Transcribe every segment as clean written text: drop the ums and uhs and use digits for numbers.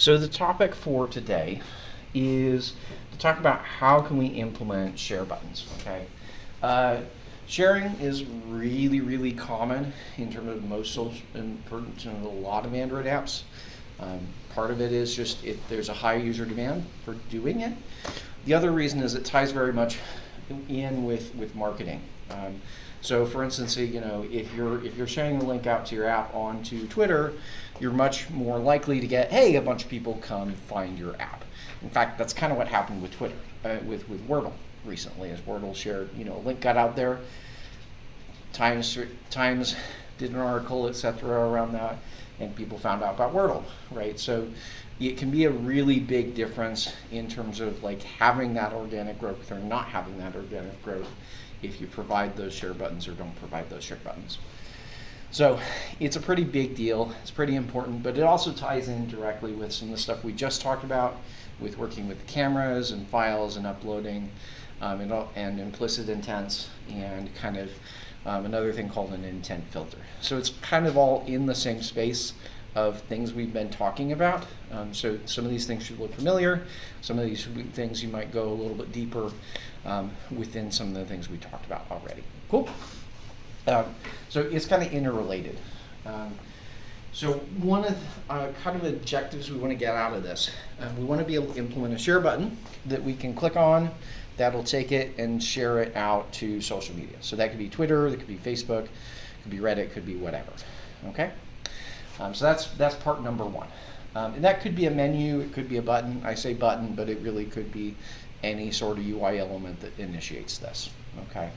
So the topic for today is to talk about how can we implement share buttons, okay? Sharing is really, really common in terms of most social, in terms of a lot of Android apps. Part of it is just there's a high user demand for doing it. The other reason is it ties very much in with marketing. So for instance, if you're sharing a link out to your app onto Twitter, you're much more likely to get, hey, a bunch of people come find your app. In fact, that's kind of what happened with Twitter, with Wordle recently, as Wordle shared, a link got out there, Times did an article, etc. around that, and people found out about Wordle, right? So it can be a really big difference in terms of like having that organic growth or not having that organic growth if you provide those share buttons or don't provide those share buttons. So it's a pretty big deal, it's pretty important, but it also ties in directly with some of the stuff we just talked about with working with cameras and files and uploading and implicit intents and kind of another thing called an intent filter. So it's kind of all in the same space of things we've been talking about. So some of these things should look familiar. Some of these things you might go a little bit deeper within some of the things we talked about already. Cool? So it's kind of interrelated. So one of the kind of objectives we want to get out of this, we want to be able to implement a share button that we can click on that'll take it and share it out to social media. So that could be Twitter, that could be Facebook, could be Reddit, could be whatever. Okay? So that's part number one. And that could be a menu, it could be a button. I say button, but it really could be any sort of UI element that initiates this. Okay?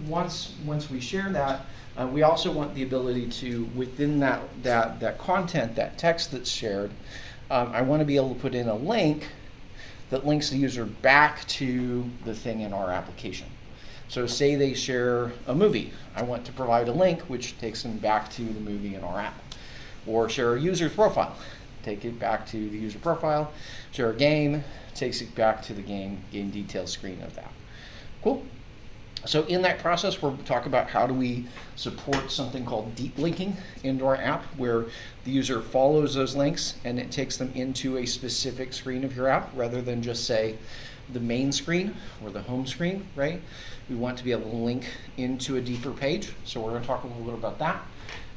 Once we share that, we also want the ability to, within that content, that text that's shared, I want to be able to put in a link that links the user back to the thing in our application. So say they share a movie. I want to provide a link which takes them back to the movie in our app. Or share a user's profile. Take it back to the user profile. Share a game, takes it back to the game details screen of that. Cool? So in that process, we'll talk about how do we support something called deep linking into our app, where the user follows those links and it takes them into a specific screen of your app rather than just say the main screen or the home screen, right? We want to be able to link into a deeper page. So we're going to talk a little bit about that.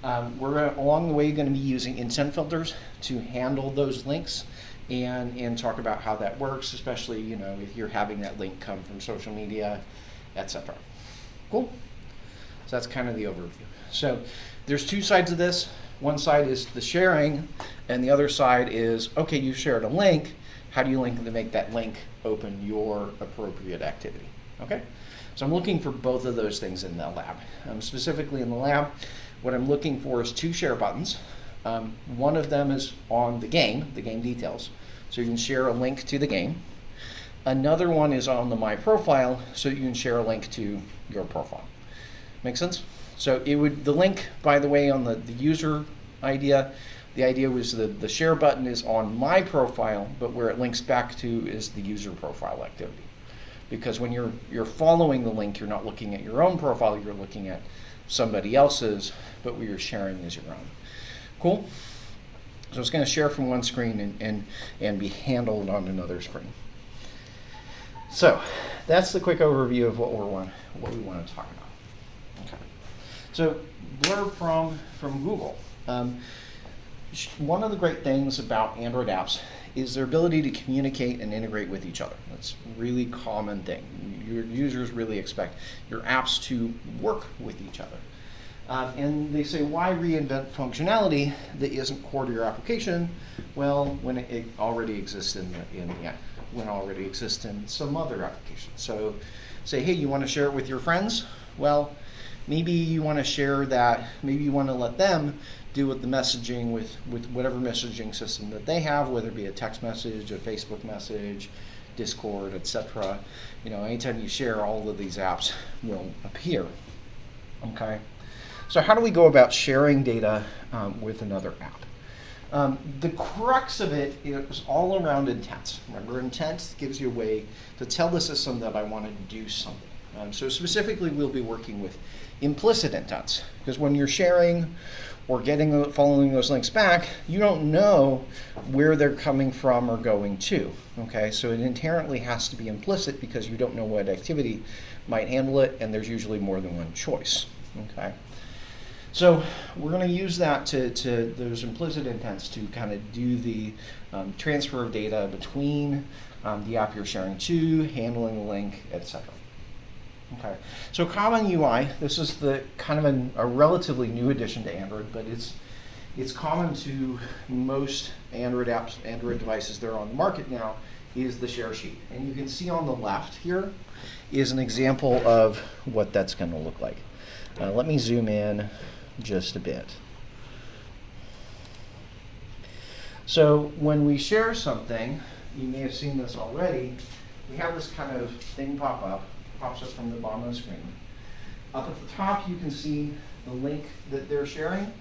Along the way, going to be using intent filters to handle those links and talk about how that works, especially if you're having that link come from social media, etc. Cool? So that's kind of the overview. So there's two sides of this. One side is the sharing, and the other side is, okay, you shared a link. How do you link to make that link open your appropriate activity? Okay? So I'm looking for both of those things in the lab. Specifically in the lab, what I'm looking for is two share buttons. One of them is on the game details. So you can share a link to the game. Another one is on the My Profile, so you can share a link to your profile. Make sense? So the link, by the way, on the user idea, the idea was the share button is on My Profile, but where it links back to is the user profile activity. Because when you're following the link, you're not looking at your own profile, you're looking at somebody else's, but what you're sharing is your own. Cool? So it's going to share from one screen and be handled on another screen. So that's the quick overview of what we want to talk about. Okay. So blurb from Google. One of the great things about Android apps is their ability to communicate and integrate with each other. That's a really common thing. Your users really expect your apps to work with each other. And they say, why reinvent functionality that isn't core to your application? Well, when it already exists in the app. When already exists in some other application. So say, hey, you want to share it with your friends? Well, maybe you want to share that, maybe you want to let them do with the messaging with whatever messaging system that they have, whether it be a text message, a Facebook message, Discord, etc. Anytime you share, all of these apps will appear. Okay? So how do we go about sharing data with another app? The crux of it is all around intent. Remember, intent gives you a way to tell the system that I want to do something. So specifically, we'll be working with implicit intents, because when you're sharing or following those links back, you don't know where they're coming from or going to. Okay, so it inherently has to be implicit because you don't know what activity might handle it, and there's usually more than one choice. Okay, so we're going to use that to those implicit intents to kind of do the transfer of data between the app you're sharing to, handling the link, etc. Okay, so Common UI, this is the kind of a relatively new addition to Android, but it's common to most Android apps, Android devices that are on the market now, is the share sheet. And you can see on the left here is an example of what that's going to look like. Let me zoom in just a bit. So when we share something, you may have seen this already, we have this kind of thing pops up from the bottom of the screen. Up at the top, you can see the link that they're sharing,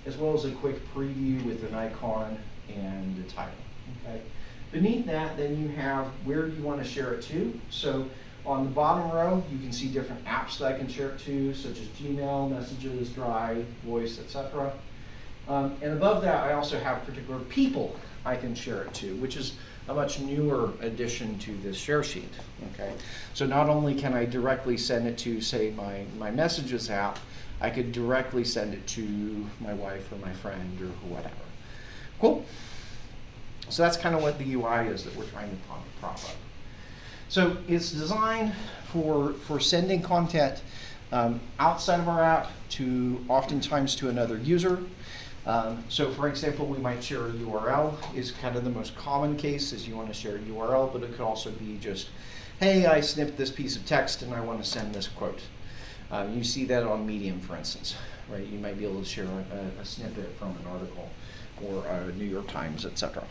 as well as a quick preview with an icon and a title. Okay. Beneath that, then you have where you want to share it to. So on the bottom row, you can see different apps that I can share it to, such as Gmail, Messages, Drive, Voice, etc. And above that, I also have particular people I can share it to, which is a much newer addition to this share sheet. Okay, so not only can I directly send it to, say, my Messages app, I could directly send it to my wife or my friend or whatever. Cool. So that's kind of what the UI is that we're trying to prop up. So it's designed for sending content outside of our app to oftentimes to another user. So for example, we might share a URL is kind of the most common case is you want to share a URL, but it could also be just, hey, I snipped this piece of text and I want to send this quote. You see that on Medium, for instance, right? You might be able to share a snippet from an article or New York Times, etc.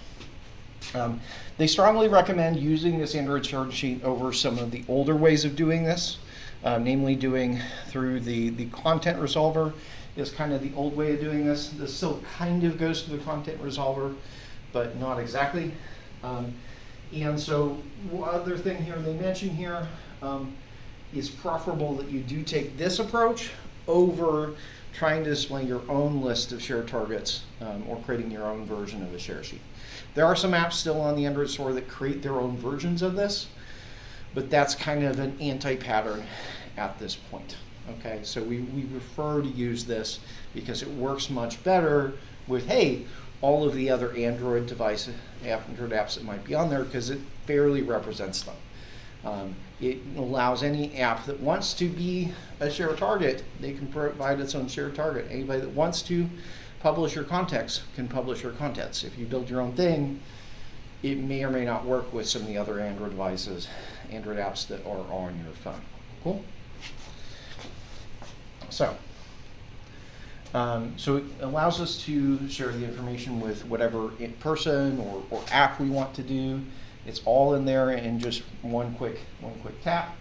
They strongly recommend using this Android share sheet over some of the older ways of doing this, namely doing through the content resolver is kind of the old way of doing this. This still kind of goes to the content resolver, but not exactly. And so other thing here they mention here is preferable that you do take this approach over trying to display your own list of share targets or creating your own version of a share sheet. There are some apps still on the Android store that create their own versions of this, but that's kind of an anti-pattern at this point. Okay, so we prefer to use this because it works much better with, hey, all of the other Android devices, Android apps that might be on there because it fairly represents them. It allows any app that wants to be a share target, they can provide its own share target. Anybody that wants to publish your contents can publish your contents. If you build your own thing, it may or may not work with some of the other Android devices, Android apps that are on your phone. Cool? So it allows us to share the information with whatever person or app we want to do. It's all in there in just one quick tap.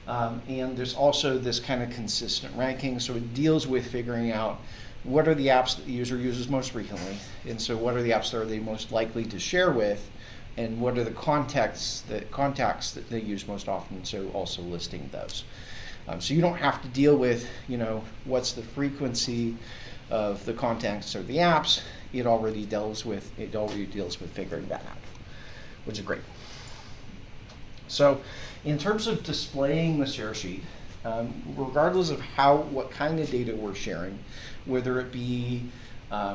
And there's also this kind of consistent ranking. So it deals with figuring out what are the apps that the user uses most frequently, and so what are the apps that are they most likely to share with, and what are the contacts that they use most often. So also listing those. So you don't have to deal with, what's the frequency of the contacts or the apps. It already deals with figuring that out, which is great. So in terms of displaying the share sheet, regardless of what kind of data we're sharing, whether it be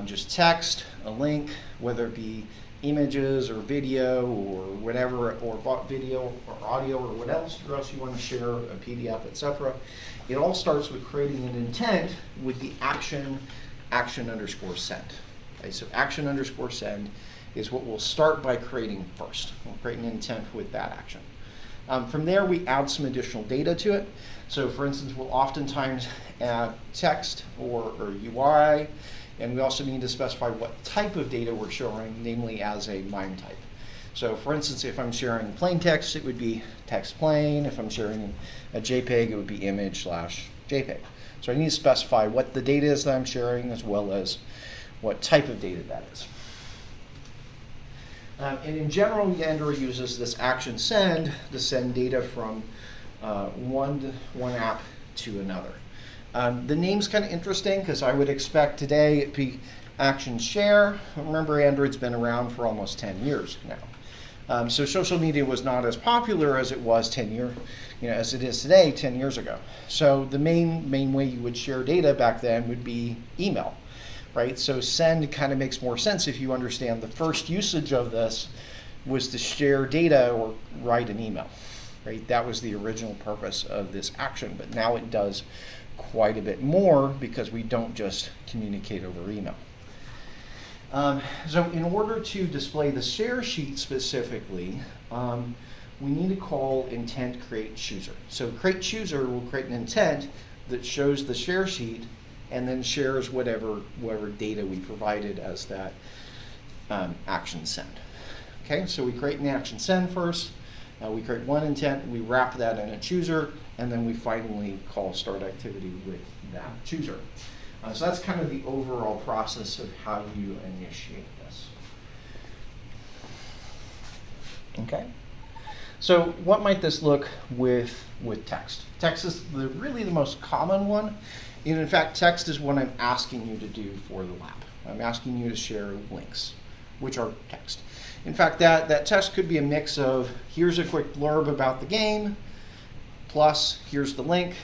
just text, a link, whether it be images or video or whatever, or video or audio or what else you want to share, a PDF, etc. It all starts with creating an intent with the action _send. Okay, so action _send is what we'll start by creating first. We'll create an intent with that action. From there, we add some additional data to it. So for instance, we'll oftentimes add text or UI, and we also need to specify what type of data we're showing, namely as a MIME type. So for instance, if I'm sharing plain text, it would be text plain. If I'm sharing a JPEG, it would be image/JPEG. So I need to specify what the data is that I'm sharing, as well as what type of data that is. And in general, Android uses this action send to send data from one app to another. The name's kind of interesting because I would expect today it'd be action share. Remember, Android's been around for almost 10 years now. So social media was not as popular as it was 10 years, as it is today 10 years ago. So the main way you would share data back then would be email, right? So send kind of makes more sense if you understand the first usage of this was to share data or write an email, right? That was the original purpose of this action, but now it does quite a bit more because we don't just communicate over email. So in order to display the share sheet specifically, we need to call intent create chooser. So create chooser will create an intent that shows the share sheet and then shares whatever data we provided as that action send. Okay, so we create an action send first. We create one intent, we wrap that in a chooser, and then we finally call start activity with that chooser. So that's kind of the overall process of how you initiate this. Okay. So what might this look with text? Text is really the most common one. And in fact, text is what I'm asking you to do for the lab. I'm asking you to share links, which are text. In fact, that text could be a mix of here's a quick blurb about the game, plus here's the link,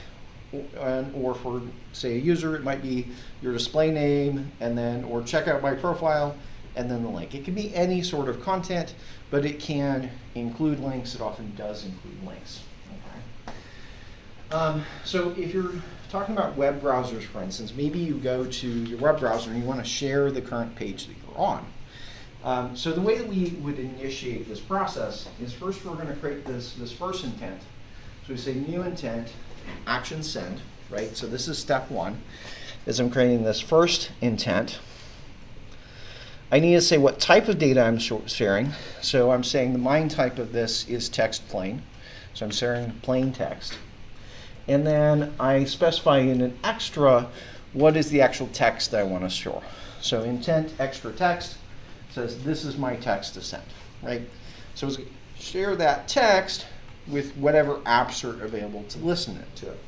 or for, say, a user, it might be your display name, and then, or check out my profile, and then the link. It can be any sort of content, but it can include links. It often does include links. Okay. So if you're talking about web browsers, for instance, maybe you go to your web browser and you want to share the current page that you're on. So the way that we would initiate this process is first we're going to create this first intent. So we say new intent, action send, right? So this is step one, is I'm creating this first intent. I need to say what type of data I'm sharing. So I'm saying the MIME type of this is text plain. So I'm sharing plain text. And then I specify in an extra what is the actual text that I want to store. So intent extra text says this is my text to send, right? So it's share that text with whatever apps are available to listen to it.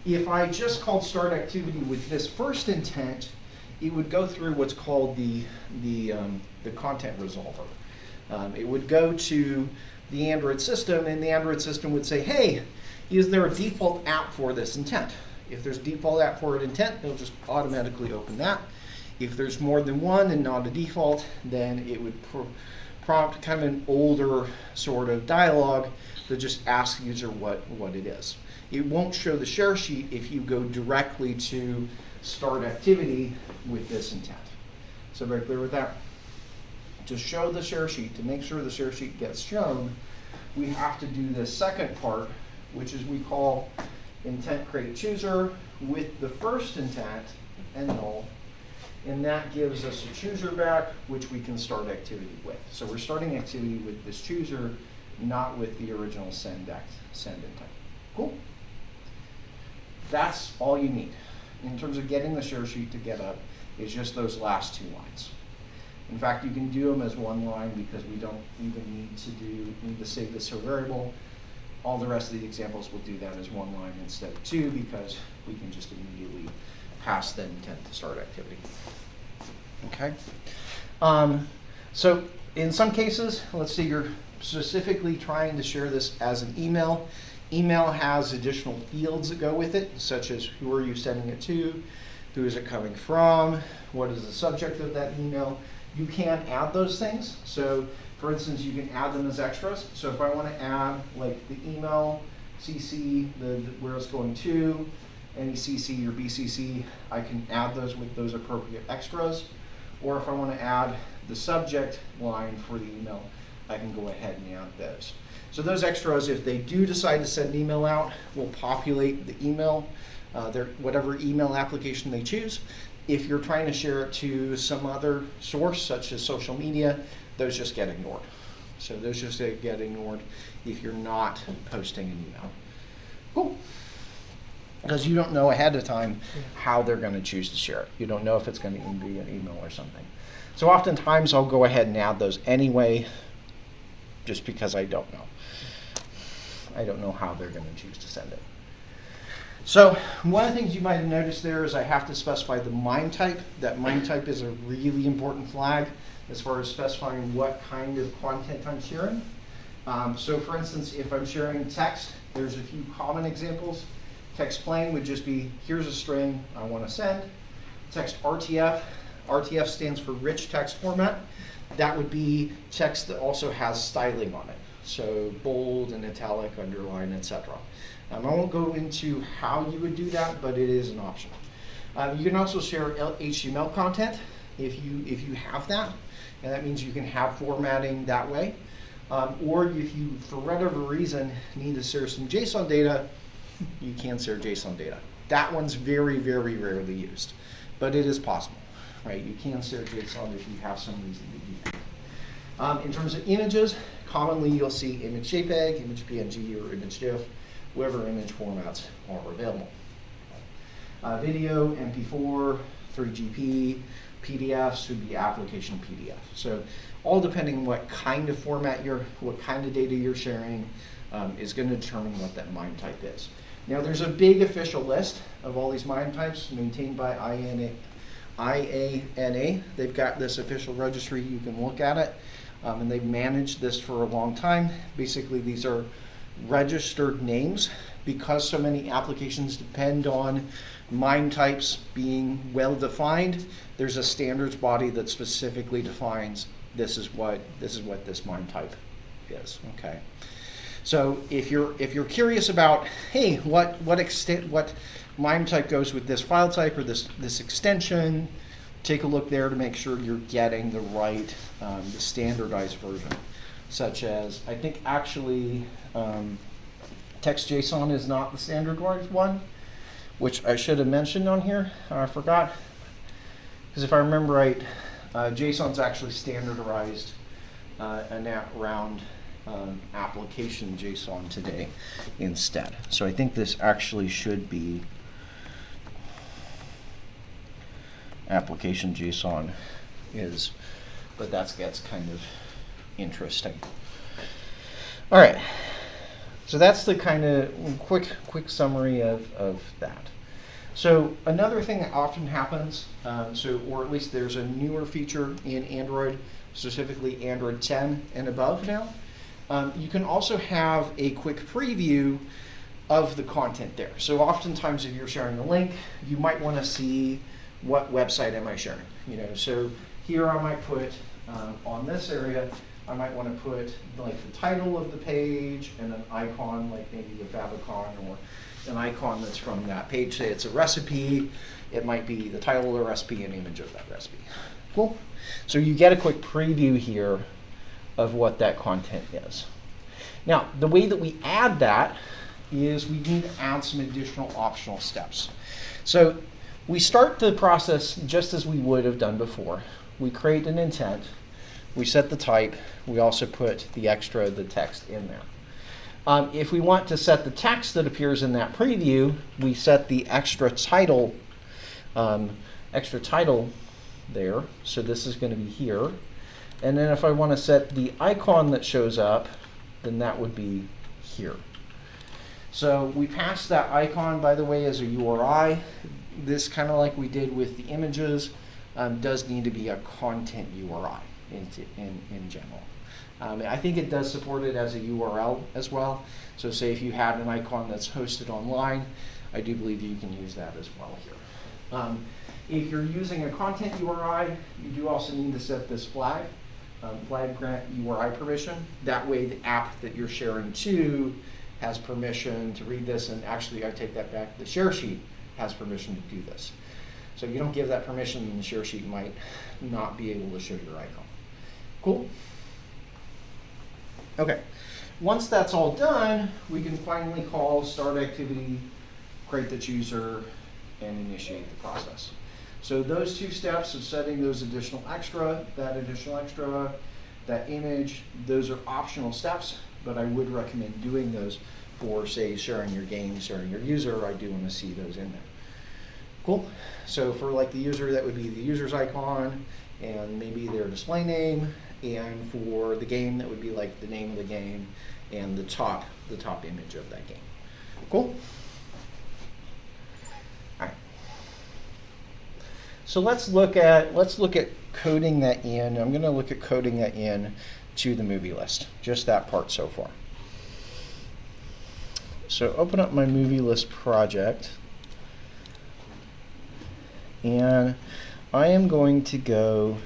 If I just called start activity with this first intent, it would go through what's called the content resolver. It would go to the Android system, and the Android system would say, hey, is there a default app for this intent? If there's a default app for an intent, it'll just automatically open that. If there's more than one and not a default, then it would prompt kind of an older sort of dialogue that just asks the user what it is. It won't show the share sheet if you go directly to start activity with this intent. So very clear with that? To show the share sheet, to make sure the share sheet gets shown, we have to do this second part, which is we call intent create chooser with the first intent and null. And that gives us a chooser back, which we can start activity with. So we're starting activity with this chooser, not with the original send intent. Cool? That's all you need. In terms of getting the share sheet to get up, is just those last 2 lines. In fact, you can do them as one line because we don't even need to save this to a variable. All the rest of the examples will do that as one line instead of 2 because we can just immediately pass the intent to start activity. Okay. So in some cases, let's say you're specifically trying to share this as an email. Email has additional fields that go with it, such as who are you sending it to, who is it coming from, what is the subject of that email. You can add those things. So for instance, you can add them as extras. So if I want to add like the email, CC, where it's going to, any CC or BCC, I can add those with those appropriate extras. Or if I want to add the subject line for the email, I can go ahead and add those. So those extras, if they do decide to send an email out, will populate the email, whatever email application they choose. If you're trying to share it to some other source, such as social media, those just get ignored. So those just get ignored if you're not posting an email. Cool. Because you don't know ahead of time how they're going to choose to share it. You don't know if it's going to be an email or something. So oftentimes I'll go ahead and add those anyway, just because I don't know. I don't know how they're going to choose to send it. So one of the things you might have noticed there is I have to specify the MIME type. That MIME type is a really important flag as far as specifying what kind of content I'm sharing. So for instance, if I'm sharing text, there's a few common examples. Text plain would just be, here's a string I want to send. Text RTF, RTF stands for rich text format. That would be text that also has styling on it. So bold and italic, underline, etc. I won't go into how you would do that, but it is an option. You can also share HTML content if you have that, and that means you can have formatting that way. Or if you, for whatever reason, need to share some JSON data, you can share JSON data. That one's very, very rarely used, but it is possible, right? You can share JSON if you have some reason to do that. In terms of images, commonly you'll see image JPEG, image PNG, or image GIF, whatever image formats are available. Video, MP4, 3GP, PDFs would be application PDF. So all depending on what kind of format what kind of data you're sharing is going to determine what that MIME type is. Now there's a big official list of all these MIME types maintained by IANA. They've got this official registry, you can look at it, and they've managed this for a long time. Basically these are registered names because so many applications depend on MIME types being well defined. There's a standards body that specifically defines this is what this MIME type is. Okay. So if you're curious about, hey, what MIME type goes with this file type or this extension, take a look there to make sure you're getting the right the standardized version. Such as, I think actually text JSON is not the standardized one, which I should have mentioned on here. I forgot, because if I remember right, JSON's actually standardized around application JSON today instead. So I think this actually should be application JSON is, but that gets kind of interesting. All right, so that's the kind of quick summary of that. So another thing that often happens, or at least there's a newer feature in Android, specifically Android 10 and above now. You can also have a quick preview of the content there. So oftentimes if you're sharing a link, you might want to see what website am I sharing. So here I might put, on this area, I might want to put like the title of the page and an icon, like maybe a favicon or an icon that's from that page. Say it's a recipe, it might be the title of the recipe and image of that recipe. Cool. So you get a quick preview here of what that content is. Now, the way that we add that is we need to add some additional optional steps. So we start the process just as we would have done before. We create an intent, we set the type, we also put the text in there. If we want to set the text that appears in that preview, we set the extra title there. So this is going to be here. And then if I want to set the icon that shows up, then that would be here. So we pass that icon, by the way, as a URI. This, kind of like we did with the images, does need to be a content URI in general. I think it does support it as a URL as well. So say if you had an icon that's hosted online, I do believe you can use that as well here. If you're using a content URI, you do also need to set this flag grant URI permission. That way the app that you're sharing to has permission to read this, and actually I take that back, the share sheet has permission to do this. So if you don't give that permission, then the share sheet might not be able to show your icon. Cool? Okay, once that's all done, we can finally call start activity, create the user, and initiate the process. So those two steps of setting those additional extra, that image, those are optional steps, but I would recommend doing those for, say, sharing your game, sharing your user. I do want to see those in there. Cool. So for like the user, that would be the user's icon and maybe their display name, and for the game, that would be like the name of the game and the top image of that game. Cool. So let's look at coding that in. I'm going to look at coding that in to the movie list, just that part so far. So open up my movie list project, and I am going to go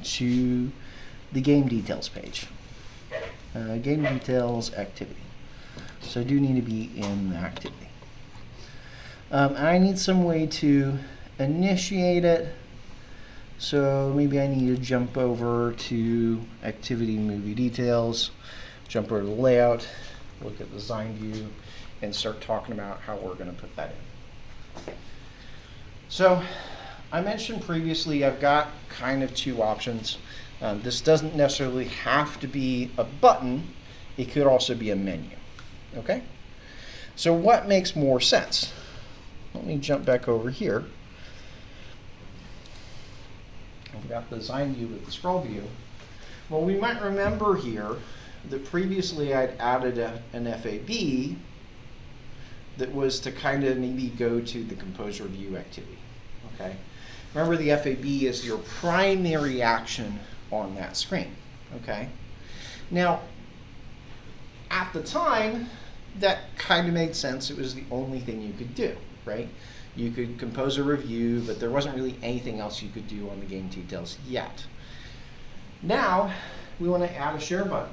to the game details page. Game details activity. So I do need to be in the activity. I need some way to initiate it. So maybe I need to jump over to activity movie details, jump over to layout, look at design view, and start talking about how we're going to put that in. So I mentioned previously I've got kind of two options. This doesn't necessarily have to be a button. It could also be a menu. Okay? So what makes more sense? Let me jump back over here. I've got the design view with the scroll view. Well, we might remember here that previously I'd added an FAB that was to kind of maybe go to the composer view activity. Okay? Remember, the FAB is your primary action on that screen. Okay? Now, at the time, that kind of made sense. It was the only thing you could do, right? You could compose a review, but there wasn't really anything else you could do on the game details yet. Now, we want to add a share button.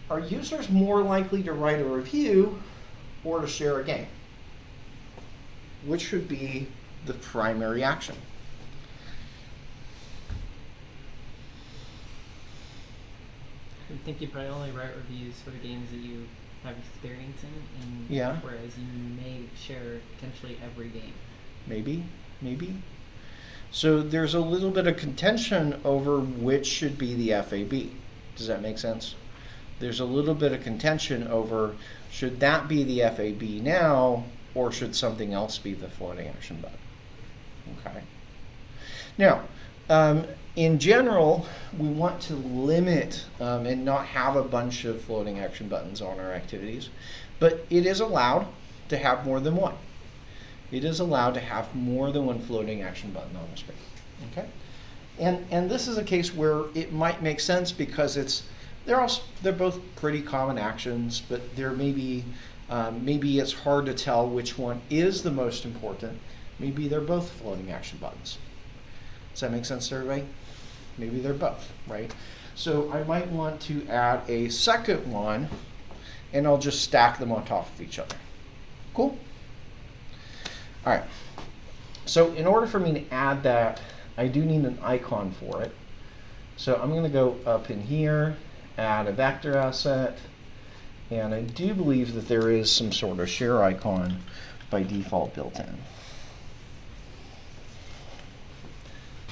Are users more likely to write a review or to share a game? Which should be the primary action? I think you probably only write reviews for the games that you have experience in, and Yeah. whereas you may share potentially every game. Maybe. So there's a little bit of contention over which should be the FAB. Does that make sense? There's a little bit of contention over should that be the FAB now, or should something else be the floating action button? Okay. Now, in general, we want to limit and not have a bunch of floating action buttons on our activities, but it is allowed to have more than one. It is allowed to have more than one floating action button on the screen. Okay, and this is a case where it might make sense because they're both pretty common actions, but there maybe it's hard to tell which one is the most important. Maybe they're both floating action buttons. Does that make sense to everybody? Maybe they're both, right? So I might want to add a second one, and I'll just stack them on top of each other. Cool? All right. So in order for me to add that, I do need an icon for it. So I'm going to go up in here, add a vector asset, and I do believe that there is some sort of share icon by default built in.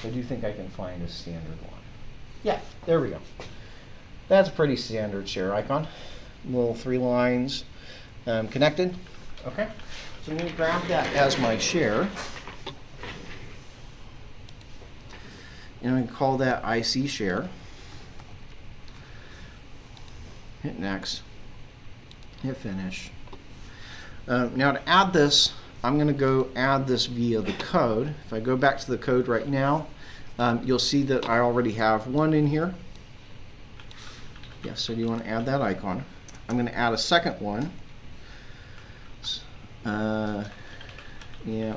I do think I can find a standard one. Yeah, there we go. That's a pretty standard share icon. Little 3 lines connected. Okay, so I'm going to grab that as my share. And I'm going to call that IC share. Hit next. Hit finish. Now to add this, I'm going to go add this via the code. If I go back to the code right now, you'll see that I already have one in here. Yes, so do you want to add that icon? I'm going to add a second one. Yeah,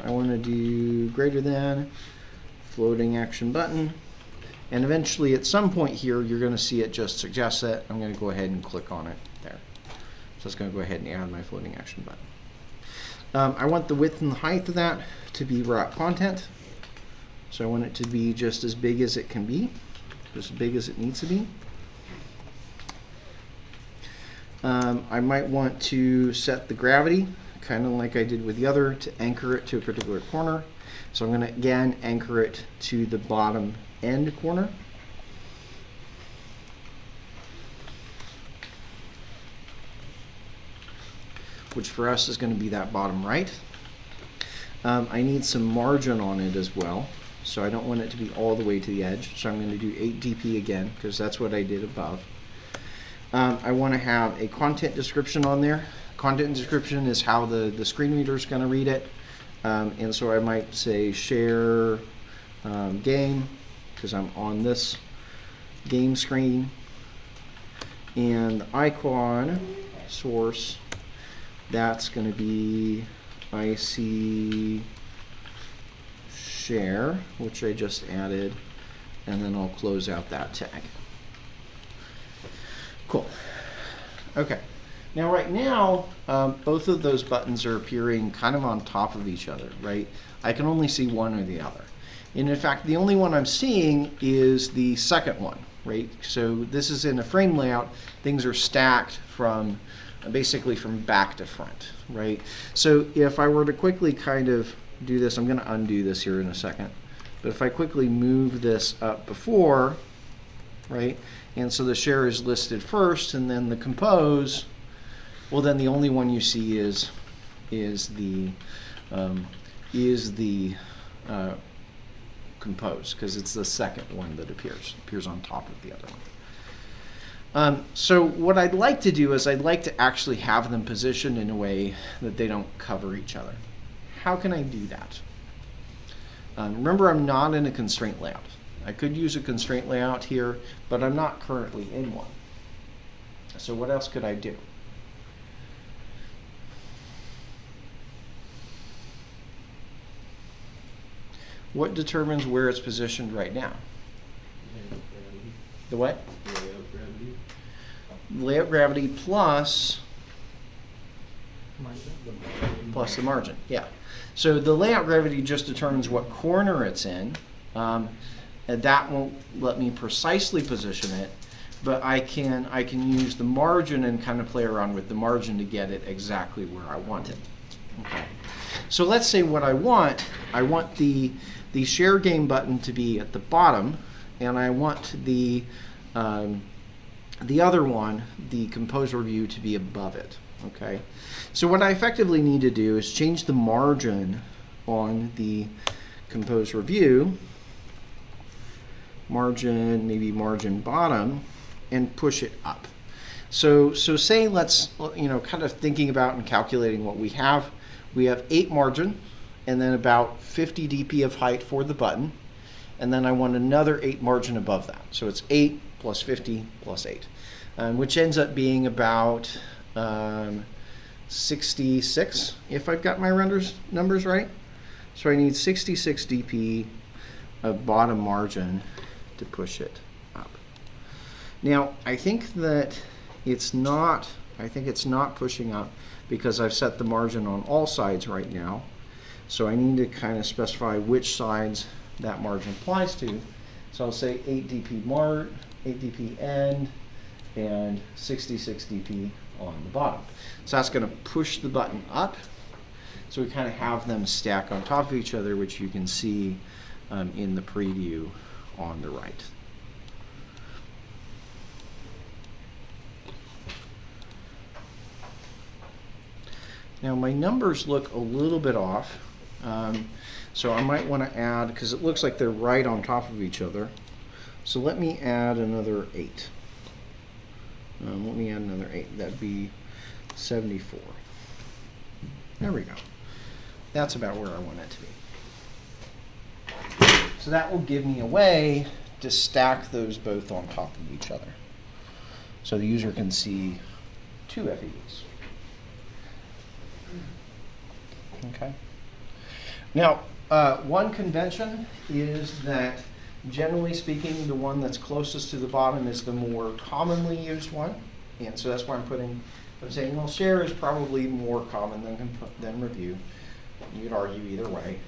I want to do greater than floating action button. And eventually at some point here, you're going to see it just suggest that. I'm going to go ahead and click on it there. So it's going to go ahead and add my floating action button. I want the width and the height of that to be wrap content. So I want it to be just as big as it can be, just as big as it needs to be. I might want to set the gravity, kind of like I did with the other, to anchor it to a particular corner. So I'm going to, again, anchor it to the bottom end corner. Which for us is going to be that bottom right. I need some margin on it as well, so I don't want it to be all the way to the edge. So I'm going to do 8 dp again, because that's what I did above. I want to have a content description on there. Content description is how the screen reader is going to read it. And so I might say share game, because I'm on this game screen. And the icon source, that's going to be IC share, which I just added, and then I'll close out that tag. Cool. Okay. Now, right now, both of those buttons are appearing kind of on top of each other, right? I can only see one or the other. And in fact, the only one I'm seeing is the second one, right? So this is in a frame layout. Things are stacked from basically from back to front, right? So if I were to quickly kind of do this, I'm going to undo this here in a second. But if I quickly move this up before, right? And so the share is listed first, and then the compose, well, then the only one you see is the compose, because it's the second one that appears on top of the other one. So what I'd like to do is I'd like to actually have them positioned in a way that they don't cover each other. How can I do that? Remember, I'm not in a constraint layout. I could use a constraint layout here, but I'm not currently in one. So what else could I do? What determines where it's positioned right now? The what? Layout gravity. Layout gravity plus Margin. the margin, yeah. So the layout gravity just determines what corner it's in. And that won't let me precisely position it, but I can use the margin and kind of play around with the margin to get it exactly where I want it. Okay. So let's say what I want the share game button to be at the bottom, and I want the other one, the composer view, to be above it. Okay. So what I effectively need to do is change the margin on the composer view, margin, maybe margin bottom, and push it up. So say let's, kind of thinking about and calculating what we have. We have 8 margin, and then about 50 dp of height for the button, and then I want another 8 margin above that. So it's 8 plus 50 plus 8, which ends up being about 66, if I've got my numbers right. So I need 66 dp of bottom margin to push it up. Now, I think it's not pushing up because I've set the margin on all sides right now. So I need to kind of specify which sides that margin applies to. So I'll say 8 dp 8 dp end, and 66 dp on the bottom. So that's going to push the button up. So we kind of have them stack on top of each other, which you can see in the preview on the right. Now my numbers look a little bit off, so I might want to add, because it looks like they're right on top of each other. So let me add another 8. Let me add another 8. That'd be 74. There we go. That's about where I want it to be. So that will give me a way to stack those both on top of each other, so the user can see 2 FEVs. Okay. Now, one convention is that, generally speaking, the one that's closest to the bottom is the more commonly used one, and so that's why I'm saying, well, share is probably more common than review. You could argue either way.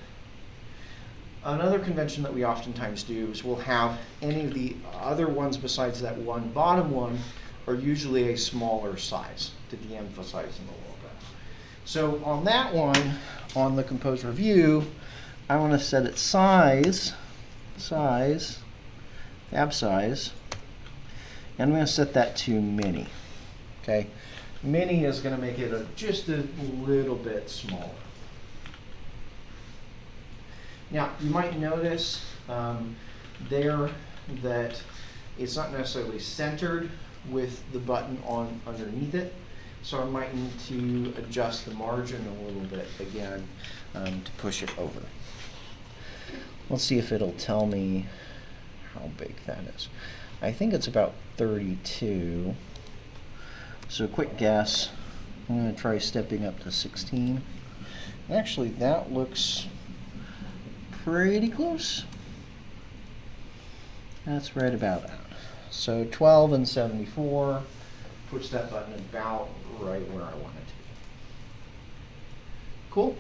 Another convention that we oftentimes do is we'll have any of the other ones besides that one bottom one are usually a smaller size to de-emphasize them a little bit. So on that one, on the composer view, I want to set its size, tab size, and I'm going to set that to mini. Okay, mini is going to make it just a little bit smaller. Now, you might notice there that it's not necessarily centered with the button underneath it. So I might need to adjust the margin a little bit again to push it over. Let's see if it'll tell me how big that is. I think it's about 32. So quick guess, I'm going to try stepping up to 16. Actually, that looks pretty close. That's right about that. So 12 and 74 puts that button about right where I want it to be. Cool.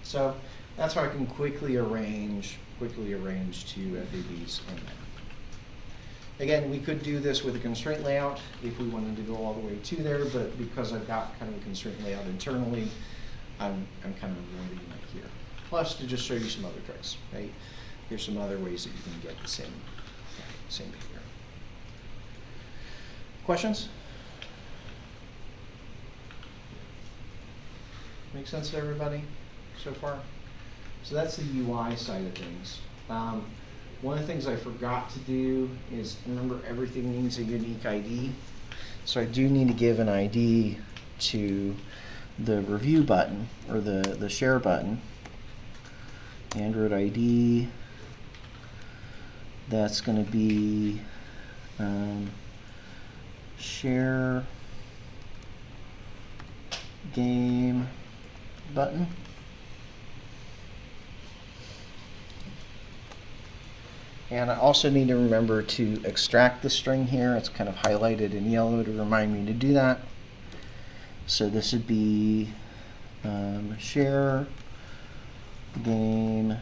So that's how I can quickly arrange two FABs in there. Again, we could do this with a constraint layout if we wanted to go all the way to there, but because I've got kind of a constraint layout internally, I'm kind of limiting it here. Plus, to just show you some other tricks, right? Here's some other ways that you can get the same behavior. Questions? Make sense to everybody so far? So that's the UI side of things. One of the things I forgot to do is, remember, everything needs a unique ID. So I do need to give an ID to the review button, or the share button. Android ID, that's going to be share game button. And I also need to remember to extract the string here. It's kind of highlighted in yellow to remind me to do that. So this would be share game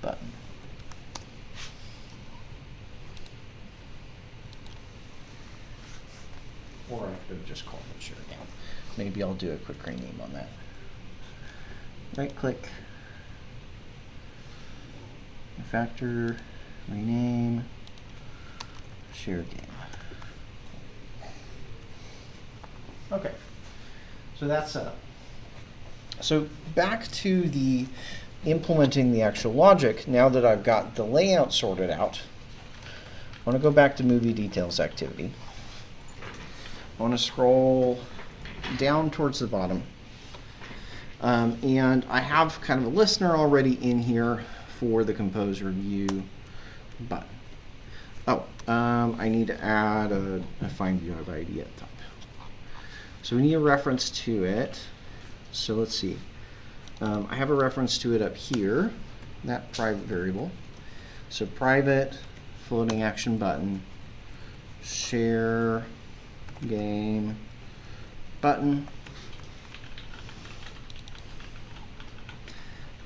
button. Or I could have just called it share game. Maybe I'll do a quick rename on that. Right click, refactor, rename, share game. Okay, so that's set up. So back to the implementing the actual logic. Now that I've got the layout sorted out, I want to go back to movie details activity. I want to scroll down towards the bottom. And I have kind of a listener already in here for the compose review button. Oh, I need to add a find view of ID at the top. So we need a reference to it. So let's see. I have a reference to it up here, that private variable. So private floating action button, share game button.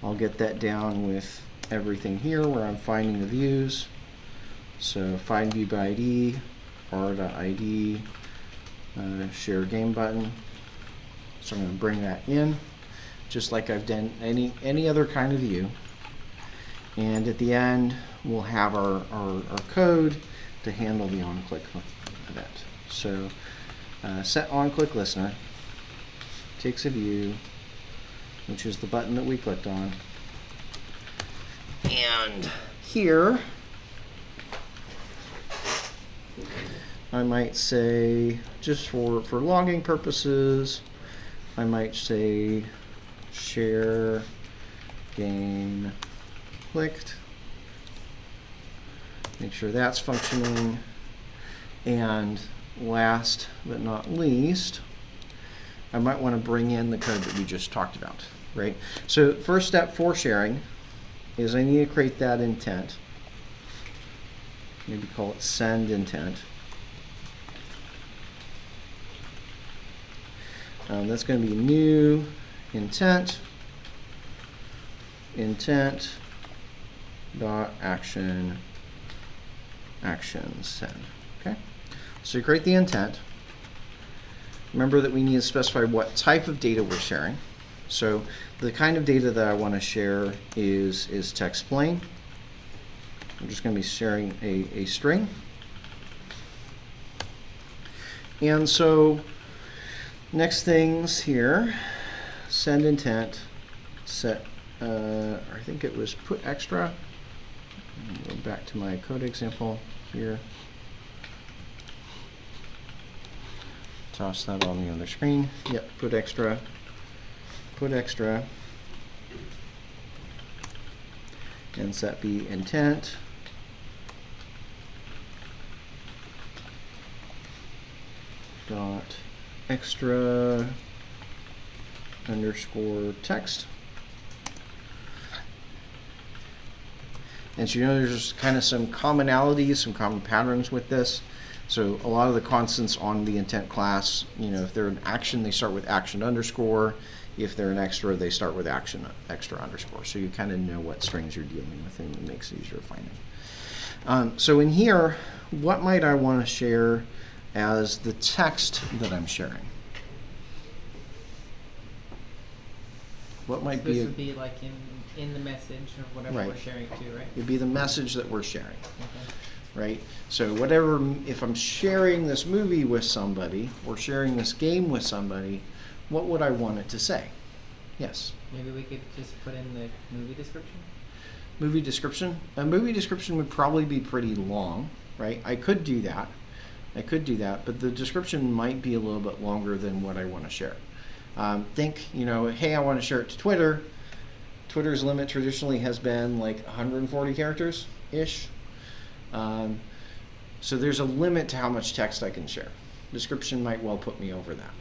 I'll get that down with everything here where I'm finding the views. So find view by ID, r.id, share game button. So I'm going to bring that in, just like I've done any other kind of view. And at the end, we'll have our code to handle the on-click event. So set on-click listener takes a view, which is the button that we clicked on. And here, I might say, just for logging purposes, I might say share game clicked. Make sure that's functioning. And last but not least, I might want to bring in the code that we just talked about, right? So first step for sharing is I need to create that intent. Maybe call it send intent. That's going to be new intent dot action send. Okay, so you create the intent. Remember that we need to specify what type of data we're sharing. So the kind of data that I want to share is text plain. I'm just going to be sharing a string. And so next things here, send intent, set, I think it was put extra. Go back to my code example here. toss that on the other screen. Yep, put extra. And set B intent. Dot extra underscore text. And so you know there's kind of some commonalities, some common patterns with this. So a lot of the constants on the intent class, you know, if they're an action, they start with action underscore. If they're an extra, they start with action extra underscore. So you kind of know what strings you're dealing with, and it makes it easier to find them. So in here, what might I want to share as the text that I'm sharing? What might be? This would be like in the message of whatever Right. we're sharing it to, right? It'd be the message that we're sharing. Okay. Right? So whatever, if I'm sharing this movie with somebody or sharing this game with somebody, what would I want it to say? Yes? Maybe we could just put in the movie description? Movie description? A movie description would probably be pretty long, right? I could do that, but the description might be a little bit longer than what I want to share. Think, you know, hey, I want to share it to Twitter. Twitter's limit traditionally has been like 140 characters-ish. So there's a limit to how much text I can share. Description might well put me over that.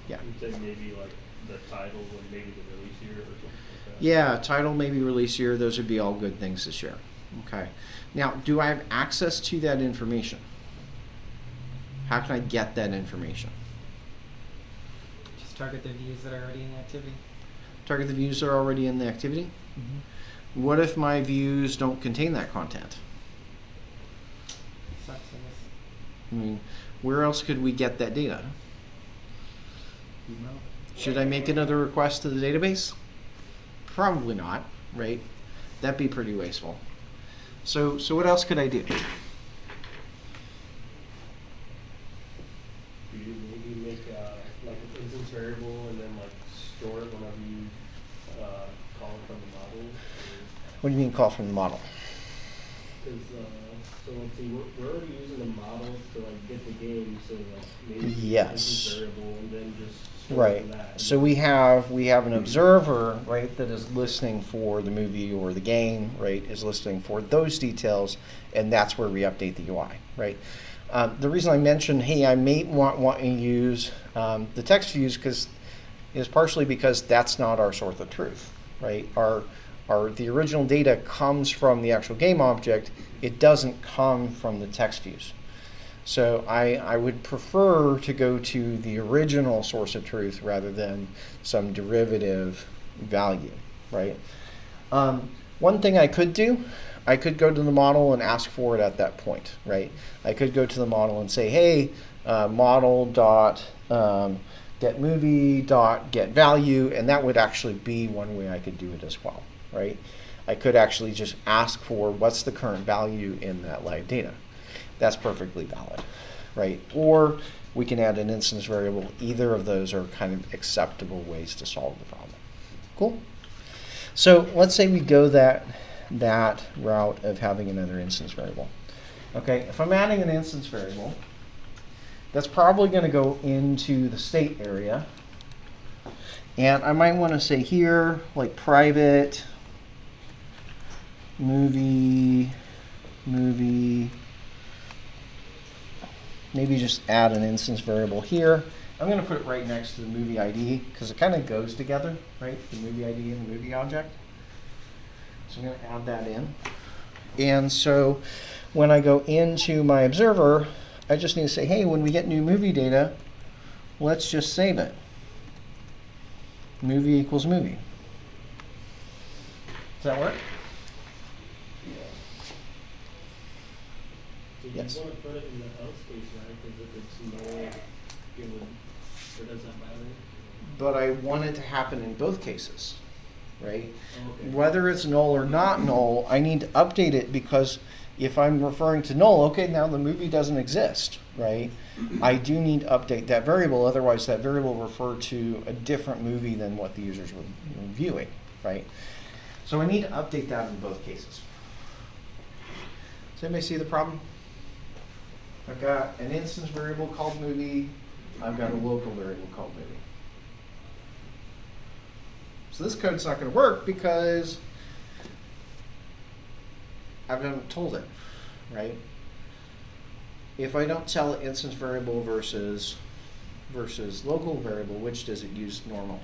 Yeah. You'd say maybe like the title and maybe the release year or something like that? Yeah, title, maybe release year, those would be all good things to share. Okay. Now, do I have access to that information? How can I get that information? Just target the views that are already in the activity. Target the views that are already in the activity? What if my views don't contain that content? Sucks, I guess. I mean, where else could we get that data? Well, Should I make another request to the database? Probably not, right? That'd be pretty wasteful. So what else could I do? Could you maybe make like an instance variable and then like store it whenever you call it from the model? What do you mean call from the model? Because so let's see, we're already using the model to like get the game, so like maybe Yes. instance variable and then just store Right. that. So we have an observer, right, that is listening for the movie or the game, right, is listening for those details, and that's where we update the UI, right? The reason I mentioned, hey, I may want to use the text views is partially because that's not our source of truth, right? The original data comes from the actual game object. It doesn't come from the text views. So I would prefer to go to the original source of truth rather than some derivative value, right? One thing I could do, I could go to the model and ask for it at that point, right? I could go to the model and say, hey, model dot get movie dot get value, and that would actually be one way I could do it as well, right? I could actually just ask for what's the current value in that live data. That's perfectly valid, right? Or we can add an instance variable. Either of those are kind of acceptable ways to solve the problem. Cool? So let's say we go that route of having another instance variable. Okay, if I'm adding an instance variable, that's probably going to go into the state area. And I might want to say here, like private movie, maybe just add an instance variable here. I'm going to put it right next to the movie ID because it kind of goes together, right? The movie ID and the movie object. So I'm going to add that in. And so when I go into my observer, I just need to say, hey, when we get new movie data, let's just save it. Movie equals movie. Does that work? So you Yes. want to put it in the else case, right? Because if it's null, it would, or does that matter? But I want it to happen in both cases, right? Okay. Whether it's null or not null, I need to update it because if I'm referring to null, okay, now the movie doesn't exist, right? I do need to update that variable, otherwise that variable will refer to a different movie than what the users were viewing, right? So I need to update that in both cases. Does anybody see the problem? I've got an instance variable called movie. I've got a local variable called movie. So this code's not going to work because I haven't told it, right? If I don't tell it instance variable versus local variable, which does it use normally?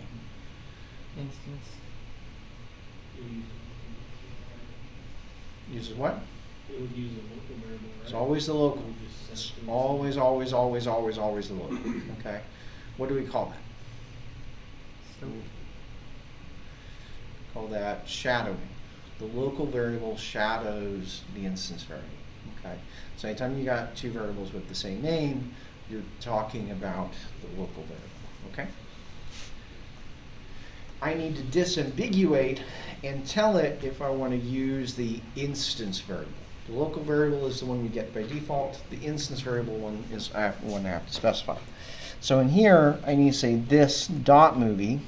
Instance. Uses what? It would use a local variable, right? It's always the local. We just set It's it to always, always, always, always, always the local. Okay. What do we call that? So Call that shadowing. The local variable shadows the instance variable. Okay. So anytime you got two variables with the same name, you're talking about the local variable. Okay. I need to disambiguate and tell it if I want to use the instance variable. The local variable is the one we get by default. The instance variable one is one I have to specify. So in here, I need to say this dot movie,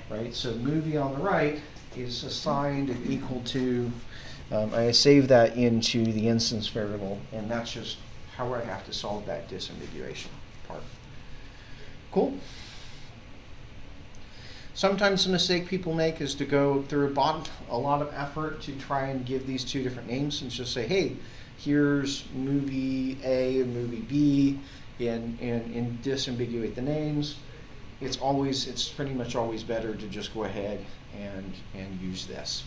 right? So movie on the right is assigned and equal to, I save that into the instance variable, and that's just how I have to solve that disambiguation part. Cool? Sometimes the mistake people make is to go through a lot of effort to try and give these two different names and just say, hey, here's movie A and movie B, and disambiguate the names. It's pretty much always better to just go ahead and use this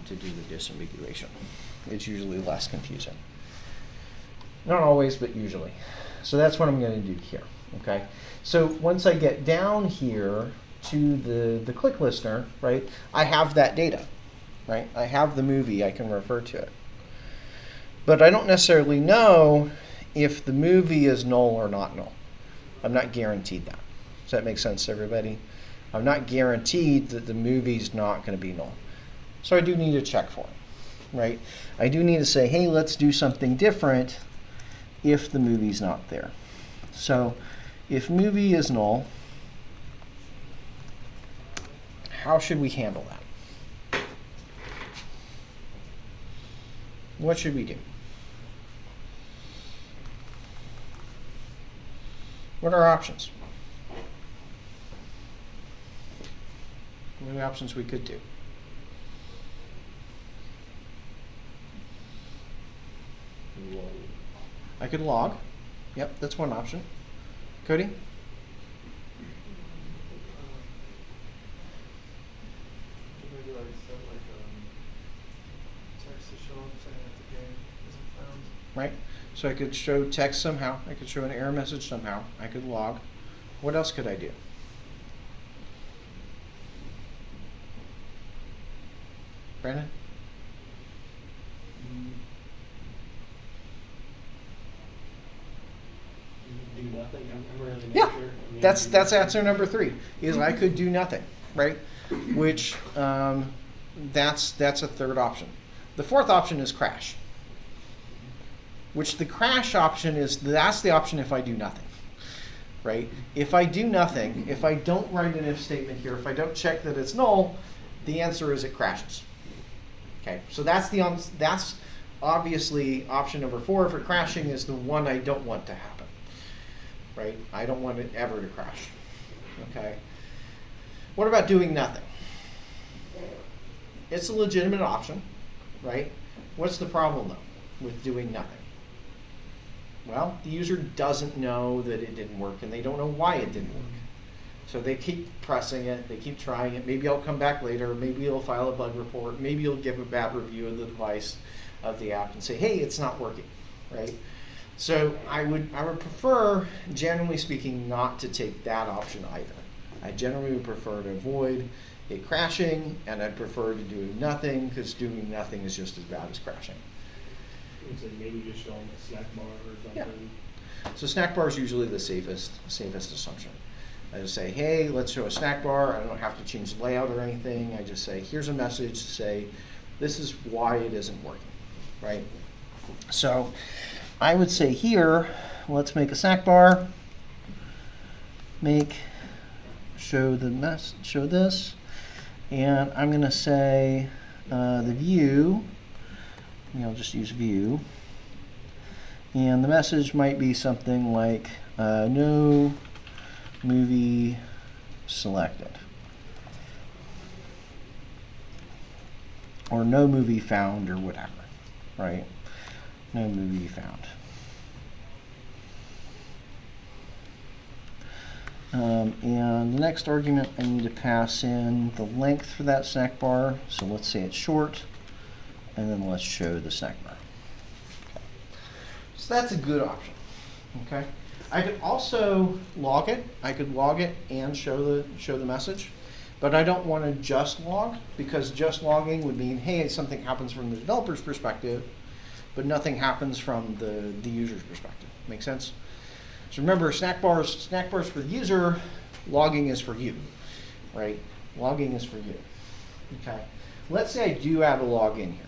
to do the disambiguation. It's usually less confusing. Not always, but usually. So that's what I'm going to do here. Okay. So once I get down here to the click listener, right, I have that data, right? I have the movie, I can refer to it. But I don't necessarily know if the movie is null or not null. I'm not guaranteed that. Does that make sense to everybody? I'm not guaranteed that the movie's not going to be null. So I do need to check for it, right? I do need to say, hey, let's do something different if the movie's not there. So if movie is null, how should we handle that? What should we do? What are our options? What are the options we could do? Log. I could log. Yep, that's one option. Cody? Maybe like set like text to show up saying that the game isn't found. Right? So I could show text somehow. I could show an error message somehow. I could log. What else could I do? Brandon? Do nothing. I'm really not Yeah, sure. I mean, that's answer number 3. Is I could do nothing, right? Which that's a third option. The fourth option is crash. Which the crash option that's the option if I do nothing, right? If I do nothing, if I don't write an if statement here, if I don't check that it's null, the answer is it crashes. Okay, so that's obviously option number 4 for crashing is the one I don't want to happen, right? I don't want it ever to crash. Okay. What about doing nothing? It's a legitimate option, right? What's the problem though with doing nothing? Well, the user doesn't know that it didn't work and they don't know why it didn't work. So they keep pressing it, they keep trying it. Maybe I'll come back later, maybe it'll file a bug report, maybe it'll give a bad review of the device, of the app and say, hey, it's not working, right? So I would prefer, generally speaking, not to take that option either. I generally would prefer to avoid it crashing, and I'd prefer to do nothing because doing nothing is just as bad as crashing. It's like maybe just showing a snack bar or something. Yeah. So snack bar is usually the safest assumption. I just say, hey, let's show a snack bar. I don't have to change the layout or anything. I just say, here's a message to say, this is why it isn't working, right? So I would say here, let's make a snack bar. Show this, and I'm going to say the view. I'll just use view. And the message might be something like, no movie selected. Or no movie found, or whatever, right? No movie found. And the next argument, I need to pass in the length for that snack bar. So let's say it's short, and then let's show the snack bar. Okay. So that's a good option. Okay. I could also log it. I could log it and show the message, but I don't want to just log, because just logging would mean, hey, something happens from the developer's perspective, but nothing happens from the user's perspective. Make sense? So remember, snack bars for the user, logging is for you, right? Logging is for you. Okay. Let's say I do add a log in here.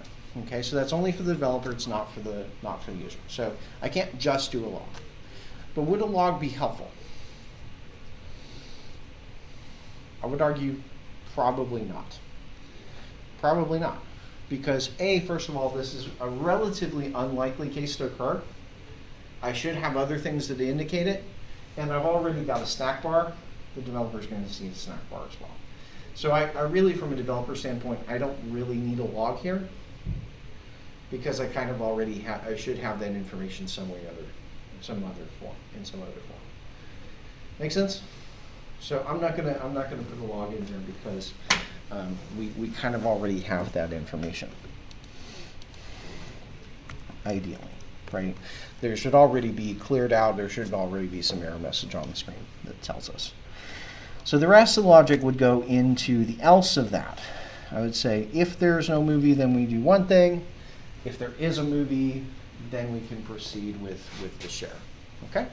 Okay, so that's only for the developer, it's not for the user. So I can't just do a log. But would a log be helpful? I would argue probably not. Probably not. Because first of all, this is a relatively unlikely case to occur. I should have other things that indicate it, and I've already got a snack bar. The developer's going to see the snack bar as well. So I really, from a developer standpoint, I don't really need a log here, because I kind of already I should have that information some other form. Make sense? So I'm not gonna put a log in here because we kind of already have that information. Ideally, right? There should already be cleared out. There should already be some error message on the screen that tells us. So the rest of the logic would go into the else of that. I would say if there's no movie, then we do one thing. If there is a movie, then we can proceed with the share. Okay?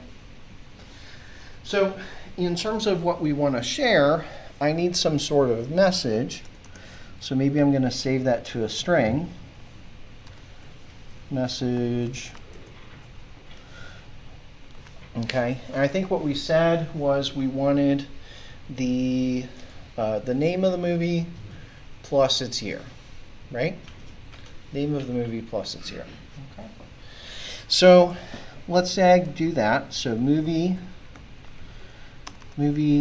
So in terms of what we want to share, I need some sort of message. So maybe I'm going to save that to a string. Message. Okay, and I think what we said was we wanted the name of the movie plus its year, right? Name of the movie plus its year. Okay. So let's say I do that. So movie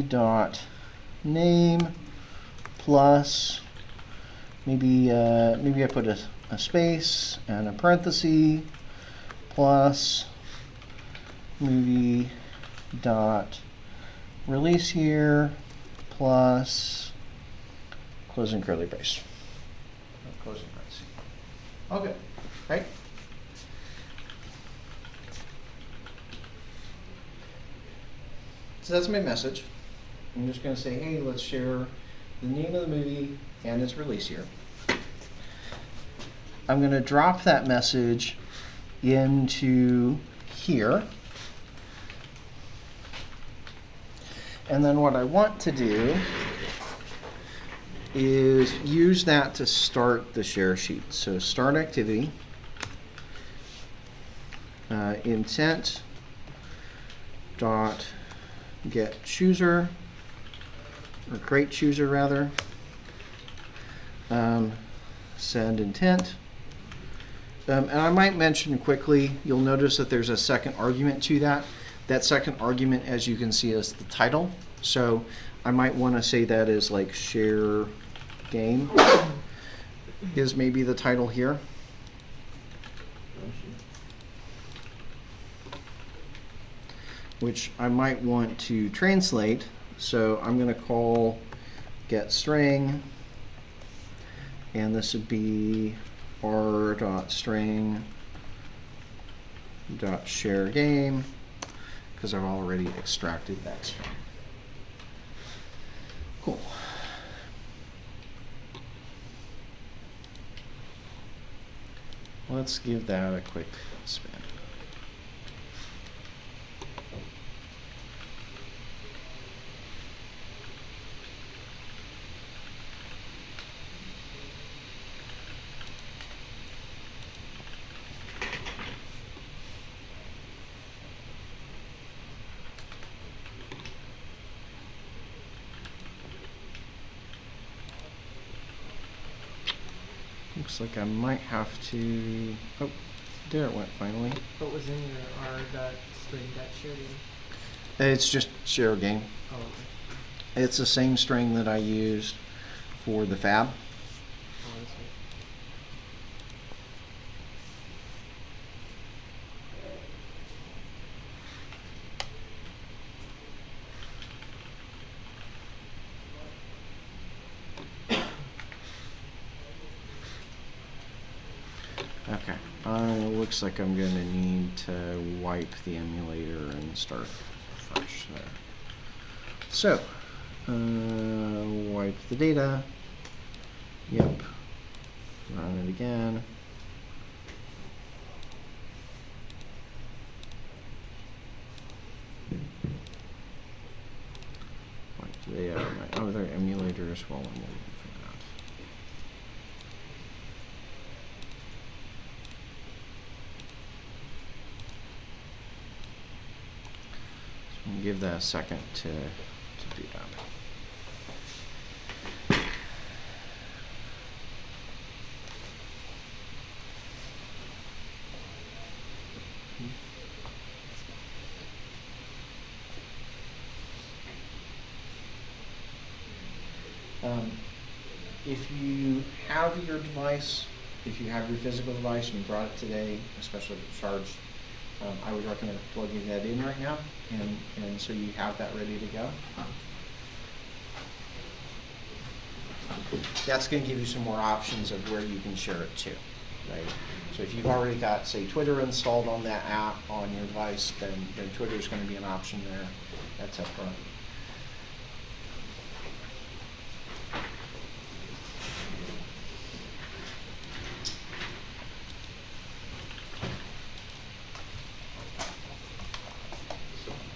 dot name plus maybe I put a space and a parenthesis plus movie dot release year plus closing curly brace. Closing brace. Okay, right? So that's my message. I'm just going to say, hey, let's share the name of the movie and its release year. I'm going to drop that message into here. And then what I want to do is use that to start the share sheet. So start activity, intent dot get chooser, or create chooser rather, send intent. And I might mention quickly, you'll notice that there's a second argument to that. That second argument, as you can see, is the title. So I might want to say that is like share game is maybe the title here. Which I might want to translate. So I'm going to call get string, and this would be r.string dot share game, because I've already extracted that string. Cool. Let's give that a quick spin. Looks like I might have to, There it went finally. What was in your r.string.shared? It's just share game. Oh, okay. It's the same string that I used for the fab. Oh, this way. Okay. Looks like I'm gonna need to wipe the emulator and start fresh there. So, wipe the data. Yep. Run it again. Wipe the data. My other emulators while I'm waiting for that. So give that a second to do that. If you have your device, if you have your physical device and you brought it today, especially if it's charged, I would recommend plugging that in right now, and so you have that ready to go. That's going to give you some more options of where you can share it to, right? So if you've already got, say, Twitter installed on that app on your device, then Twitter is going to be an option there. That's up front.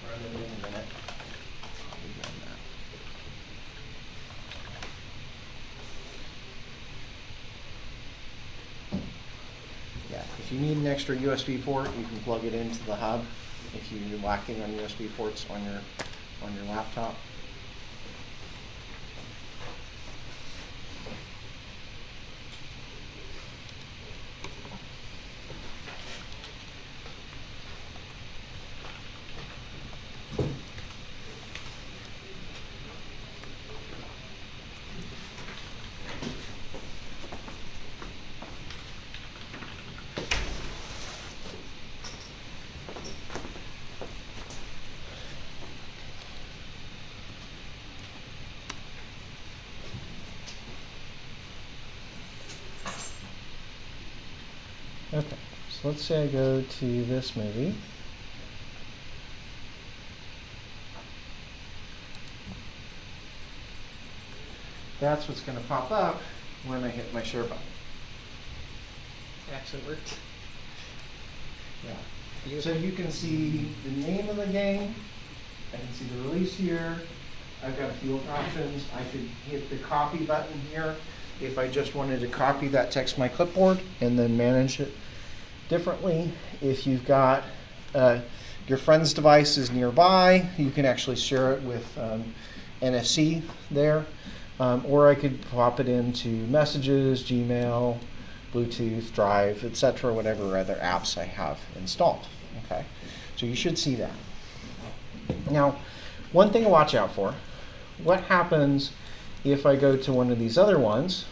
Run it in a minute. I'll be doing that. Yeah, if you need an extra USB port, you can plug it into the hub if you're lacking on USB ports on your laptop. Okay, so let's say I go to this movie. That's what's going to pop up when I hit my share button. It actually worked. Yeah. So Beautiful. you can see the name of the game. I can see the release year. I've got a few options. I could hit the copy button here if I just wanted to copy that text to my clipboard and then manage it differently. If you've got your friend's device is nearby, you can actually share it with NFC there. Or I could pop it into Messages, Gmail, Bluetooth, Drive, etc., whatever other apps I have installed. Okay, so you should see that. Now, one thing to watch out for, what happens if I go to one of these other ones?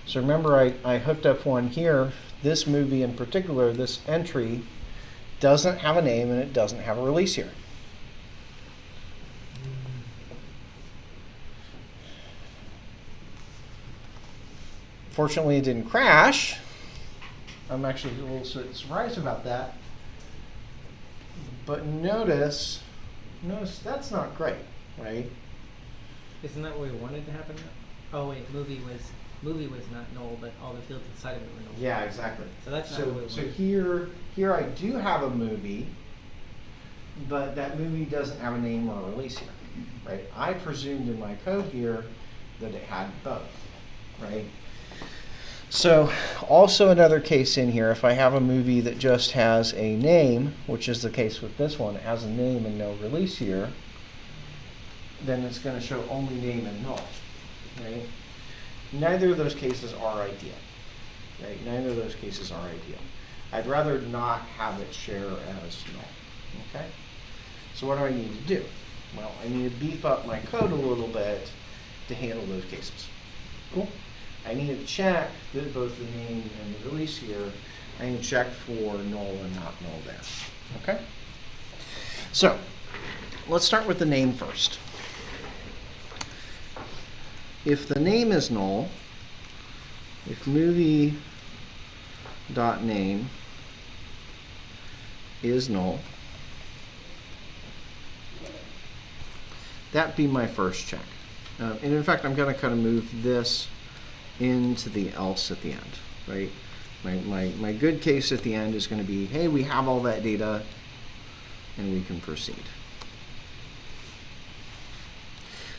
So remember I hooked up one here. This movie in particular, this entry, doesn't have a name and it doesn't have a release year. Fortunately, it didn't crash. I'm actually a little surprised about that. But notice that's not great, right? Isn't that what we wanted to happen? Oh wait, movie was not null, but all the fields inside of it were null. Yeah, exactly. So that's not So, what we so wanted. here I do have a movie, but that movie doesn't have a name or a release here, right? I presumed in my code here that it had both, right? So also another case in here, if I have a movie that just has a name, which is the case with this one, it has a name and no release year, then it's going to show only name and null, right? Neither of those cases are ideal, right? Neither of those cases are ideal. I'd rather not have it share as null. Okay? So what do I need to do? Well, I need to beef up my code a little bit to handle those cases. Cool? I need to check both the name and the release here. I need to check for null and not null there. Okay? So, let's start with the name first. If the name is null, if movie.name is null, that'd be my first check. And in fact, I'm going to kind of move this into the else at the end, right? My good case at the end is going to be, hey, we have all that data, and we can proceed.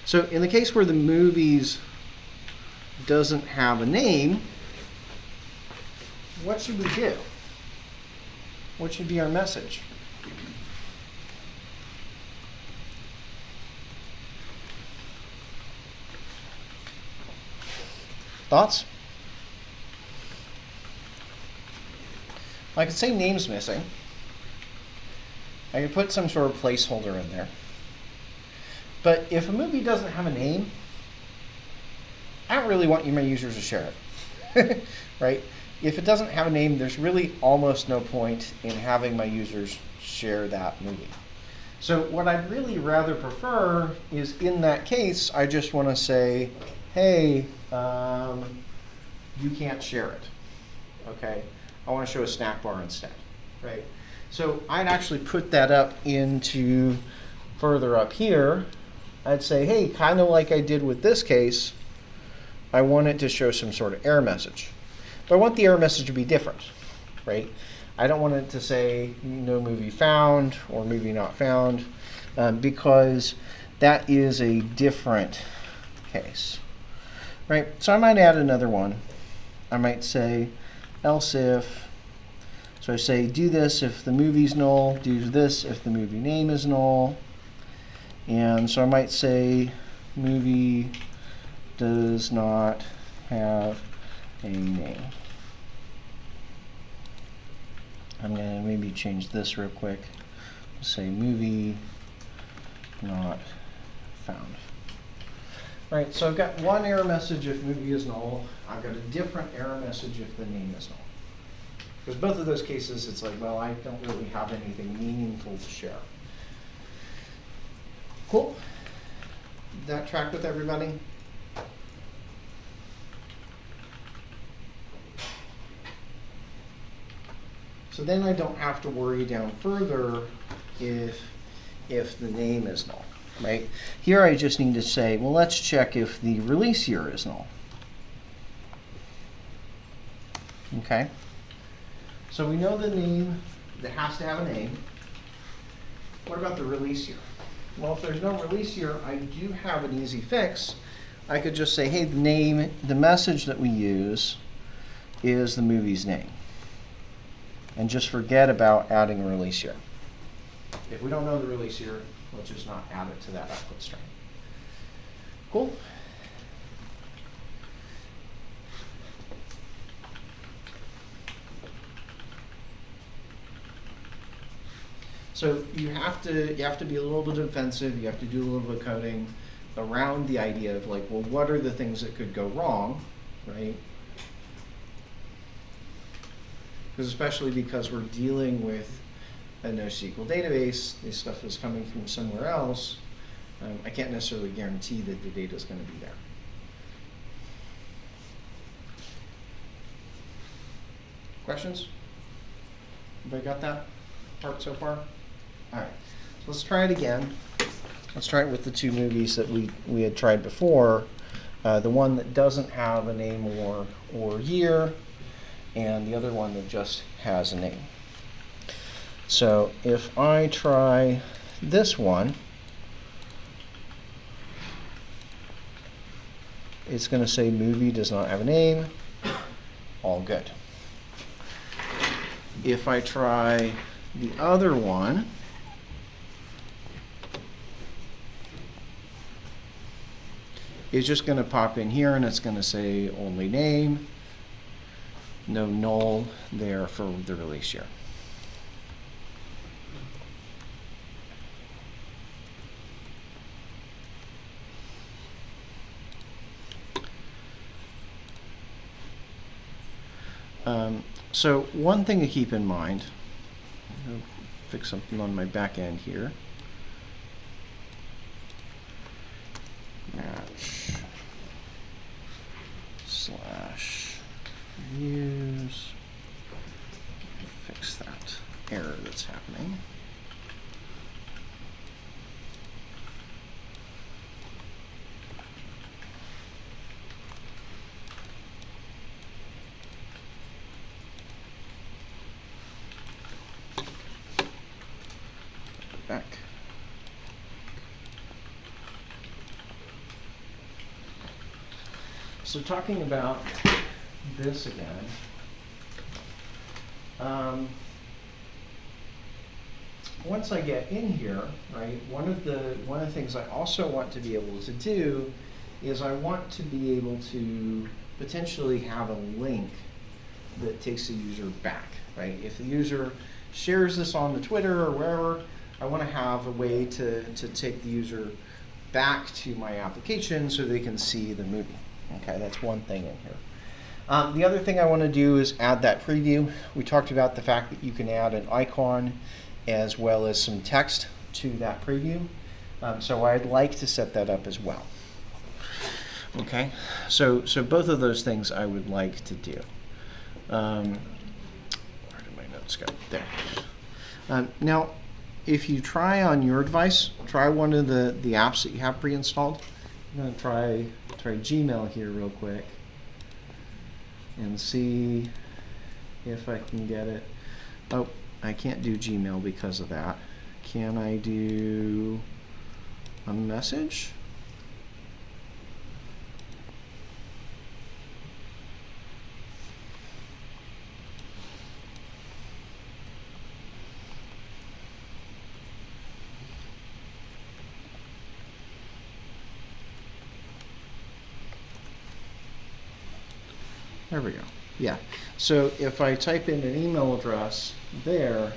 So in the case where the movies doesn't have a name, what should we do? What should be our message? Thoughts? I could say name's missing. I could put some sort of placeholder in there. But if a movie doesn't have a name, I don't really want my users to share it, right? If it doesn't have a name, there's really almost no point in having my users share that movie. So what I'd really rather prefer is, in that case, I just want to say, hey, you can't share it, okay? I want to show a snack bar instead, right? So I'd actually put that up into further up here. I'd say, hey, kind of like I did with this case, I want it to show some sort of error message. But I want the error message to be different, right? I don't want it to say no movie found or movie not found, because that is a different case, right? So I might add another one. I might say else if, so I say do this if the movie's null, do this if the movie name is null. And so I might say movie does not have a name. I'm going to maybe change this real quick. Say movie not found. All right, so I've got one error message if movie is null. I've got a different error message if the name is null. Because both of those cases, it's like, well, I don't really have anything meaningful to share. Cool? Did that track with everybody? So then I don't have to worry down further if the name is null, right? Here I just need to say, well, let's check if the release year is null. Okay? So we know the name that has to have a name. What about the release year? Well, if there's no release year, I do have an easy fix. I could just say, hey, the message that we use is the movie's name. And just forget about adding a release year. If we don't know the release year, let's just not add it to that output string. Cool? So you have to be a little bit defensive. You have to do a little bit of coding around the idea of like, well, what are the things that could go wrong, right? Especially because we're dealing with a NoSQL database, this stuff is coming from somewhere else. I can't necessarily guarantee that the data is going to be there. Questions? Everybody got that part so far? All right, let's try it again. Let's try it with the two movies that we had tried before. The one that doesn't have a name or year, and the other one that just has a name. So if I try this one, it's going to say movie does not have a name. All good. If I try the other one, it's just going to pop in here and it's going to say only name. no null there for the release share. So one thing to keep in mind, I'm going to fix something on my back end here. Match / use, fix that error that's happening. Back. So talking about this again, once I get in here, right, one of the things I also want to be able to do is I want to be able to potentially have a link that takes the user back, right? If the user shares this on the Twitter or wherever, I want to have a way to take the user back to my application so they can see the movie. Okay, that's one thing in here. The other thing I want to do is add that preview. We talked about the fact that you can add an icon as well as some text to that preview. So I'd like to set that up as well. Okay, so both of those things I would like to do. Where did my notes go? There. Now, if you try on your device, try one of the apps that you have pre-installed. I'm going to try Gmail here real quick and see if I can get it. Oh, I can't do Gmail because of that. Can I do a message? There we go. Yeah. So if I type in an email address there,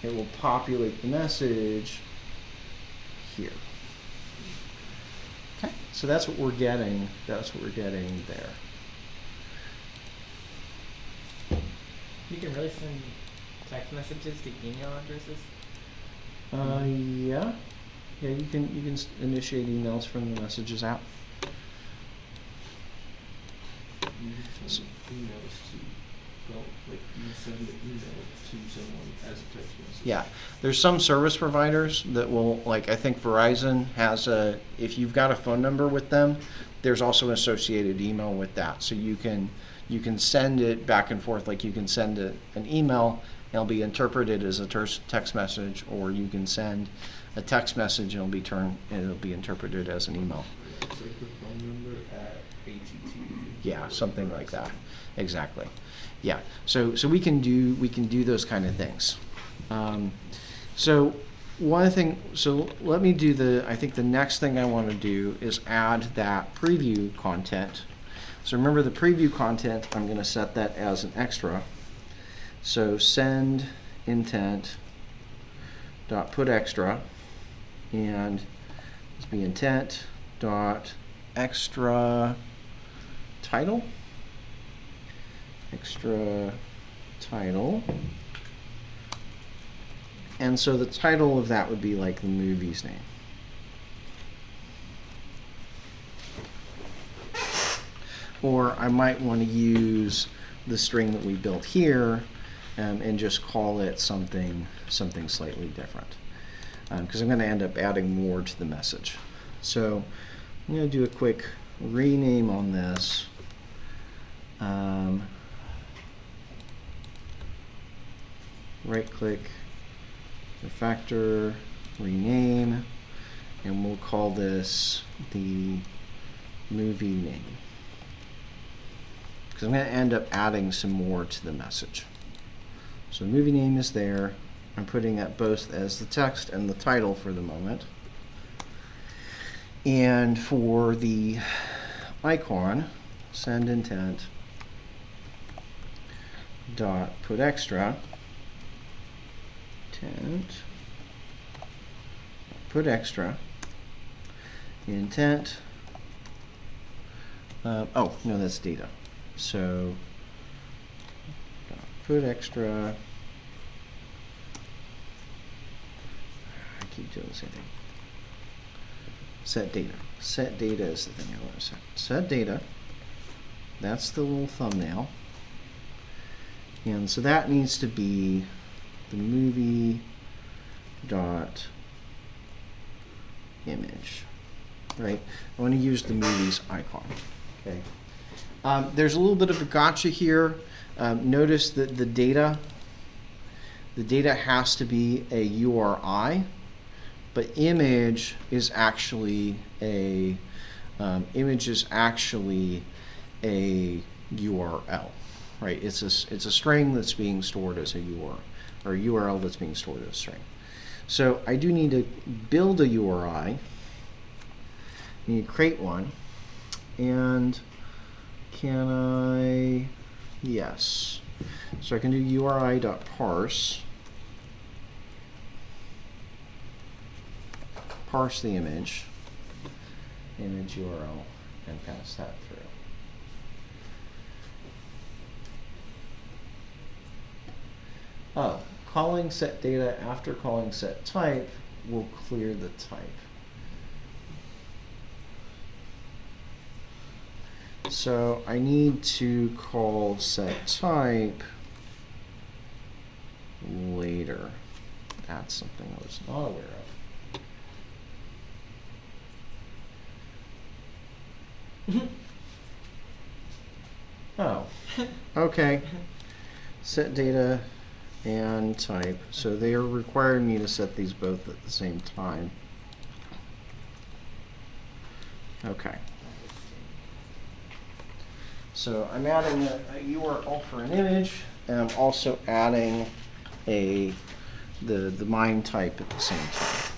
it will populate the message here. Okay. So that's what we're getting. That's what we're getting there. You can really send text messages to email addresses. Yeah. Yeah, you can initiate emails from the Messages app. You can send emails to, well, like you send an email to someone as a text message. Yeah, there's some service providers that will, like I think Verizon has if you've got a phone number with them, there's also an associated email with that. So you can send it back and forth, like you can send an email, and it'll be interpreted as a text message, or you can send a text message and it'll be interpreted as an email. It's like the phone number at AT&T. Yeah, something like that. Exactly. Yeah. So we can do those kind of things. So one thing. So let me do I think the next thing I want to do is add that preview content. So remember the preview content. I'm going to set that as an extra. So send intent dot put extra, and let's be intent dot extra title, and so the title of that would be like the movie's name. Or I might want to use the string that we built here and just call it something slightly different, because I'm going to end up adding more to the message. So I'm going to do a quick rename on this. Right click, refactor, rename, and we'll call this the movie name, because I'm going to end up adding some more to the message. So movie name is there. I'm putting that both as the text and the title for the moment. And for the icon, send intent dot put extra intent put extra intent. Oh no, that's data. So dot put extra. I keep doing the same thing. Set data. Set data is the thing I want to set. Set data. That's the little thumbnail. And so that needs to be the movie dot image, right? I want to use the movies icon. Okay. There's a little bit of a gotcha here. Notice that the data has to be a URI, but image is actually a URL, right? It's a string that's being stored as a URL, or a URL that's being stored as a string. So I do need to build a URI. I need to create one, and can I? Yes. So I can do URI.parse. Parse the image URL, and pass that through. Oh, calling set data after calling set type will clear the type. So I need to call set type later. That's something I was not aware of. Oh, okay. Set data and type. So they are requiring me to set these both at the same time. Okay. So I'm adding a URL for an image, and I'm also adding the MIME type at the same time.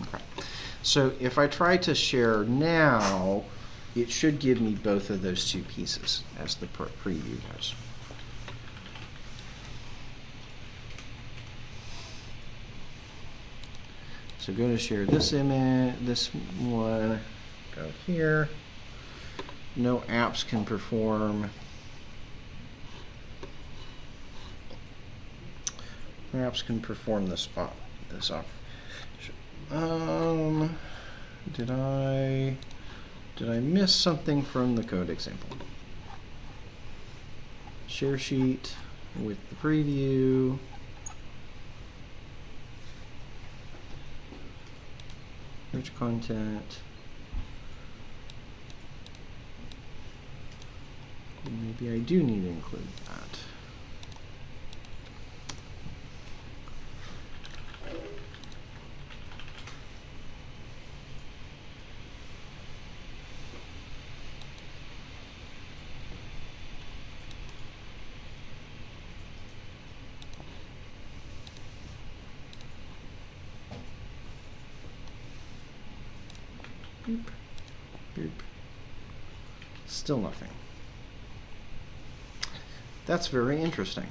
Okay. So if I try to share now, it should give me both of those two pieces as the preview does. So go to share this image, this one, go here. No apps can perform. No apps can perform this up. Did I miss something from the code example? Share sheet with the preview. Rich content. Maybe I do need to include that. Boop, boop. Still nothing. That's very interesting.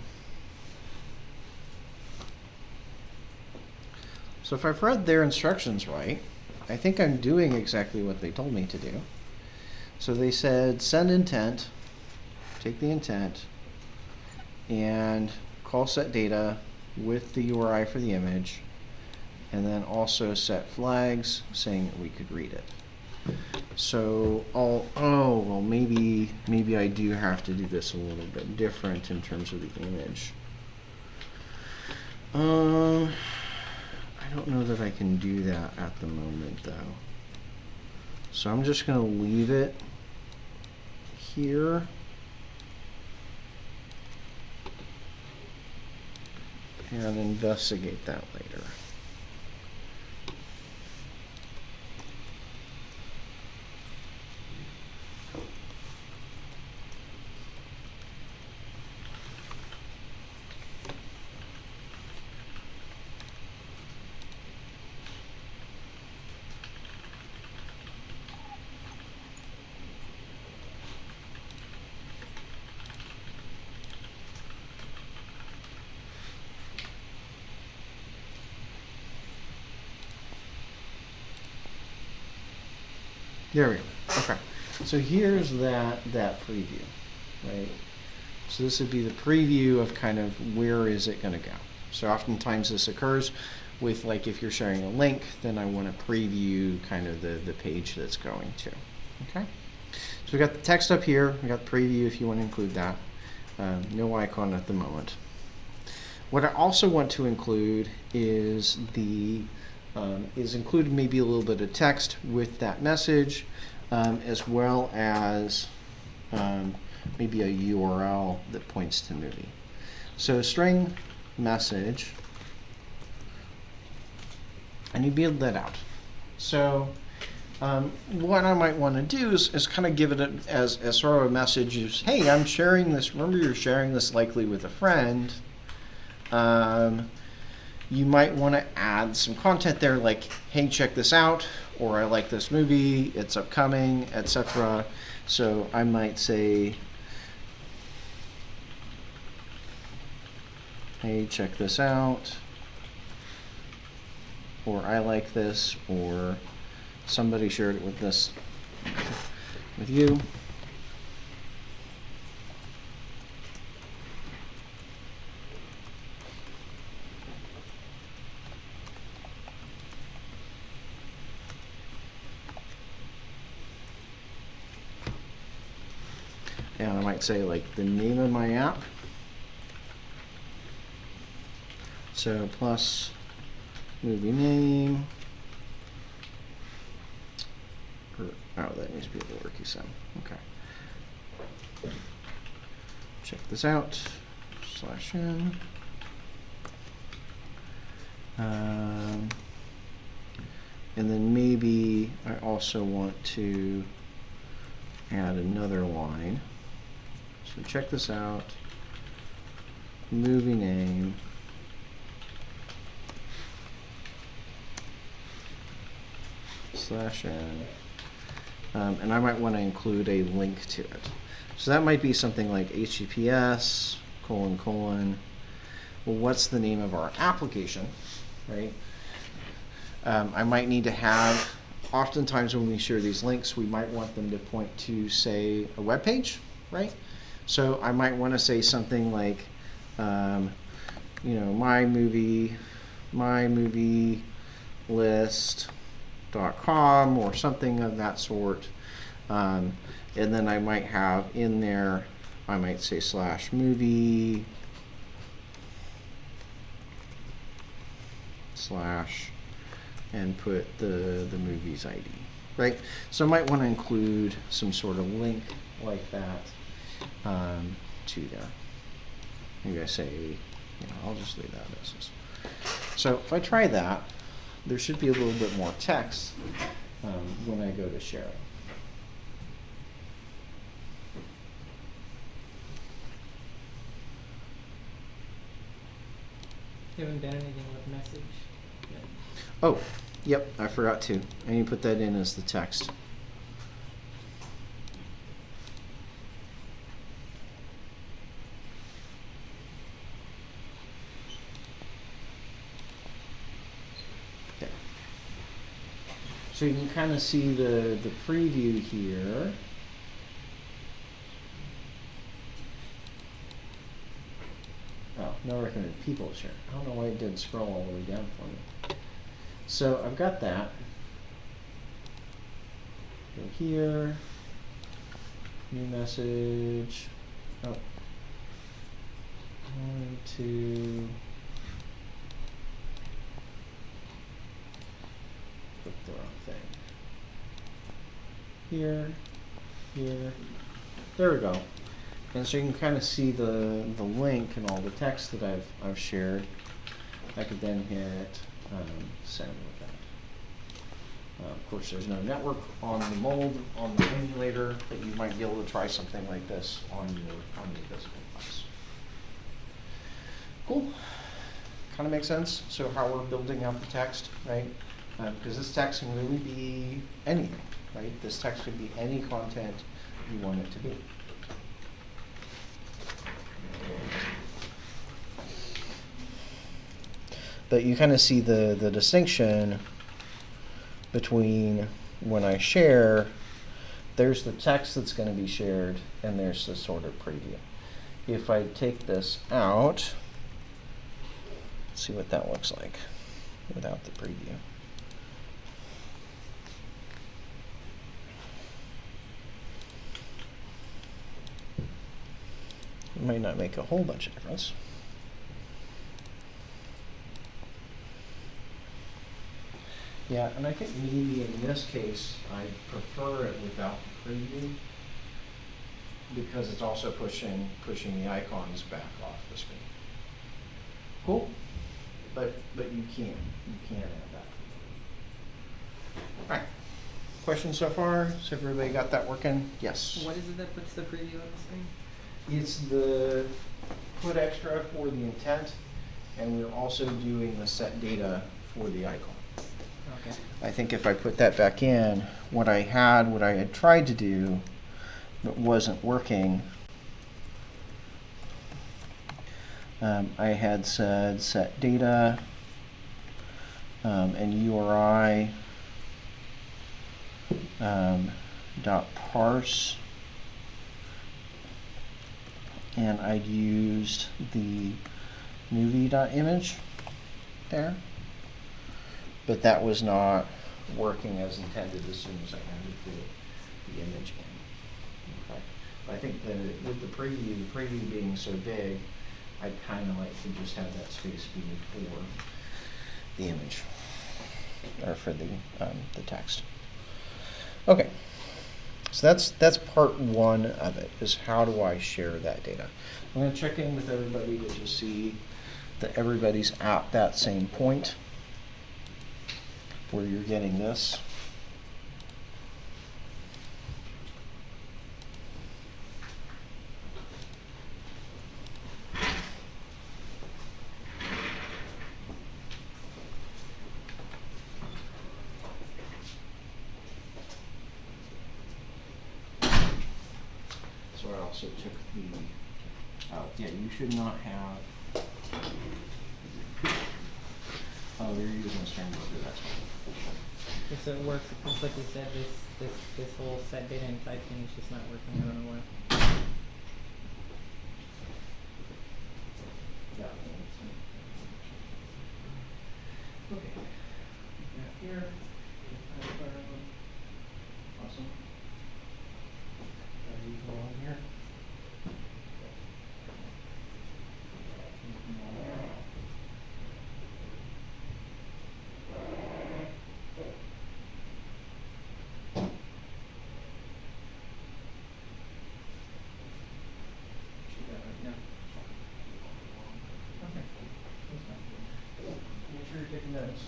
So if I've read their instructions right, I think I'm doing exactly what they told me to do. So they said send intent, take the intent, and call set data with the URI for the image, and then also set flags saying that we could read it. So well, maybe I do have to do this a little bit different in terms of the image. I don't know that I can do that at the moment though. So I'm just gonna leave it here. And investigate that later. There we go. Okay. So here's that preview, right? So this would be the preview of kind of where is it going to go. So oftentimes this occurs with, like, if you're sharing a link, then I want to preview kind of the page that's going to. Okay. So we got the text up here. We got the preview if you want to include that. No icon at the moment. What I also want to include is include maybe a little bit of text with that message, as well as maybe a URL that points to the movie. So string message, and you build that out. So what I might want to do is kind of give it as sort of a message is, hey, I'm sharing this. Remember, you're sharing this likely with a friend. You might want to add some content there, like, hey, check this out, or I like this movie, it's upcoming, etc. So I might say, hey, check this out, or I like this, or somebody shared it with you. And I might say, like, the name of my app. So plus movie name. Oh, that needs to be a lowercase sound. Okay. Check this out. /n. And then maybe I also want to add another line. So check this out. Movie name. /n. And I might want to include a link to it. So that might be something like HTTPS : well, what's the name of our application, right? I might need to have, oftentimes when we share these links, we might want them to point to, say, a web page, right? So I might want to say something like, mymovielist.com or something of that sort. And then I might have in there, I might say /movie/ and put the movie's ID, right? So I might want to include some sort of link like that to there. Maybe I say, I'll just leave that as is. So if I try that, there should be a little bit more text when I go to share it. You haven't done anything with message yet. Oh, yep, I forgot to. I need to put that in as the text. Okay. So you can kind of see the preview here. Oh, no recommended people share. I don't know why it didn't scroll all the way down for me. So I've got that. Go here. New message. Oh. 1, 2. Click the wrong thing. Here. There we go. And so you can kind of see the link and all the text that I've shared. I could then hit send with that. Of course, there's no network on the mold on the emulator, but you might be able to try something like this on your physical device. Cool. Kind of makes sense. So how we're building out the text, right? Because this text can really be anything, right? This text could be any content you want it to be. But you kind of see the distinction between when I share there's the text that's going to be shared, and there's the sort of preview. If I take this out, let's see what that looks like without the preview. It might not make a whole bunch of difference. Yeah, and I think maybe in this case, I prefer it without the preview because it's also pushing the icons back off the screen. Cool, but you can't add that. All right. Questions so far? Has everybody got that working? Yes. What is it that puts the preview on the screen? It's the put extra for the intent, and we're also doing the set data for the icon. Okay. I think if I put that back in, what I had tried to do, but wasn't working, I had said set data and URI dot parse, and I'd used the movie.image there, but that was not working as intended as soon as I added the image in. Okay. But I think that with the preview being so big, I'd kind of like to just have that space be for the image or for the text. Okay. So that's part one of it, is how do I share that data. I'm going to check in with everybody to just see that everybody's at that same point where you're getting this. So I also took the out. Yeah, you should not have. Oh, you're using a string builder, that's fine. So it works. It's like we said, this whole set data and type thing is just not working. I don't know why. Yeah. Okay. Yeah, here. Awesome. You go on here. Make sure you're taking notes.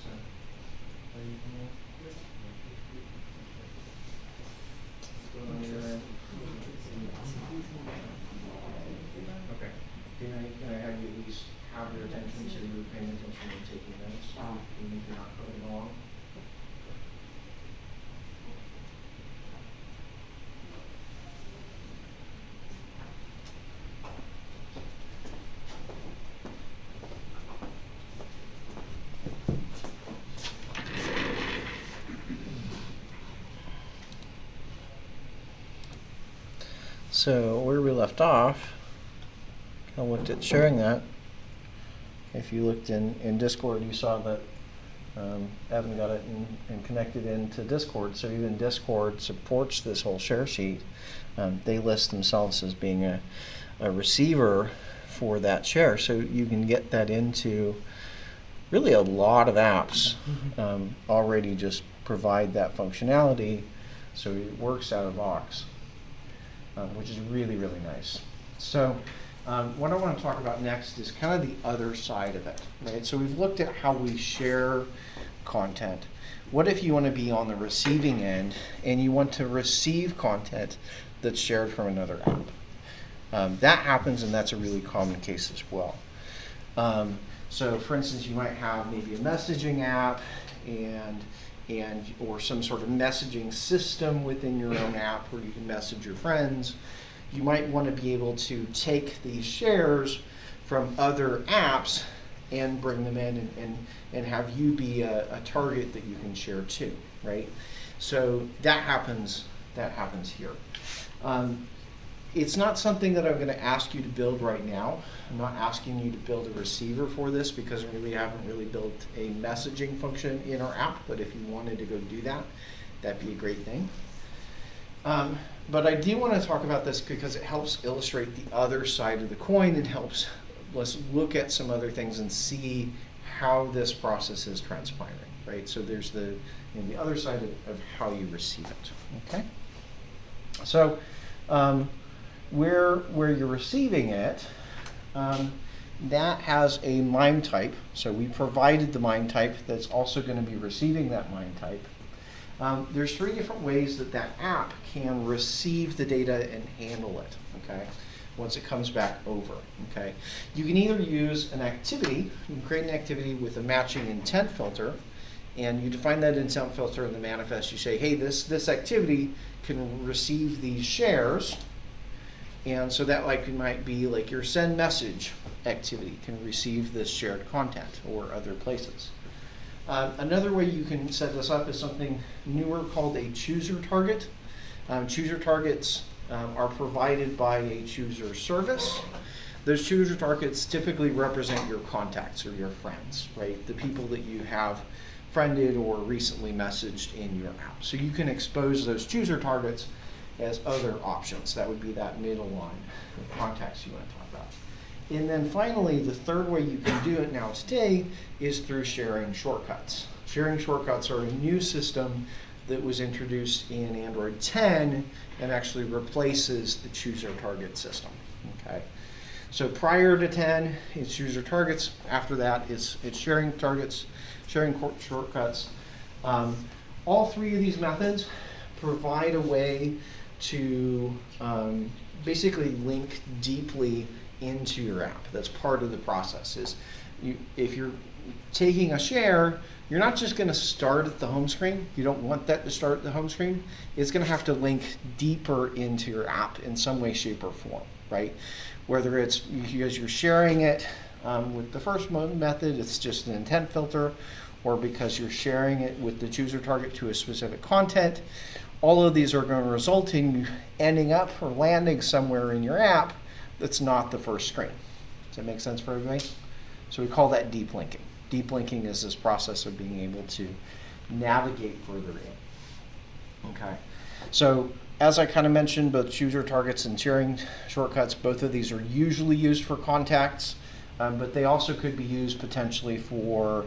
So, are you okay. Can I have you at least have your attention so you're paying attention and taking notes, even if you're not coding along? So where we left off, I looked at sharing that. If you looked in Discord, you saw that Evan got it and connected into Discord. So even Discord supports this whole share sheet. They list themselves as being a receiver for that share. So you can get that into really a lot of apps already just provide that functionality. So it works out of the box. Which is really, really nice. So what I want to talk about next is kind of the other side of it, right? So we've looked at how we share content. What if you want to be on the receiving end and you want to receive content that's shared from another app? That happens, and that's a really common case as well. So for instance, you might have maybe a messaging app or some sort of messaging system within your own app where you can message your friends. You might want to be able to take these shares from other apps and bring them in and have you be a target that you can share to, right? So that happens here. It's not something that I'm going to ask you to build right now. I'm not asking you to build a receiver for this because we haven't really built a messaging function in our app, but if you wanted to go do that, that'd be a great thing. But I do want to talk about this because it helps illustrate the other side of the coin and helps let's look at some other things and see how this process is transpiring, right? So there's the other side of how you receive it, okay? So where you're receiving it, that has a MIME type. So we provided the MIME type that's also going to be receiving that MIME type. There's 3 different ways that app can receive the data and handle it, okay, once it comes back over, okay. You can either use an activity, you can create an activity with a matching intent filter, and you define that intent filter in the manifest. You say, hey, this activity can receive these shares, and so that might be like your send message activity can receive this shared content or other places. Another way you can set this up is something newer called a chooser target. Chooser targets are provided by a chooser service. Those chooser targets typically represent your contacts or your friends, right? The people that you have friended or recently messaged in your app. So you can expose those chooser targets as other options. That would be that middle line of contacts you want to talk about. And then finally, the third way you can do it now today is through sharing shortcuts. Sharing shortcuts are a new system that was introduced in Android 10 and actually replaces the chooser target system, okay? So prior to 10, it's chooser targets. After that, it's sharing targets, sharing shortcuts. All 3 of these methods provide a way to basically link deeply into your app. That's part of the process. If you're taking a share, you're not just going to start at the home screen. You don't want that to start at the home screen. It's going to have to link deeper into your app in some way, shape, or form, right? Whether it's because you're sharing it with the first method, it's just an intent filter, or because you're sharing it with the chooser target to a specific content. All of these are going to result in you ending up or landing somewhere in your app that's not the first screen. Does that make sense for everybody? So we call that deep linking. Deep linking is this process of being able to navigate further in. Okay. So as I kind of mentioned, both chooser targets and sharing shortcuts, both of these are usually used for contacts, but they also could be used potentially for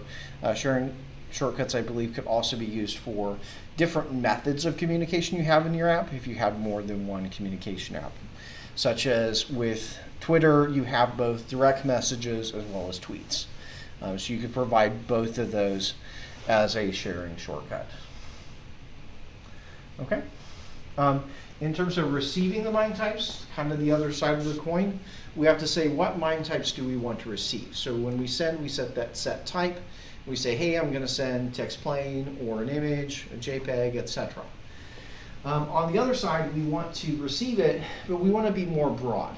sharing shortcuts. I believe could also be used for different methods of communication you have in your app if you have more than one communication app. Such as with Twitter, you have both direct messages as well as tweets. So you could provide both of those as a sharing shortcut. Okay. In terms of receiving the MIME types, kind of the other side of the coin, we have to say what MIME types do we want to receive. So when we send, we set that set type. We say, hey, I'm going to send text plain or an image, a JPEG, etc. On the other side, we want to receive it, but we want to be more broad.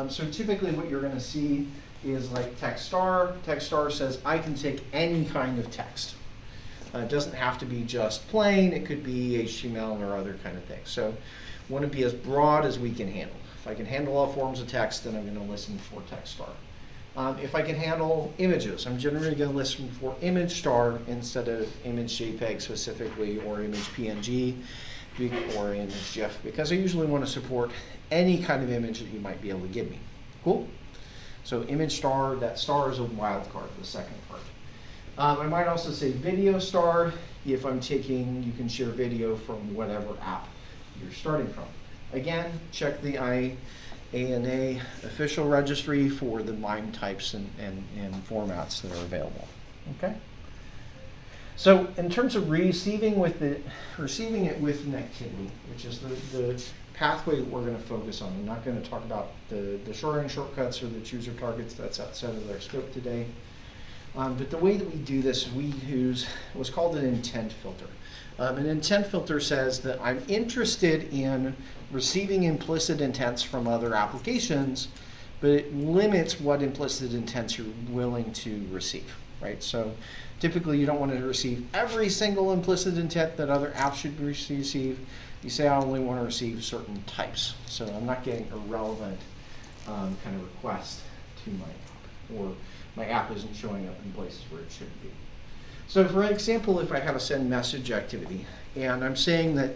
So typically what you're going to see is like text star. Text star says, I can take any kind of text. It doesn't have to be just plain. It could be HTML or other kind of things. So we want to be as broad as we can handle. If I can handle all forms of text, then I'm going to listen for text star. If I can handle images, I'm generally going to listen for image star instead of image JPEG specifically, or image PNG, or image GIF, because I usually want to support any kind of image that you might be able to give me. Cool? So image star, that star is a wildcard, the second part. I might also say video star. If I'm taking, you can share video from whatever app you're starting from. Again, check the IANA official registry for the MIME types and formats that are available. Okay. So in terms of receiving it with an activity, which is the pathway that we're going to focus on. I'm not going to talk about the sharing shortcuts or the chooser targets. That's outside of our scope today. But the way that we do this, we use what's called an intent filter. An intent filter says that I'm interested in receiving implicit intents from other applications, but it limits what implicit intents you're willing to receive. right? So typically you don't want to receive every single implicit intent that other apps should receive. You say I only want to receive certain types. So I'm not getting irrelevant kind of request to my app, or my app isn't showing up in places where it should be. So for example, if I have a send message activity, and I'm saying that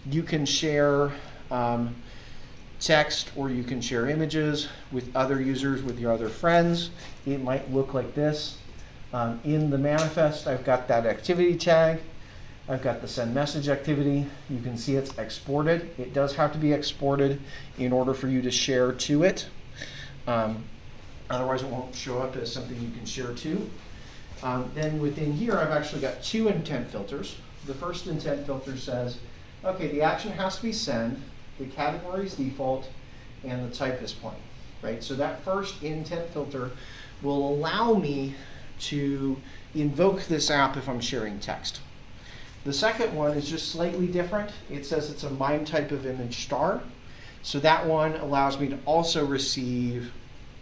you can share text or you can share images with other users, with your other friends, it might look like this. In the manifest, I've got that activity tag. I've got the send message activity. You can see it's exported. It does have to be exported in order for you to share to it. Otherwise, it won't show up as something you can share to. Then within here, I've actually got two intent filters. The first intent filter says, okay, the action has to be send, the category is default, and the type is plain, right? So that first intent filter will allow me to invoke this app if I'm sharing text. The second one is just slightly different. It says it's a MIME type of image star. So that one allows me to also receive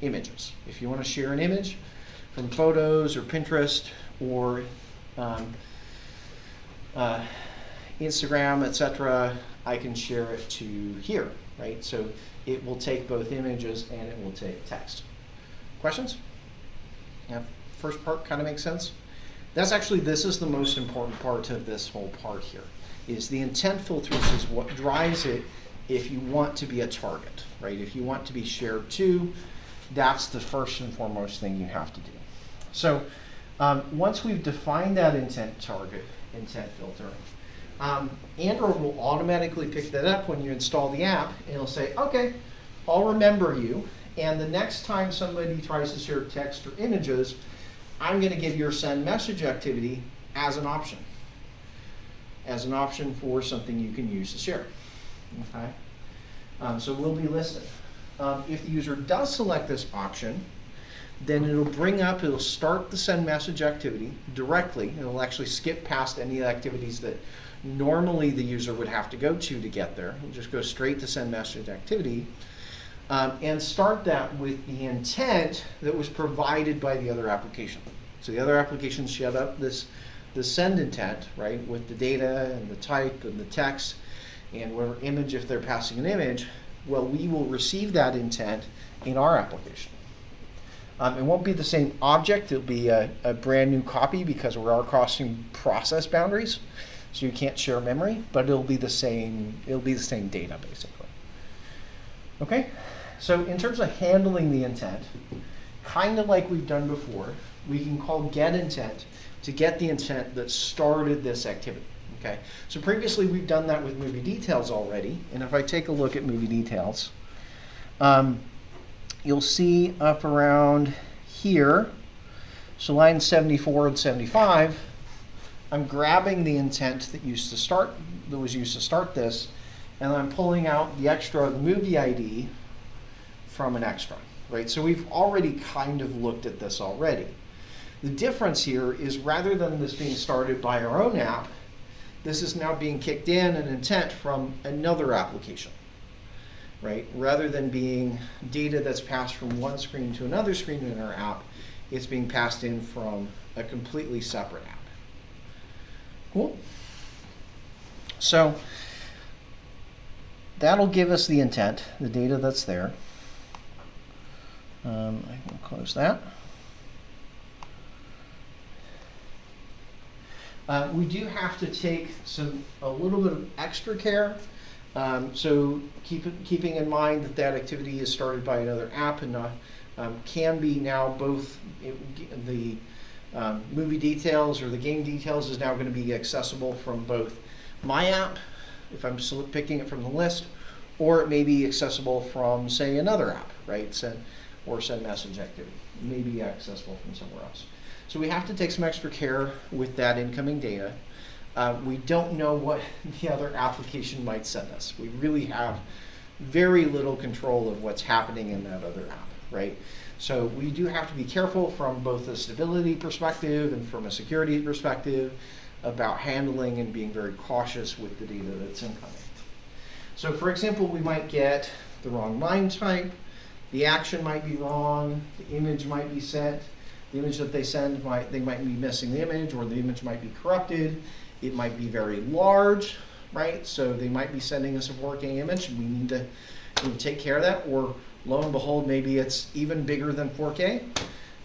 images. If you want to share an image from photos or Pinterest or Instagram, etc., I can share it to here, right? So it will take both images and it will take text. Questions? Yeah, first part kind of makes sense? That's actually, this is the most important part of this whole part here, is the intent filters is what drives it if you want to be a target, right? If you want to be shared to, that's the first and foremost thing you have to do. So once we've defined that intent filter, Android will automatically pick that up when you install the app, and it'll say, okay, I'll remember you, and the next time somebody tries to share text or images, I'm going to give your send message activity as an option for something you can use to share. Okay, so it will be listed. If the user does select this option, then it'll start the send message activity directly. It'll actually skip past any of the activities that normally the user would have to go to get there. It'll just go straight to send message activity and start that with the intent that was provided by the other application. So the other application set up the send intent, right, with the data and the type and the text and whatever image, if they're passing an image. Well, we will receive that intent in our application. It won't be the same object. It'll be a brand new copy because we are crossing process boundaries, so you can't share memory, but it'll be the same. It'll be the same data basically. Okay, so in terms of handling the intent, kind of like we've done before, we can call get intent to get the intent that started this activity. Okay, so previously we've done that with movie details already, and if I take a look at movie details, you'll see up around here, so lines 74 and 75, I'm grabbing the intent that was used to start this, and I'm pulling out the extra, the movie ID from an extra, right? So we've already kind of looked at this already. The difference here is rather than this being started by our own app, this is now being kicked in an intent from another application, right? Rather than being data that's passed from one screen to another screen in our app, it's being passed in from a completely separate app. Cool. So that'll give us the intent, the data that's there. I can close that. We do have to take a little bit of extra care. So keeping in mind that activity is started by another app and can be now both the movie details or the game details is now going to be accessible from both my app, if I'm picking it from the list, or it may be accessible from, say, another app, right? Send message activity. It may be accessible from somewhere else. So we have to take some extra care with that incoming data. We don't know what the other application might send us. We really have very little control of what's happening in that other app, right? So we do have to be careful from both a stability perspective and from a security perspective about handling and being very cautious with the data that's incoming. So for example, we might get the wrong MIME type, the action might be wrong, the image might be sent, The image that they send they might be missing the image, or the image might be corrupted. It might be very large, right? So they might be sending us a 4K image, and we need to take care of that. Or lo and behold, maybe it's even bigger than 4K,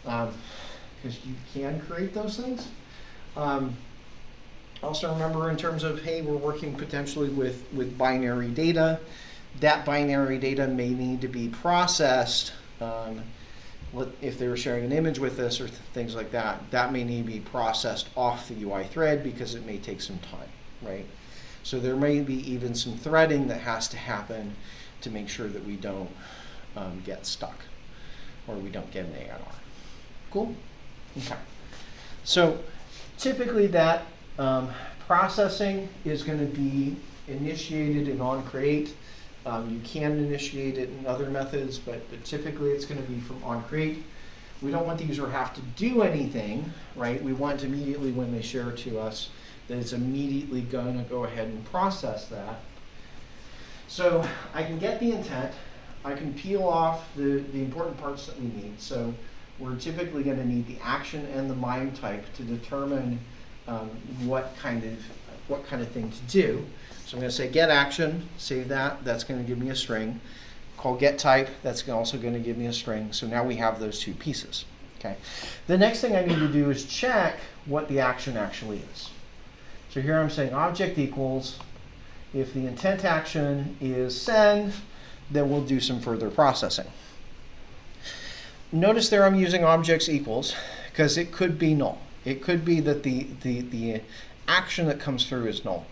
because you can create those things. Also remember, in terms of, hey, we're working potentially with binary data. That binary data may need to be processed. If they were sharing an image with us or things like that, that may need to be processed off the UI thread because it may take some time, right? So there may be even some threading that has to happen to make sure that we don't get stuck or we don't get an ANR. Cool? Okay. So typically that processing is going to be initiated in onCreate. You can initiate it in other methods, but typically it's going to be from onCreate. We don't want the user to have to do anything, right? We want immediately when they share to us that it's immediately going to go ahead and process that. So I can get the intent. I can peel off the important parts that we need. So we're typically going to need the action and the MIME type to determine what kind of thing to do. So I'm going to say get action, save that. That's going to give me a string. Call get type. That's also going to give me a string. So now we have those two pieces. Okay. The next thing I need to do is check what the action actually is. So here I'm saying object equals. If the intent action is send, then we'll do some further processing. Notice there I'm using objects equals because it could be null. It could be that the action that comes through is null.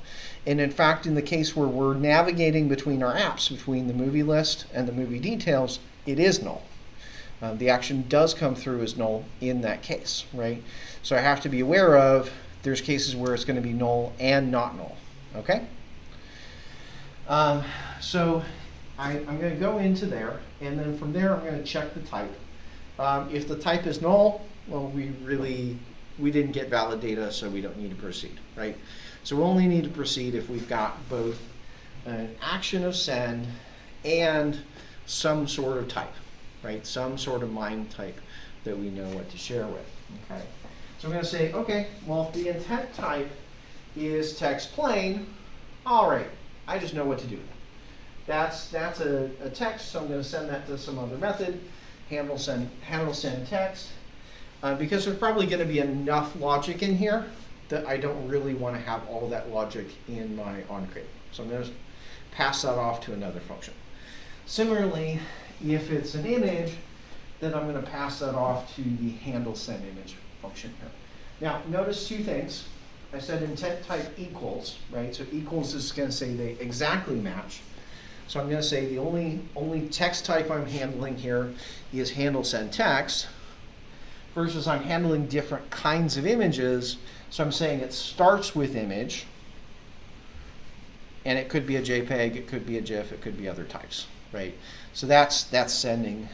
And in fact, in the case where we're navigating between our apps, between the movie list and the movie details, it is null. The action does come through as null in that case, right? So I have to be aware of there's cases where it's going to be null and not null, okay? So I'm going to go into there, and then from there I'm going to check the type. If the type is null, well, we didn't get valid data, so we don't need to proceed, right? So we'll only need to proceed if we've got both an action of send and some sort of type, right? Some sort of MIME type that we know what to share with, okay? So I'm going to say, okay, well, if the intent type is text plain, all right, I just know what to do. That's a text, so I'm going to send that to some other method, handle send text, because there's probably going to be enough logic in here that I don't really want to have all that logic in my onCreate. So I'm going to pass that off to another function. Similarly, if it's an image, then I'm going to pass that off to the handle send image function here. Now, notice two things. I said intent type equals, right? So equals is going to say they exactly match. So I'm going to say the only text type I'm handling here is handle send text, versus I'm handling different kinds of images. So I'm saying it starts with image, and it could be a JPEG, it could be a GIF, it could be other types, right? So that's sending.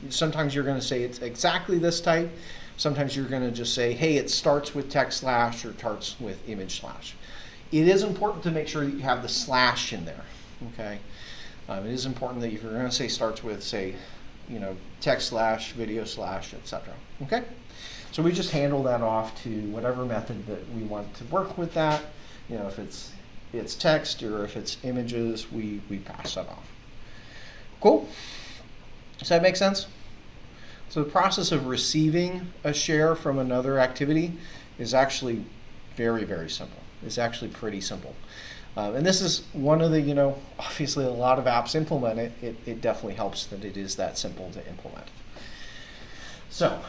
Sometimes you're going to say it's exactly this type. Sometimes you're going to just say, hey, it starts with text slash or starts with image slash. It is important to make sure that you have the slash in there, okay? It is important that if you're going to say starts with, say, text slash, video slash, etc. Okay? So we just handle that off to whatever method that we want to work with that. If it's text or if it's images, we pass that off. Cool? Does that make sense? So the process of receiving a share from another activity is actually very, very simple. It's actually pretty simple. And this is one of the, obviously a lot of apps implement it. It definitely helps that it is that simple to implement. So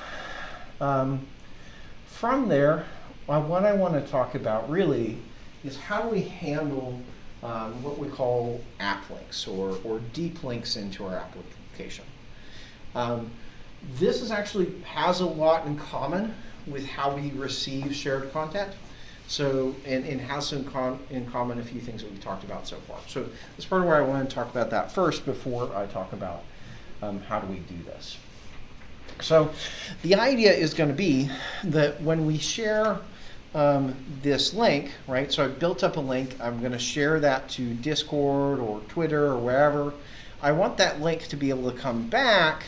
from there, what I want to talk about really is how do we handle what we call app links or deep links into our application. This is actually has a lot in common with how we receive shared content. So, and has in common a few things that we've talked about so far. So that's part of where I want to talk about that first before I talk about how do we do this. So the idea is going to be that when we share this link, right, so I've built up a link, I'm going to share that to Discord or Twitter or wherever. I want that link to be able to come back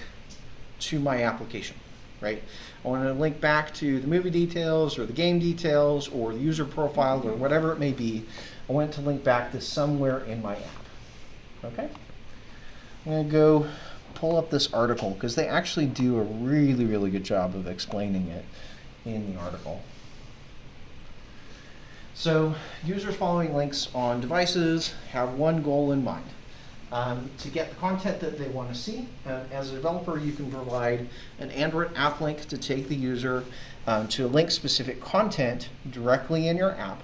to my application. right? I want to link back to the movie details or the game details or the user profile or whatever it may be. I want it to link back to somewhere in my app. Okay? I'm going to go pull up this article because they actually do a really, really good job of explaining it in the article. So users following links on devices have one goal in mind. To get the content that they want to see. As a developer, you can provide an Android app link to take the user to link specific content directly in your app,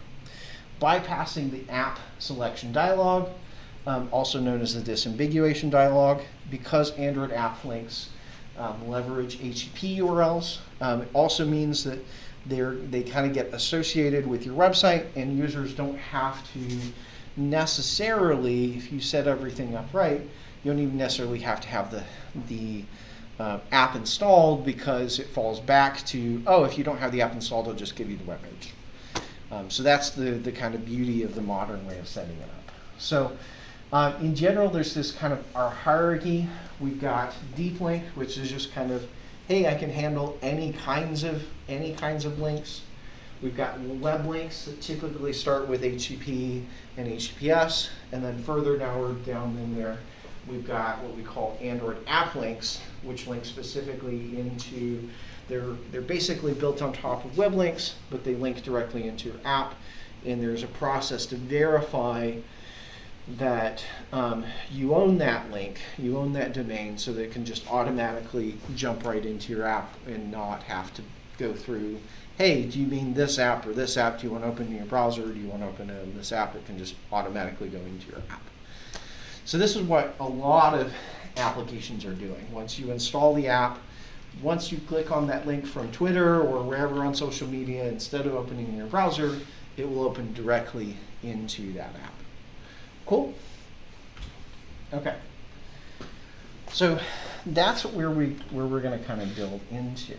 bypassing the app selection dialog, also known as the disambiguation dialog. Because Android app links leverage HTTP URLs, it also means that they kind of get associated with your website, and users don't have to necessarily, if you set everything up right, you don't even necessarily have to have the app installed, because it falls back to, oh, if you don't have the app installed, it'll just give you the web page. So that's the kind of beauty of the modern way of setting it up. So in general, there's this kind of our hierarchy. We've got deep link, which is just kind of, hey, I can handle any kinds of links. We've got web links that typically start with HTTP and HTTPS, and then further down in there, we've got what we call Android app links, which link specifically into, they're basically built on top of web links, but they link directly into your app, and there's a process to verify that you own that link, you own that domain, so that it can just automatically jump right into your app and not have to go through, hey, do you mean this app or this app? Do you want to open in your browser? Or do you want to open in this app? It can just automatically go into your app. So this is what a lot of applications are doing. Once you install the app, once you click on that link from Twitter or wherever on social media, instead of opening in your browser, it will open directly into that app. Cool? Okay. So that's where we're going to kind of build into.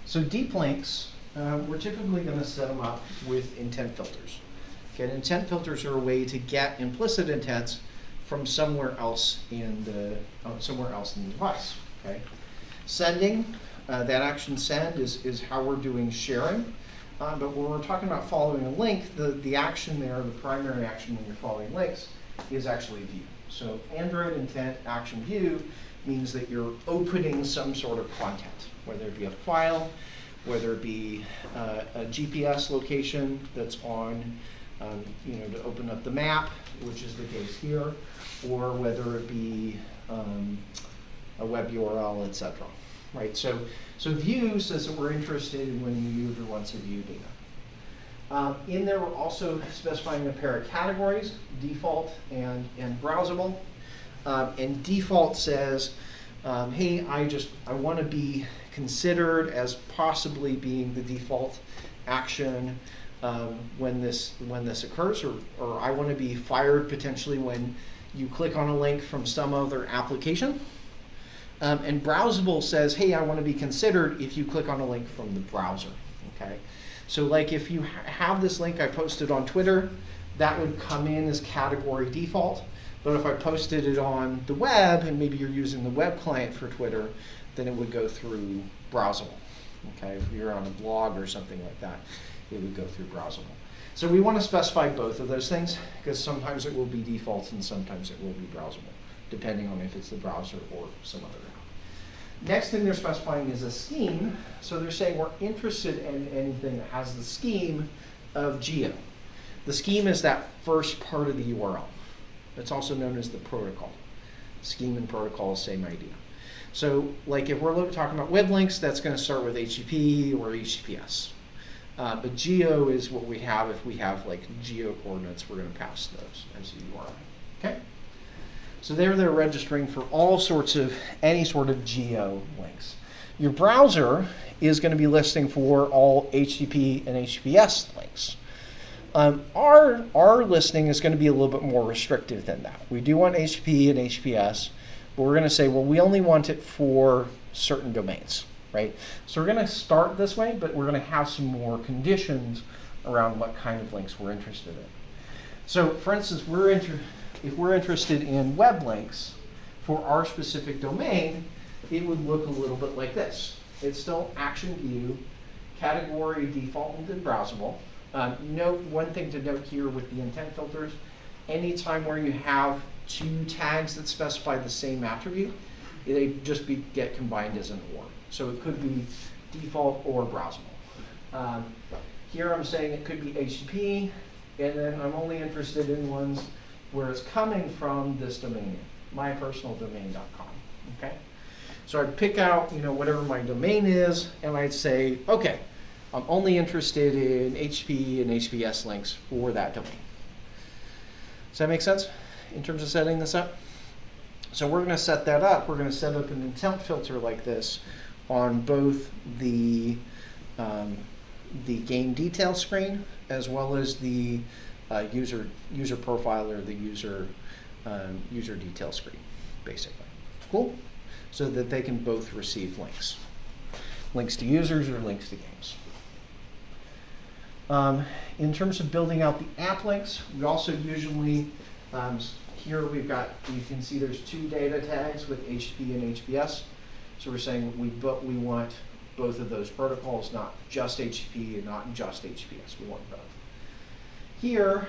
So deep links, we're typically going to set them up with intent filters. Okay, intent filters are a way to get implicit intents from somewhere else in the device. Okay, sending, that action send is how we're doing sharing. But when we're talking about following a link, the action there, the primary action when you're following links, is actually view. So Android intent action view means that you're opening some sort of content, whether it be a file, whether it be a GPS location that's on, to open up the map, which is the case here, or whether it be a web URL, etc. Right? So view says that we're interested in when the user wants to view data. In there, we're also specifying a pair of categories, default and browsable. And default says, hey, I want to be considered as possibly being the default action when this occurs, or I want to be fired potentially when you click on a link from some other application. And browsable says, hey, I want to be considered if you click on a link from the browser. Okay, so like if you have this link I posted on Twitter, that would come in as category default. But if I posted it on the web, and maybe you're using the web client for Twitter, then it would go through browsable. Okay, if you're on a blog or something like that, it would go through browsable. So we want to specify both of those things, because sometimes it will be default and sometimes it will be browsable, depending on if it's the browser or some other app. Next thing they're specifying is a scheme. So they're saying we're interested in anything that has the scheme of geo. The scheme is that first part of the URL. It's also known as the protocol. Scheme and protocol, same idea. So like if we're talking about web links, that's going to start with HTTP or HTTPS. But geo is what we have if we have like geo coordinates, we're going to pass those as a URL. Okay? So they're registering for all sorts of, any sort of geo links. Your browser is going to be listing for all HTTP and HTTPS links. Our listing is going to be a little bit more restrictive than that. We do want HTTP and HTTPS, but we're going to say, well, we only want it for certain domains, right? So we're going to start this way, but we're going to have some more conditions around what kind of links we're interested in. So for instance, if we're interested in web links for our specific domain, it would look a little bit like this. It's still action view, category default and then browsable. Note one thing to note here with the intent filters, anytime where you have two tags that specify the same attribute, they just get combined as an or. So it could be default or browsable. Here I'm saying it could be HTTP, and then I'm only interested in ones where it's coming from this domain, mypersonaldomain.com. Okay? So I'd pick out, whatever my domain is, and I'd say, okay, I'm only interested in HTTP and HTTPS links for that domain. Does that make sense in terms of setting this up? So we're going to set that up. We're going to set up an intent filter like this on both the game detail screen as well as the user profile or the user detail screen, basically. Cool? So that they can both receive links to users or links to games. In terms of building out the app links, we also usually, here we've got, you can see there's two data tags with HTTP and HTTPS. So we're saying we want both of those protocols, not just HTTP and not just HTTPS. We want both. Here,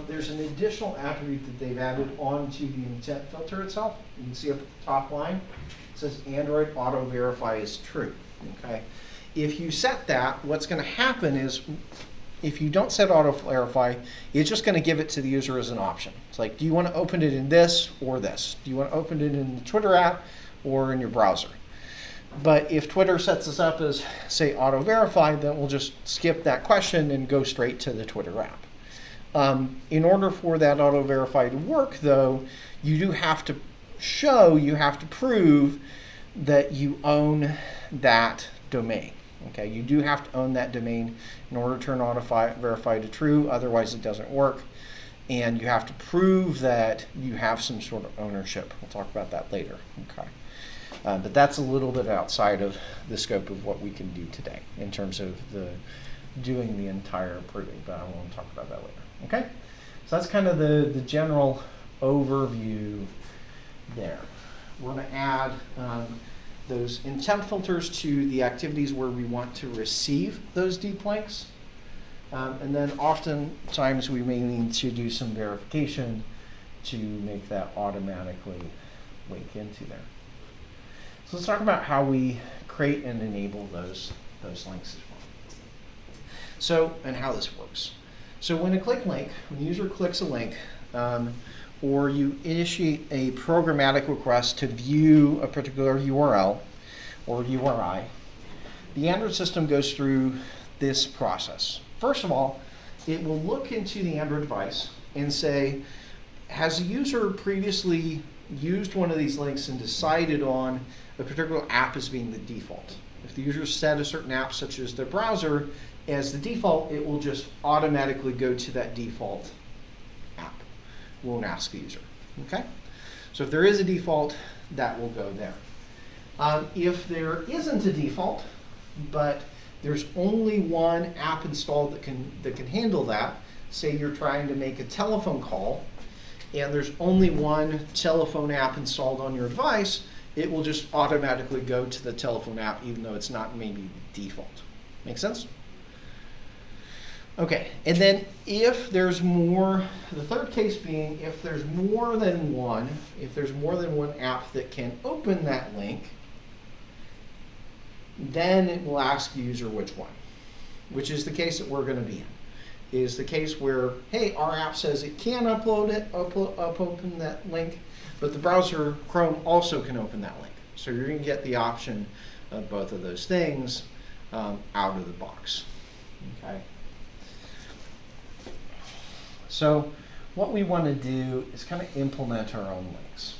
there's an additional attribute that they've added onto the intent filter itself. You can see up at the top line, it says Android auto verify is true. Okay. If you set that, what's going to happen is, if you don't set auto verify, it's just going to give it to the user as an option. It's like, do you want to open it in this or this? Do you want to open it in the Twitter app or in your browser? But if Twitter sets us up as, say, auto verify, then we'll just skip that question and go straight to the Twitter app. In order for that auto verify to work, though, you do have to prove that you own that domain. Okay, you do have to own that domain in order to turn auto verify to true, otherwise it doesn't work. And you have to prove that you have some sort of ownership. We'll talk about that later. Okay. But that's a little bit outside of the scope of what we can do today in terms of doing the entire proving, but I won't talk about that later. Okay? So that's kind of the general overview there. We're going to add those intent filters to the activities where we want to receive those deep links. And then oftentimes we may need to do some verification to make that automatically link into there. So let's talk about how we create and enable those links as well. So, and how this works. So when the user clicks a link, or you initiate a programmatic request to view a particular URL or URI, the Android system goes through this process. First of all, it will look into the Android device and say, has the user previously used one of these links and decided on a particular app as being the default? If the user set a certain app, such as their browser, as the default, it will just automatically go to that default app. Won't ask the user. Okay? So if there is a default, that will go there. If there isn't a default, but there's only one app installed that can handle that, say you're trying to make a telephone call, and there's only one telephone app installed on your device, it will just automatically go to the telephone app, even though it's not maybe default. Make sense? Okay, and then if there's more, the third case being if there's more than one app that can open that link, then it will ask the user which one, which is the case that we're going to be in. Is the case where, hey, our app says it can open that link, but the browser, Chrome, also can open that link. So you're going to get the option of both of those things out of the box. Okay. So what we want to do is kind of implement our own links.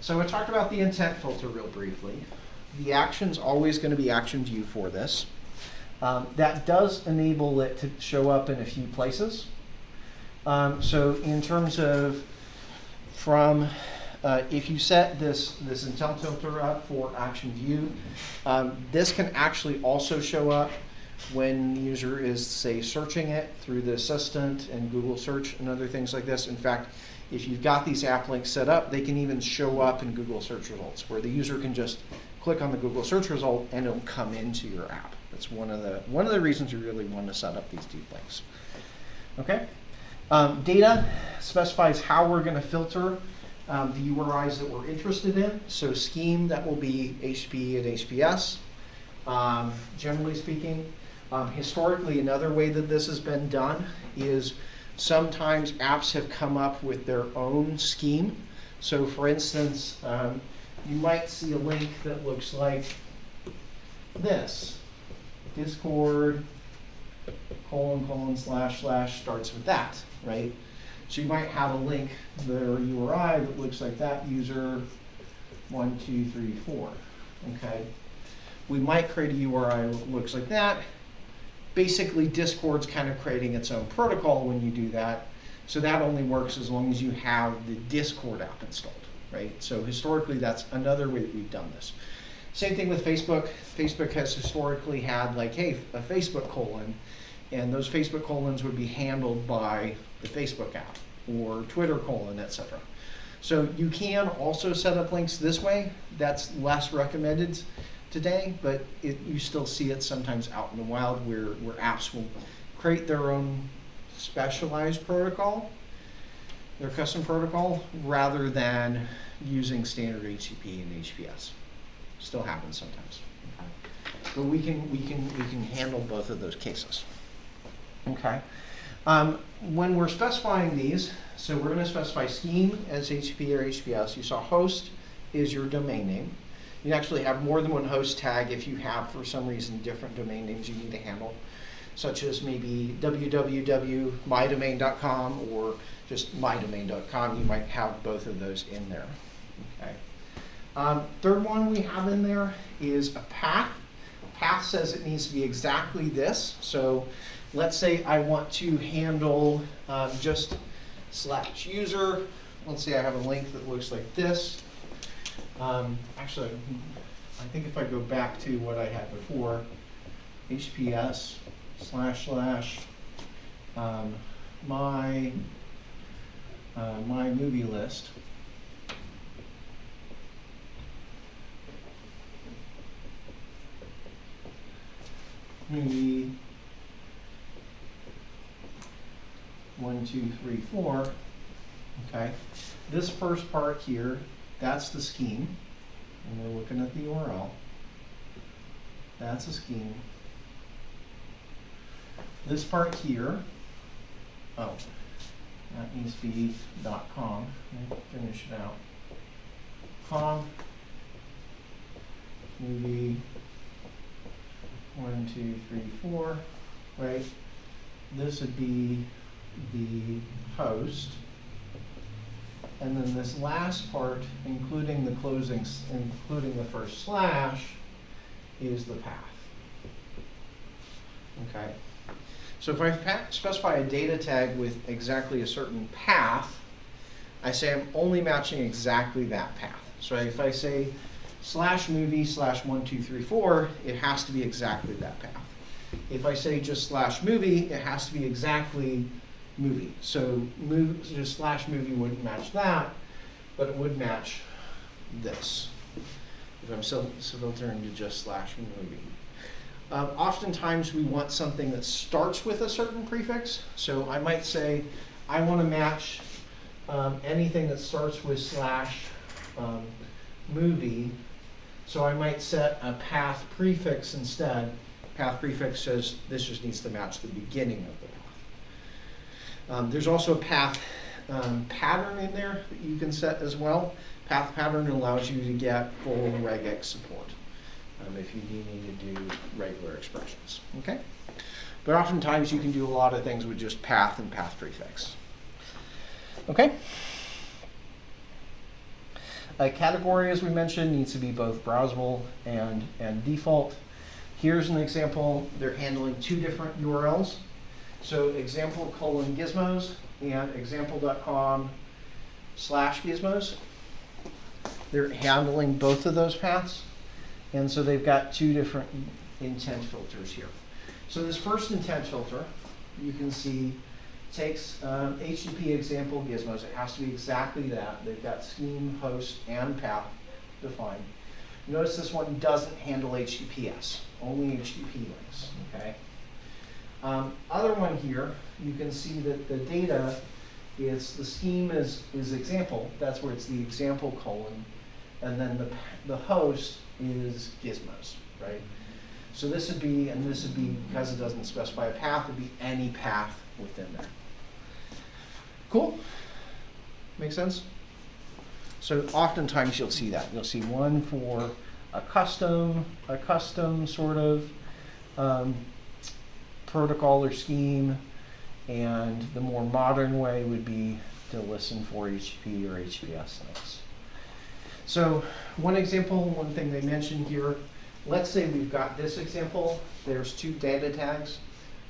So we talked about the intent filter real briefly. The action's always going to be action view for this. That does enable it to show up in a few places. So in terms of if you set this intent filter up for action view, this can actually also show up when the user is, say, searching it through the assistant and Google search and other things like this. In fact, if you've got these app links set up, they can even show up in Google search results, where the user can just click on the Google search result and it'll come into your app. That's one of the reasons you really want to set up these deep links. Okay. Data specifies how we're going to filter the URIs that we're interested in. So scheme, that will be HTTP and HTTPS, generally speaking. Historically, another way that this has been done is sometimes apps have come up with their own scheme. So for instance, you might see a link that looks like this. Discord, // starts with that, right? So you might have a link, their URI that looks like that, user 1234, okay? We might create a URI that looks like that. Basically, Discord's kind of creating its own protocol when you do that. So that only works as long as you have the Discord app installed, right? So historically, that's another way that we've done this. Same thing with Facebook. Facebook has historically had like, hey, a Facebook colon, and those Facebook colons would be handled by the Facebook app, or Twitter colon, etc. So you can also set up links this way. That's less recommended today, but you still see it sometimes out in the wild where apps will create their own specialized protocol, their custom protocol, rather than using standard HTTP and HTTPS. Still happens sometimes. But we can handle both of those cases. Okay. When we're specifying these, so we're going to specify scheme as HTTP or HTTPS. You saw host is your domain name. You can actually have more than one host tag if you have, for some reason, different domain names you need to handle, such as maybe www.mydomain.com or just mydomain.com. You might have both of those in there. Okay. Third one we have in there is a path. Path says it needs to be exactly this. So let's say I want to handle just /user. Let's say I have a link that looks like this. Actually, I think if I go back to what I had before, HTTPS / my movie list. Movie 1, 2, 3, 4. Okay, this first part here, that's the scheme, and we're looking at the URL. That's a scheme. This part here, oh, that needs to be .com. Let me finish it out. Com movie 1, 2, 3, 4, right? This would be the host. And then this last part, including the closings, including the first slash, is the path. Okay. So if I specify a data tag with exactly a certain path, I say I'm only matching exactly that path. So if I say /movie /1234, it has to be exactly that path. If I say just /movie, it has to be exactly movie. So just /movie wouldn't match that, but it would match this if I'm still filtering to just /movie. Oftentimes we want something that starts with a certain prefix. So I might say I want to match anything that starts with /movie. So I might set a path prefix instead. Path prefix says this just needs to match the beginning of the path. There's also a path pattern in there that you can set as well. Path pattern allows you to get full regex support if you need to do regular expressions. Okay? But oftentimes you can do a lot of things with just path and path prefix. Okay? A category, as we mentioned, needs to be both browsable and default. Here's an example. They're handling two different URLs. So example:/gizmos and example.com/gizmos. They're handling both of those paths. And so they've got two different intent filters here. So this first intent filter, you can see takes HTTP example gizmos. It has to be exactly that. They've got scheme, host, and path defined. Notice this one doesn't handle HTTPS, only HTTP links, okay? Other one here, you can see that the data is, the scheme is example. That's where it's the example colon. And then the host is gizmos, right? So this would be, and this would be, because it doesn't specify a path, it would be any path within there. Cool? Make sense? So oftentimes you'll see that. You'll see one for a custom sort of protocol or scheme, and the more modern way would be to listen for HTTP or HTTPS links. So one example, one thing they mentioned here, let's say we've got this example. There's two data tags,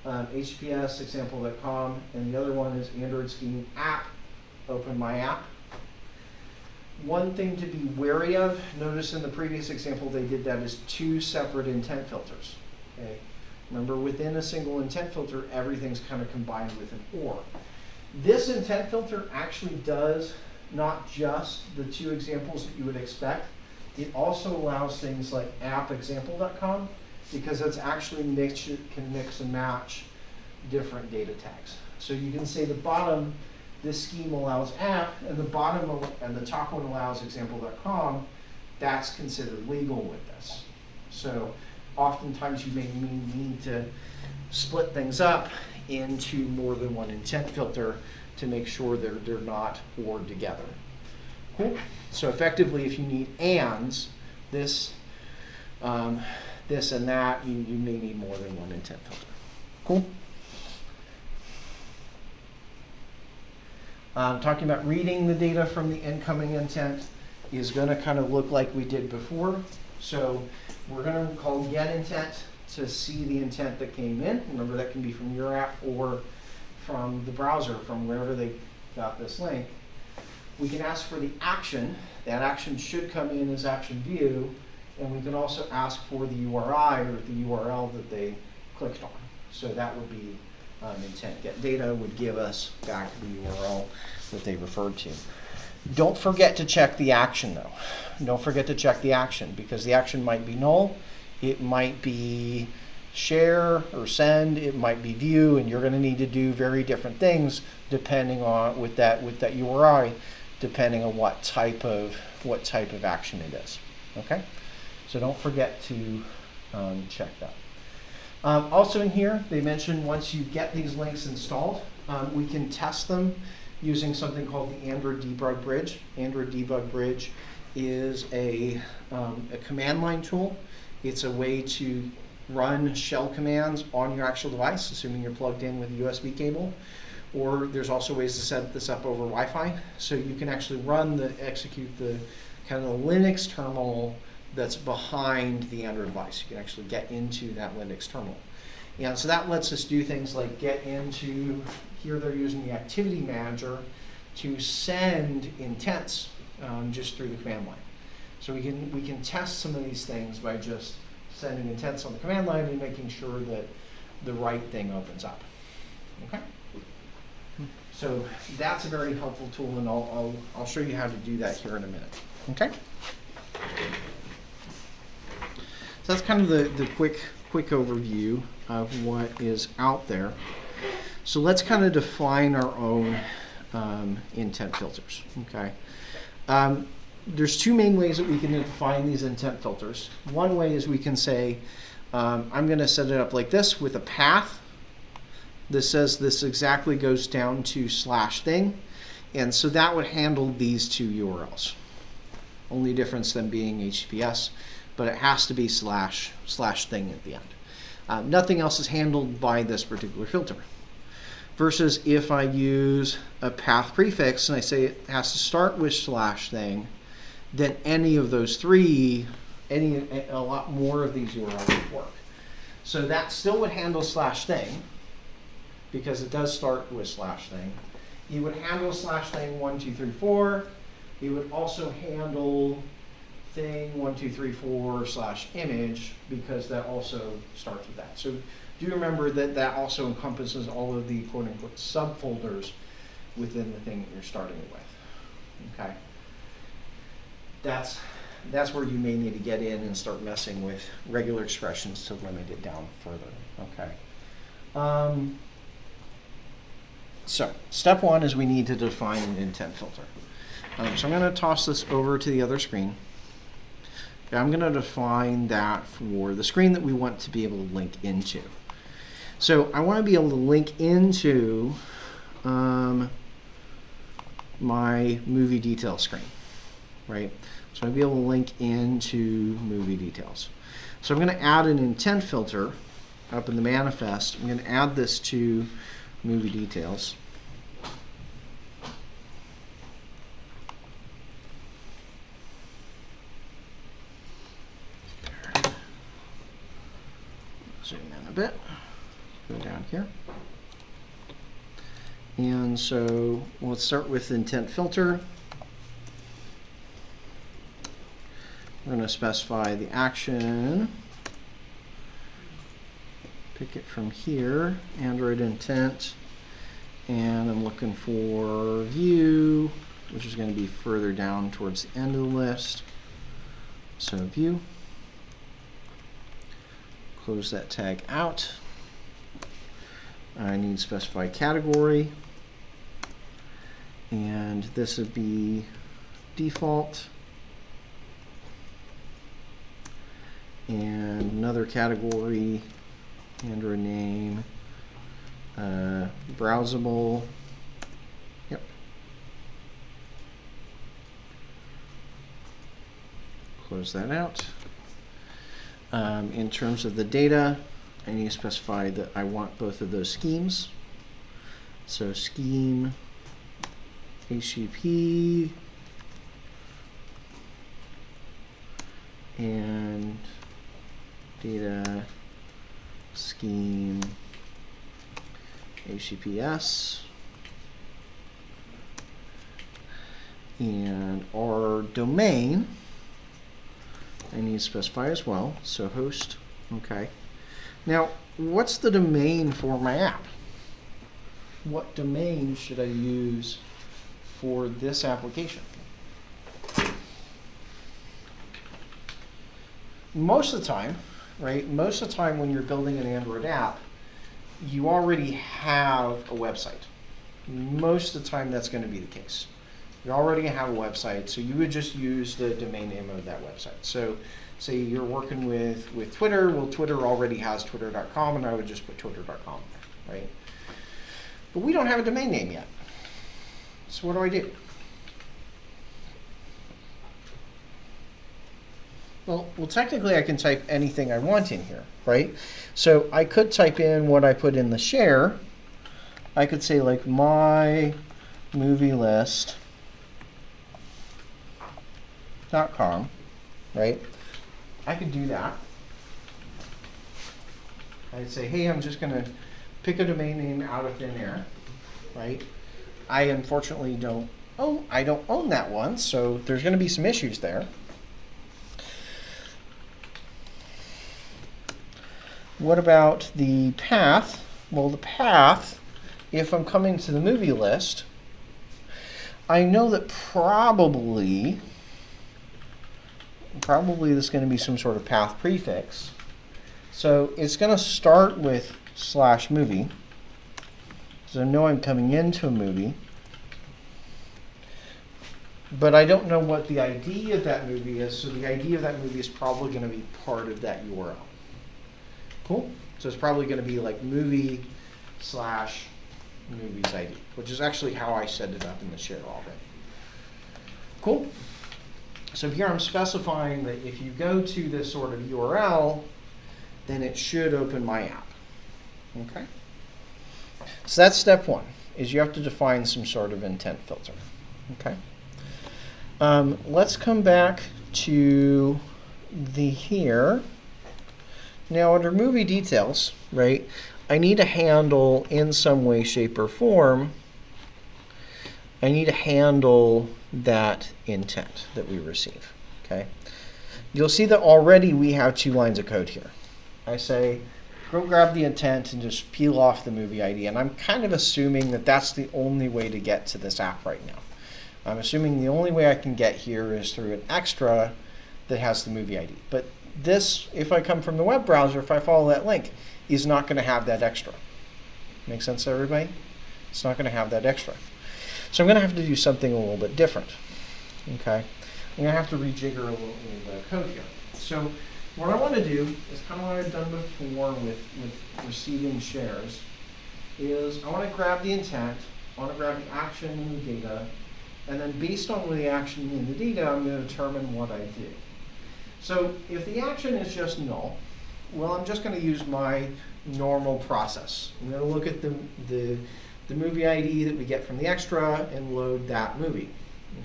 HTTPS example.com, and the other one is Android scheme app, open my app. One thing to be wary of, notice in the previous example they did that as two separate intent filters. Okay? Remember, within a single intent filter, everything's kind of combined with an OR. This intent filter actually does not just the two examples that you would expect. It also allows things like app.example.com, because it's actually can mix and match different data tags. So you can say the bottom, this scheme allows app, and the bottom and the top one allows example.com. That's considered legal with this. So oftentimes you may need to split things up into more than one intent filter to make sure they're not OR'd together. Cool. So effectively, if you need ands, this and that, you may need more than one intent filter. Cool. Talking about reading the data from the incoming intent is going to kind of look like we did before. So we're going to call get intent to see the intent that came in. Remember, that can be from your app or from the browser, from wherever they got this link. We can ask for the action. That action should come in as action view, and we can also ask for the URI or the URL that they clicked on. So that would be intent. Get data would give us back the URL that they referred to. Don't forget to check the action though. Don't forget to check the action, because the action might be null, it might be share or send, it might be view, and you're going to need to do very different things depending on with that URI, depending on what type of action it is. Okay, so don't forget to check that. Also in here, they mentioned once you get these links installed, we can test them using something called the Android Debug Bridge. Android Debug Bridge is a command line tool. It's a way to run shell commands on your actual device, assuming you're plugged in with a USB cable. Or there's also ways to set this up over Wi-Fi. So you can actually execute the kind of the Linux terminal that's behind the Android device. You can actually get into that Linux terminal. And so that lets us do things like get into, here they're using the activity manager to send intents just through the command line. So we can test some of these things by just sending intents on the command line and making sure that the right thing opens up. Okay? So that's a very helpful tool, and I'll show you how to do that here in a minute. Okay? So that's kind of the quick overview of what is out there. So let's kind of define our own intent filters. Okay. There's two main ways that we can define these intent filters. One way is we can say, I'm going to set it up like this with a path. This says this exactly goes down to /thing. And so that would handle these two URLs. Only difference than being HTTPS, but it has to be /thing at the end. Nothing else is handled by this particular filter. Versus if I use a path prefix and I say it has to start with /thing, then any of those three, a lot more of these URLs would work. So that still would handle /thing, because it does start with /thing. You would handle /thing 1, 2, 3, 4. You would also handle thing 1, 2, 3, 4 /image, because that also starts with that. So Do remember that that also encompasses all of the quote-unquote subfolders within the thing that you're starting with. Okay. That's where you may need to get in and start messing with regular expressions to limit it down further. Okay. So step one is we need to define an intent filter. So I'm going to toss this over to the other screen. Okay, I'm going to define that for the screen that we want to be able to link into. So I want to be able to link into my movie detail screen, right? So I'll be able to link into movie details. So I'm going to add an intent filter up in the manifest. I'm going to add this to movie details. Zoom in a bit. Go down here. And so let's start with intent filter. We're going to specify the action. Pick it from here, Android intent. And I'm looking for view, which is going to be further down towards the end of the list. So view. Close that tag out. I need to specify category. And this would be default. And another category, Android name, browsable. Yep. Close that out. In terms of the data, I need to specify that I want both of those schemes. So scheme, HTTP, and data scheme HTTPS, and our domain I need to specify as well, so host. Okay. Now, what's the domain for my app? What domain should I use for this application? Most of the time, right, most of the time when you're building an Android app, you already have a website. Most of the time that's going to be the case. You already have a website, so you would just use the domain name of that website. So say you're working with Twitter, well, Twitter already has twitter.com, and I would just put twitter.com there, right? But we don't have a domain name yet. So what do? Well, technically I can type anything I want in here, right? So I could type in what I put in the share. I could say like my movie list.com, right? I could do that. I'd say, hey, I'm just going to pick a domain name out of thin air, right? I unfortunately don't own that one, so there's going to be some issues there. What about the path? Well, the path, if I'm coming to the movie list, I know that probably there's going to be some sort of path prefix. So it's going to start with /movie. So I know I'm coming into a movie. But I don't know what the ID of that movie is, so the ID of that movie is probably going to be part of that URL. Cool? So it's probably going to be like movie/movies ID, which is actually how I set it up in the share already. Cool? So here I'm specifying that if you go to this sort of URL, then it should open my app. Okay? So that's step one, is you have to define some sort of intent filter. Okay? Let's come back to the here. Now under movie details, right, I need to handle in some way, shape, or form, I need to handle that intent that we receive, okay? You'll see that already we have 2 lines of code here. I say go grab the intent and just peel off the movie ID. And I'm kind of assuming that that's the only way to get to this app right now. I'm assuming the only way I can get here is through an extra that has the movie ID. But this, if I come from the web browser, if I follow that link, is not going to have that extra. Make sense to everybody? It's not going to have that extra. So I'm going to have to do something a little bit different. Okay? I'm going to have to rejigger a little bit of code here. So what I want to do is kind of what I've done before with receiving shares, is I want to grab the intent, I want to grab the action in the data, and then based on the action in the data, I'm going to determine what I do. So if the action is just null, well, I'm just going to use my normal process. I'm going to look at the movie ID that we get from the extra and load that movie.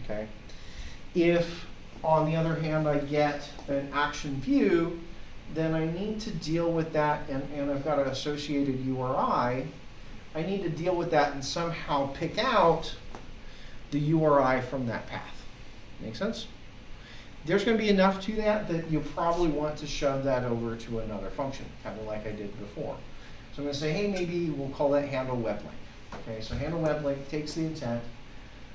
Okay. If, on the other hand, I get an action view, then I need to deal with that, and I've got an associated URI. I need to deal with that and somehow pick out the URI from that path. Make sense? There's going to be enough to that you'll probably want to shove that over to another function, kind of like I did before. So I'm going to say, hey, maybe we'll call that handle web link. Okay, so handle web link takes the intent.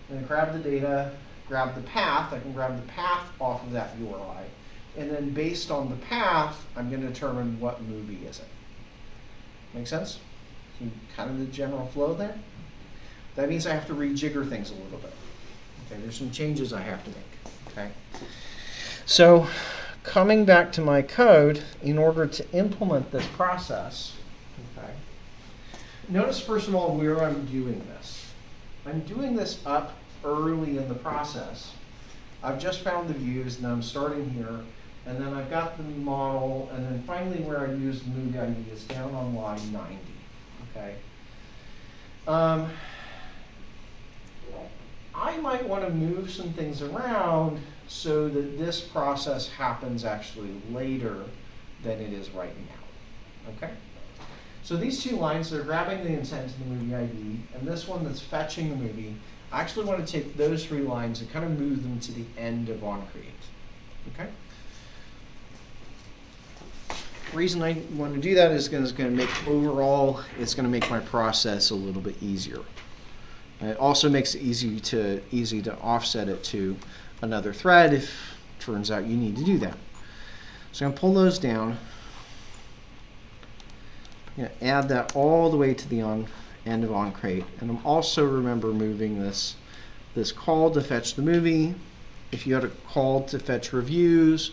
I'm going to grab the data, grab the path. I can grab the path off of that URI. And then based on the path, I'm going to determine what movie is it. Make sense? Kind of the general flow there. That means I have to rejigger things a little bit. Okay, there's some changes I have to make. Okay. So coming back to my code, in order to implement this process, okay, notice first of all where I'm doing this. I'm doing this up early in the process. I've just found the views, and I'm starting here, and then I've got the model, and then finally where I use the movie ID is down on line 90. Okay. I might want to move some things around so that this process happens actually later than it is right now. Okay? So these two lines, they're grabbing the intent of the movie ID, and this one that's fetching the movie, I actually want to take those three lines and kind of move them to the end of onCreate. Okay? The reason I want to do that is going to make overall, it's going to make my process a little bit easier. It also makes it easy to offset it to another thread if it turns out you need to do that. So I'm going to pull those down. I'm going to add that all the way to the end of onCreate. And I'm also, remember, moving this call to fetch the movie. If you had a call to fetch reviews,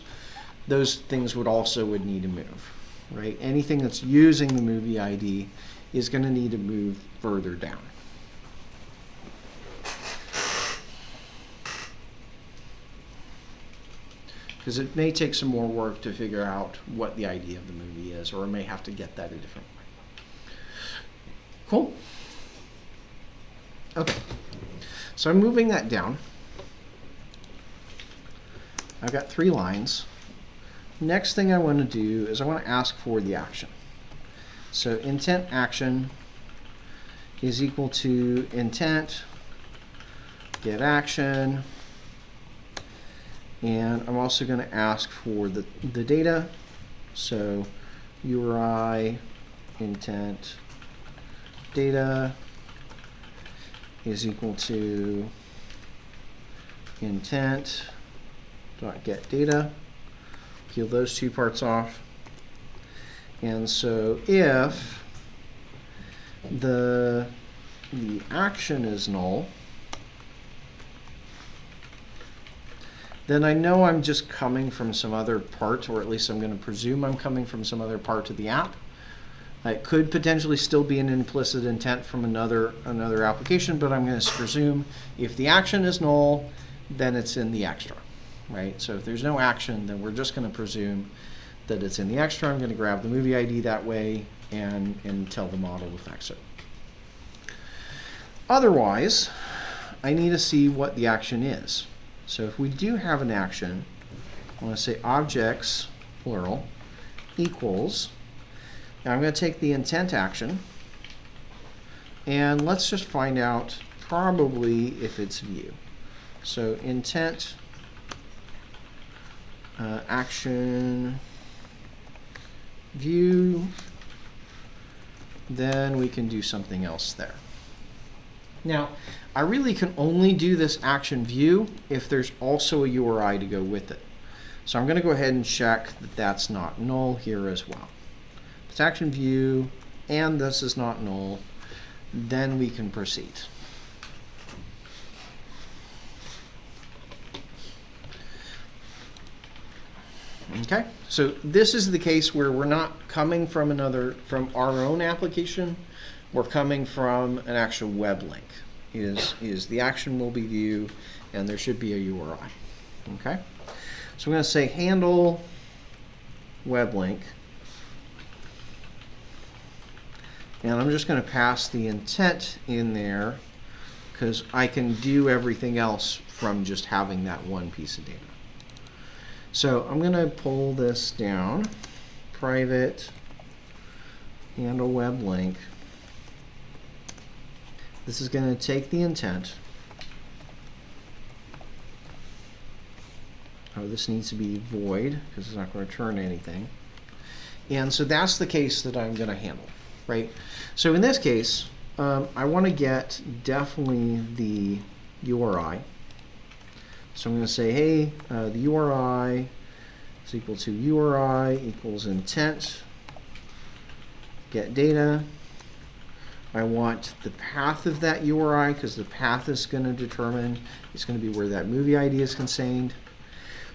those things would need to move. Right? Anything that's using the movie ID is going to need to move further down. Because it may take some more work to figure out what the ID of the movie is, or I may have to get that a different way. Cool? Okay. So I'm moving that down. I've got 3 lines. Next thing I want to do is I want to ask for the action. So intent action is equal to intent get action. And I'm also going to ask for the data. So URI intent data is equal to intent dot get data. Peel those 2 parts off. And so if the action is null, then I know I'm just coming from some other part, or at least I'm going to presume I'm coming from some other part of the app. It could potentially still be an implicit intent from another application, but I'm going to presume if the action is null, then it's in the extra, right? So if there's no action, then we're just going to presume that it's in the extra. I'm going to grab the movie ID that way and tell the model to fetch it. Otherwise, I need to see what the action is. So if we do have an action, I want to say objects, plural, equals. Now I'm going to take the intent action, and let's just find out probably if it's view. So intent action view then we can do something else there. Now, I really can only do this action view if there's also a URI to go with it. So I'm going to go ahead and check that that's not null here as well. It's action view, and this is not null, then we can proceed. Okay, so this is the case where we're not coming from our own application. We're coming from an actual web link. Is the action will be view, and there should be a URI. Okay, so I'm going to say handle web link, and I'm just going to pass the intent in there because I can do everything else from just having that one piece of data. So I'm going to pull this down, private handle web link. This is going to take the intent. Oh, this needs to be void because it's not going to return anything. And so that's the case that I'm going to handle, right? So in this case, I want to get definitely the URI. So I'm going to say, hey, the URI is equal to URI equals intent, get data. I want the path of that URI because the path is going to determine, it's going to be where that movie ID is contained.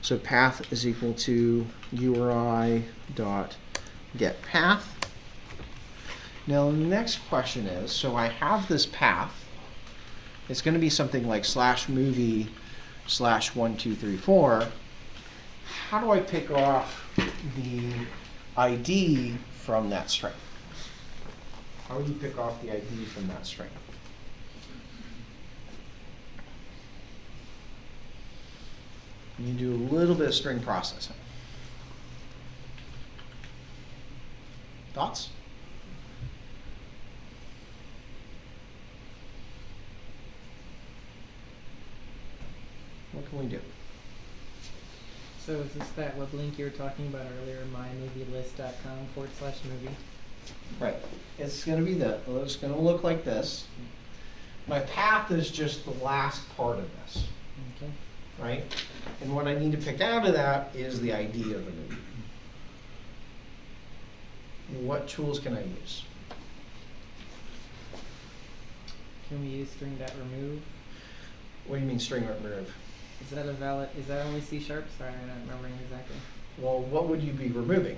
So path is equal to URI dot get path. Now the next question is, so I have this path. It's going to be something like /movie /1234. How do I pick off the ID from that string? How do you pick off the ID from that string? You do a little bit of string processing. Thoughts? What can we do? So is this that web link you were talking about earlier, mymovielist.com/movie? Right. It's going to be it's going to look like this. My path is just the last part of this, Okay. right? And what I need to pick out of that is the ID of the movie. What tools can I use? Can we use string.remove? What do you mean string remove? Is that a valid, is that only C#? Sorry, I'm not remembering exactly. Well, what would you be removing?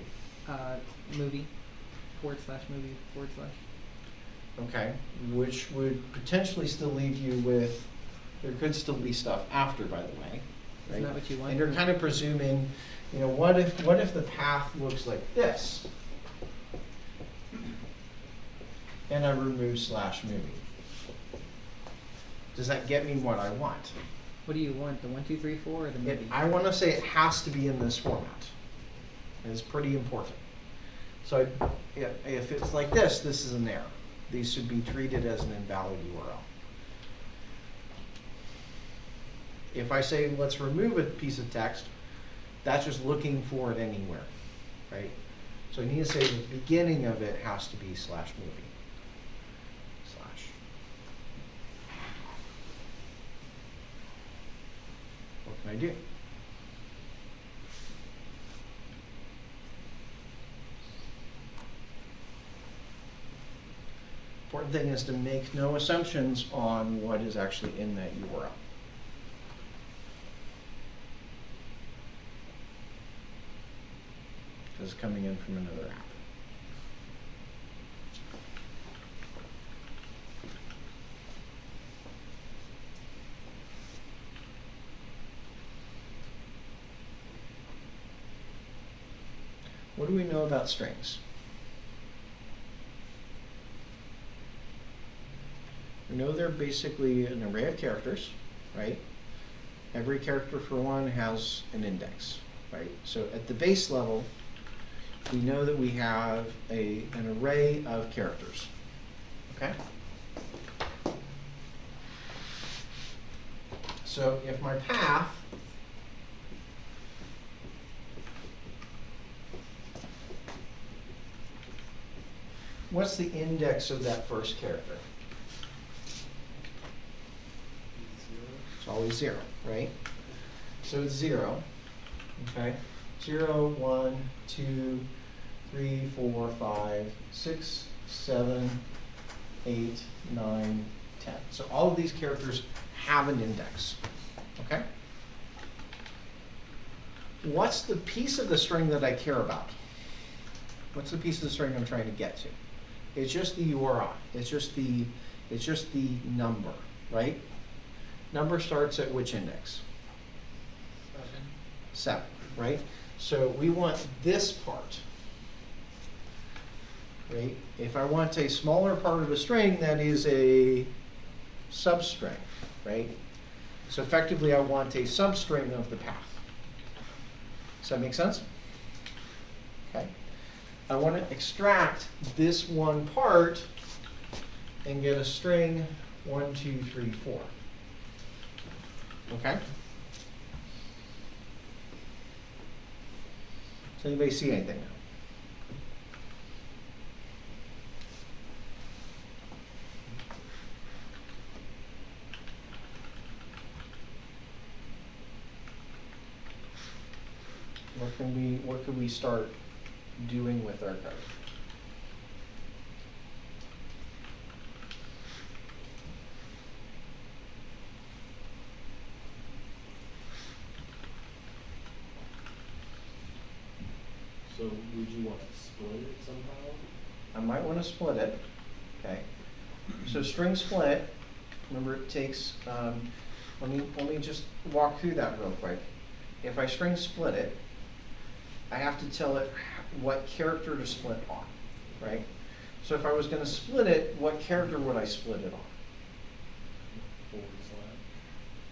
Movie, /movie, /. Okay, which would potentially still leave you with, there could still be stuff after, by the way. Right? Isn't that what you want? And you're kind of presuming, you know, what if the path looks like this? And I remove /movie. Does that get me what I want? What do you want, the 1, 2, 3, 4 or the movie? I want to say it has to be in this format. It's pretty important. So if it's like this, this is an error. These should be treated as an invalid URL. If I say let's remove a piece of text, that's just looking for it anywhere, right? So I need to say the beginning of it has to be /movie. What can I do? Important thing is to make no assumptions on what is actually in that URL. Because it's coming in from another app. What do we know about strings? We know they're basically an array of characters, right? Every character for one has an index, right? So at the base level, we know that we have an array of characters, okay? So if my path what's the index of that first character? It's always 0, right? So it's 0, okay? 0, 1, 2, 3, 4, 5, 6, 7, 8, 9, 10. So all of these characters have an index, okay? What's the piece of the string that I care about? What's the piece of the string I'm trying to get to? It's just the URI. It's just the number, right? Number starts at which index? 7, right? So we want this part, right? If I want a smaller part of a string, that is a substring, right? So effectively, I want a substring of the path. Does that make sense? Okay. I want to extract this one part and get a string 1, 2, 3, 4. Okay? Does anybody see anything now? What can we start doing with our code? So would you want to split it somehow? I might want to split it. Okay. So string split. Remember, it takes. Let me just walk through that real quick. If I string split it, I have to tell it what character to split on, right? So if I was going to split it, what character would I split it on?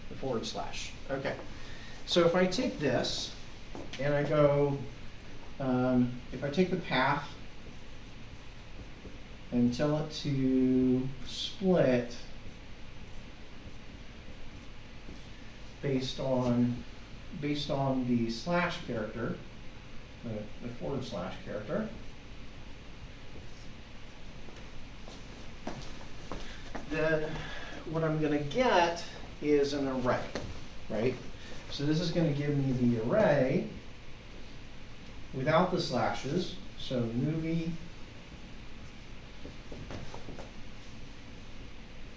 The forward slash. Okay. So if I take this and I go, if I take the path and tell it to split based on the slash character, the forward slash character, then what I'm going to get is an array, right? So this is going to give me the array without the slashes. So movie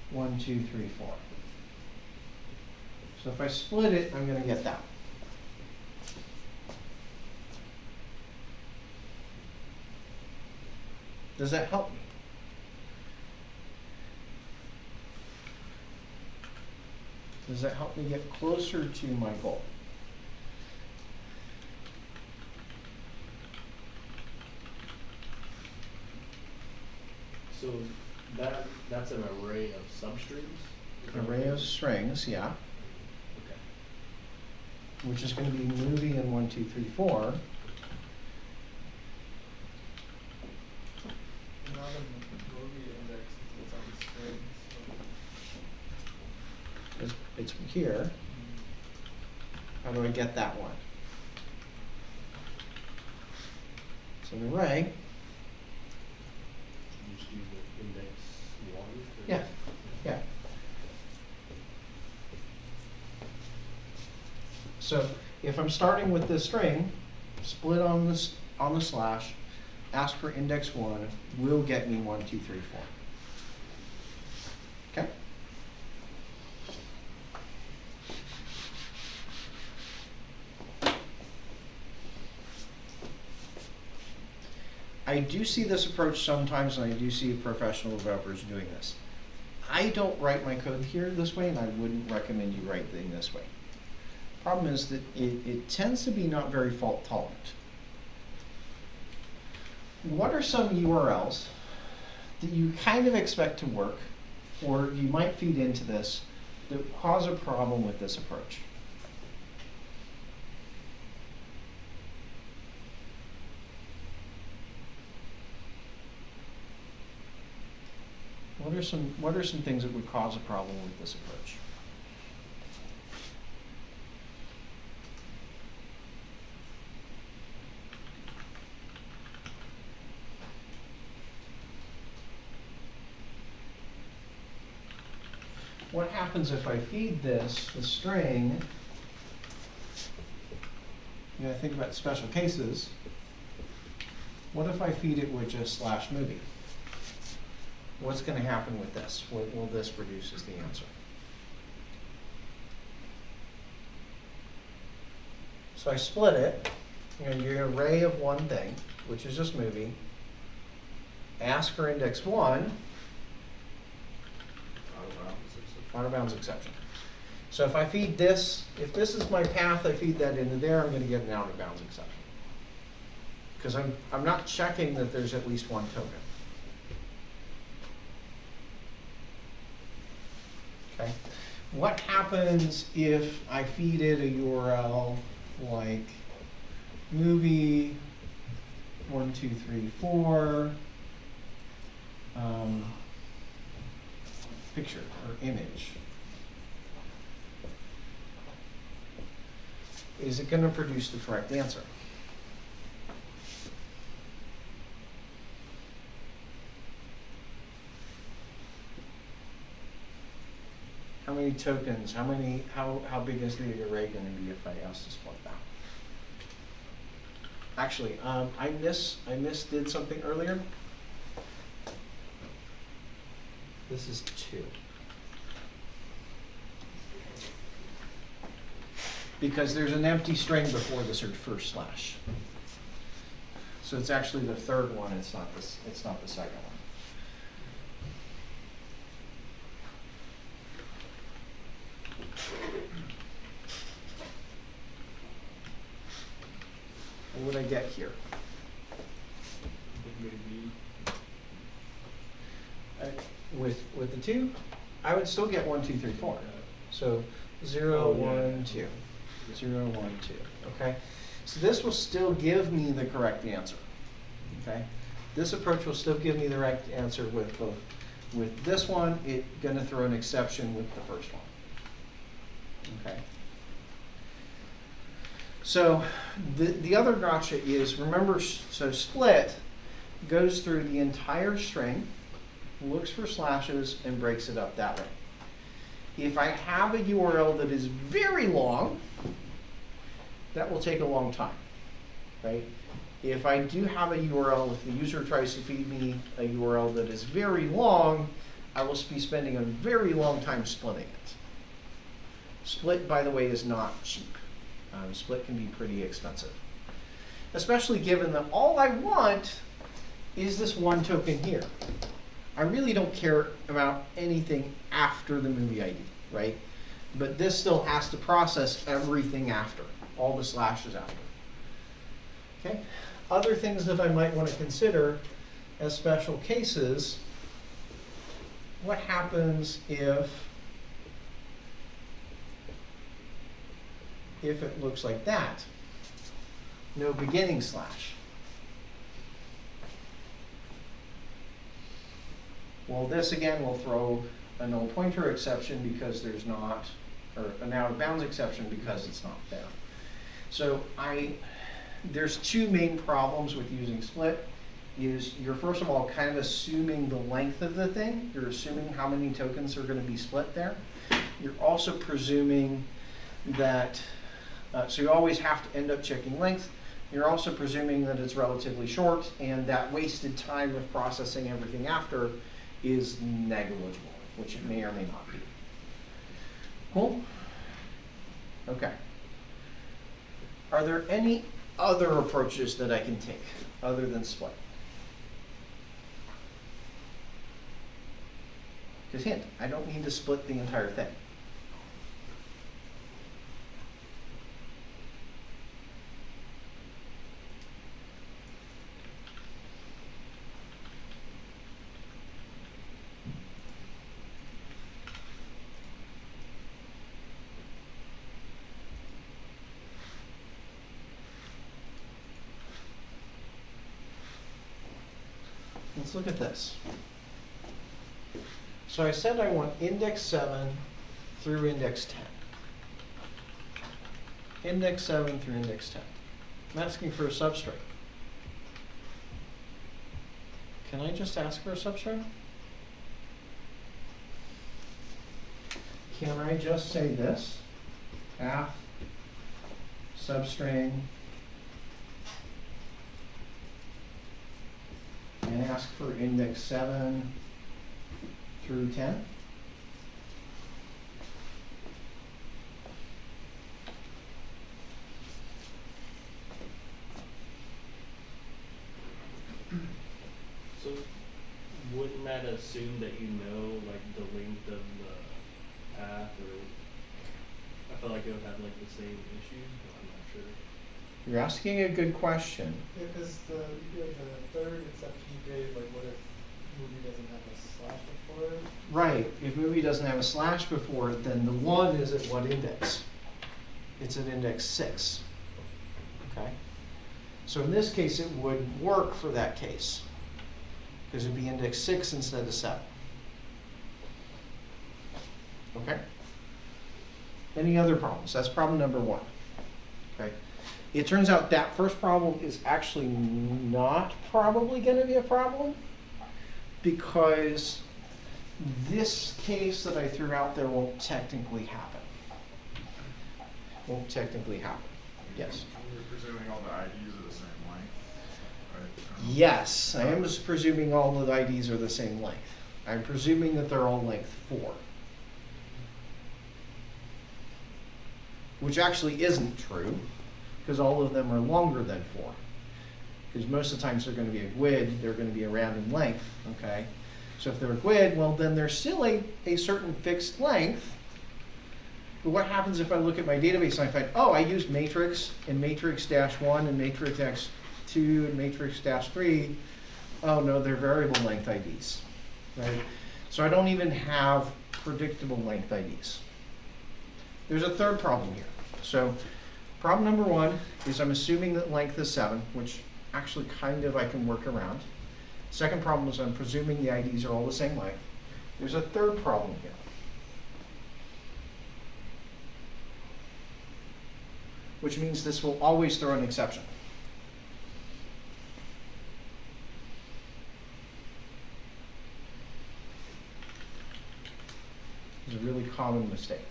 1, 2, 3, 4. So if I split it, I'm going to get that. Does that help me? Does that help me get closer to my goal? So that's an array of substrings? An array of strings, yeah, Okay. which is going to be movie and 1, 2, 3, 4. Not in the movie index, it's on the screen, It's here. How do I get that one? It's an array. You just do the index 1? Yeah, yeah. So if I'm starting with this string, split on the slash, ask for index 1, will get me 1, 2, 3, 4. Okay? I do see this approach sometimes, and I do see professional developers doing this. I don't write my code here this way, and I wouldn't recommend you write it this way. Problem is that it tends to be not very fault tolerant. What are some URLs that you kind of expect to work, or you might feed into this, that cause a problem with this approach? What are some things that would cause a problem with this approach? what happens if I feed this, the string, you gotta think about special cases. What if I feed it with just /movie? What's gonna happen with this? What will this produce as the answer? So I split it, you're gonna get an array of one thing, which is just movie. Ask for index 1, out of bounds exception. So if I feed this, if this is my path, I feed that into there, I'm going to get an out of bounds exception. Because I'm not checking that there's at least one token. Okay. What happens if I feed it a URL like movie 1, 2, 3, 4 picture or image? Is it going to produce the correct answer? How many tokens? How big is the array going to be if I ask to split that? Actually, I did something earlier. This is 2. Because there's an empty string before the first slash. So it's actually the third one, it's not the second one. What would I get here? With the 2, I would still get 1, 2, 3, 4. So 0, 1, 2. 0, 1, 2. Okay? So this will still give me the correct answer. Okay? This approach will still give me the right answer with both. With this one, it's going to throw an exception with the first one. Okay? So the other gotcha is, remember, so split goes through the entire string, looks for slashes, and breaks it up that way. If I have a URL that is very long, that will take a long time, right? If I do have a URL, if the user tries to feed me a URL that is very long, I will be spending a very long time splitting it. Split, by the way, is not cheap. Split can be pretty expensive, especially given that all I want is this one token here. I really don't care about anything after the movie ID, right? But this still has to process everything after, all the slashes after. Okay? Other things that I might want to consider as special cases, what happens if it looks like that? No beginning slash. Well, this again will throw a null pointer exception because there's not, or an out of bounds exception because it's not there. So there's two main problems with using split. Is you're first of all kind of assuming the length of the thing. You're assuming how many tokens are going to be split there. You're also presuming that, so you always have to end up checking length. You're also presuming that it's relatively short and that wasted time of processing everything after is negligible, which it may or may not be. Cool? Okay. Are there any other approaches that I can take other than split? Because hint, I don't need to split the entire thing. Let's look at this. So I said I want index 7 through index 10. Index 7 through index 10. I'm asking for a substring. Can I just ask for a substring? can I just say this? Path, substring, and ask for index 7 through 10? So wouldn't that assume that you know like the length of the path, or I feel like it would have like the same issues, but I'm not sure. You're asking a good question. Yeah, because the third exception you gave, like what if movie doesn't have a slash before it? Right, if movie doesn't have a slash before it, then the 1 is at what index? It's at index 6. Okay? So in this case, it would work for that case, because it'd be index 6 instead of 7. Okay? Any other problems? That's problem number 1. Okay? It turns out that first problem is actually not probably going to be a problem, because this case that I threw out there won't technically happen. Won't technically happen. Yes? We're presuming all the IDs are the same length, right? Yes, I am just presuming all of the IDs are the same length. I'm presuming that they're all length 4. Which actually isn't true, because all of them are longer than 4. Because most of the times they're going to be a GUID, they're going to be a random length, okay? So if they're a GUID, well then they're still a certain fixed length. But what happens if I look at my database and I find, oh, I used matrix and matrix -1 and matrix -2 and matrix -3. Oh no, they're variable length IDs, right? So I don't even have predictable length IDs. There's a third problem here. So problem number 1 is I'm assuming that length is 7, which actually kind of I can work around. Second problem is I'm presuming the IDs are all the same length. There's a third problem here. Which means this will always throw an exception. It's a really common mistake.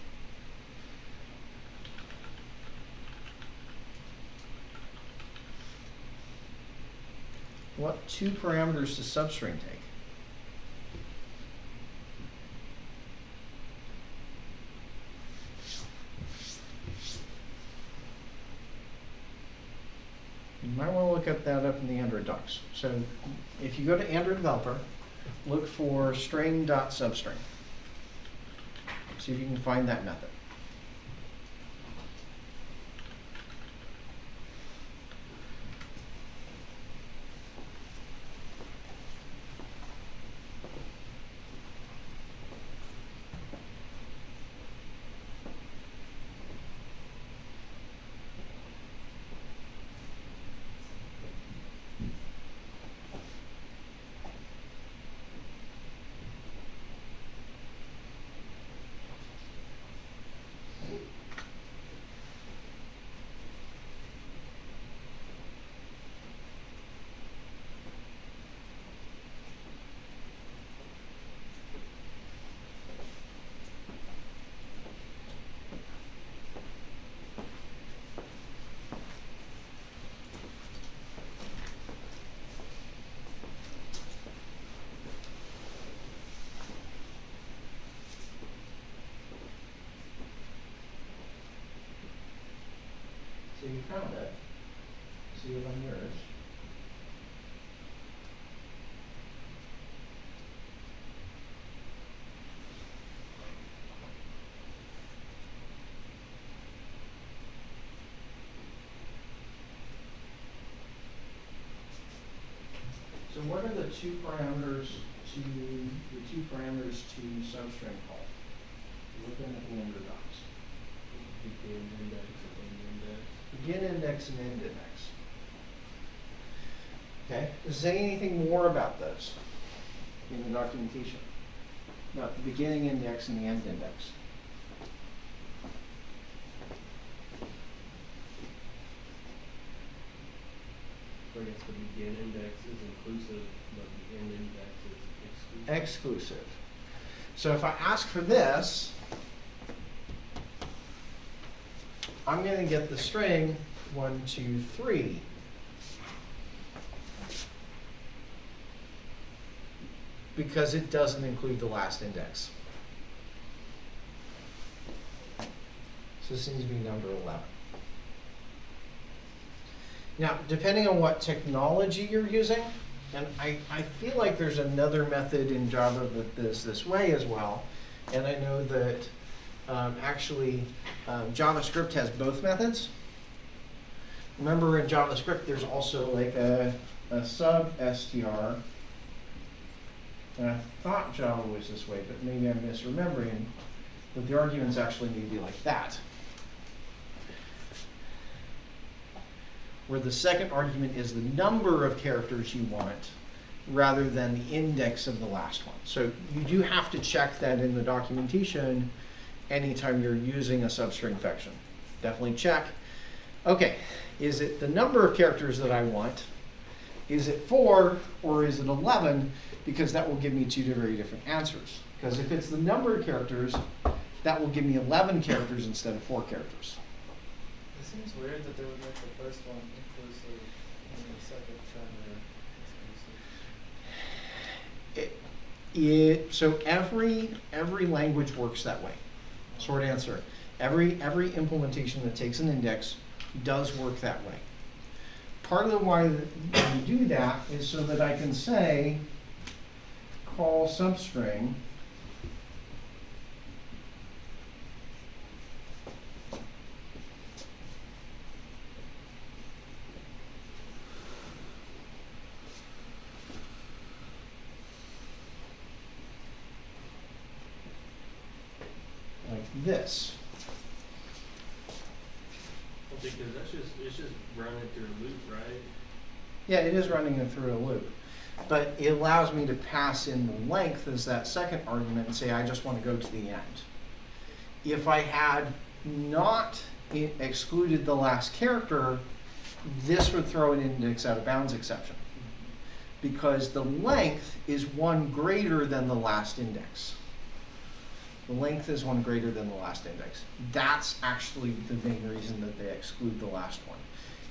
What 2 parameters does substring take? You might want to look at that up in the Android docs. So if you go to Android Developer, look for string.substring. See if you can find that method. So you found it. See it on yours. So what are the 2 parameters to substring called? Looking at the Android docs. Begin index and end index. Begin index and end index. Okay, does it say anything more about those in the documentation? About the beginning index and the end index? So I guess the begin index is inclusive, but the end index is exclusive. Exclusive. So if I ask for this, I'm going to get the string 1, 2, 3. Because it doesn't include the last index. So this needs to be number 11. Now, depending on what technology you're using, and I feel like there's another method in Java that does this way as well, and I know that actually JavaScript has both methods. Remember in JavaScript there's also like a sub str, and I thought Java was this way, but maybe I'm misremembering, but the arguments actually need to be like that, where the second argument is the number of characters you want rather than the index of the last one. So you do have to check that in the documentation anytime you're using a substring function. Definitely check. Okay, is it the number of characters that I want? Is it 4 or is it 11? Because that will give me two very different answers. Because if it's the number of characters, that will give me 11 characters instead of 4 characters. It seems weird that they would make the first one inclusive and the second primary exclusive. So every language works that way. Short answer. Every implementation that takes an index does work that way. Part of the why we do that is so that I can say call substring like this. Well, because it's just running through a loop, right? Yeah, it is running it through a loop. But it allows me to pass in the length as that second argument and say I just want to go to the end. If I had not excluded the last character, this would throw an index out of bounds exception. Because the length is 1 greater than the last index. The length is 1 greater than the last index. That's actually the main reason that they exclude the last one.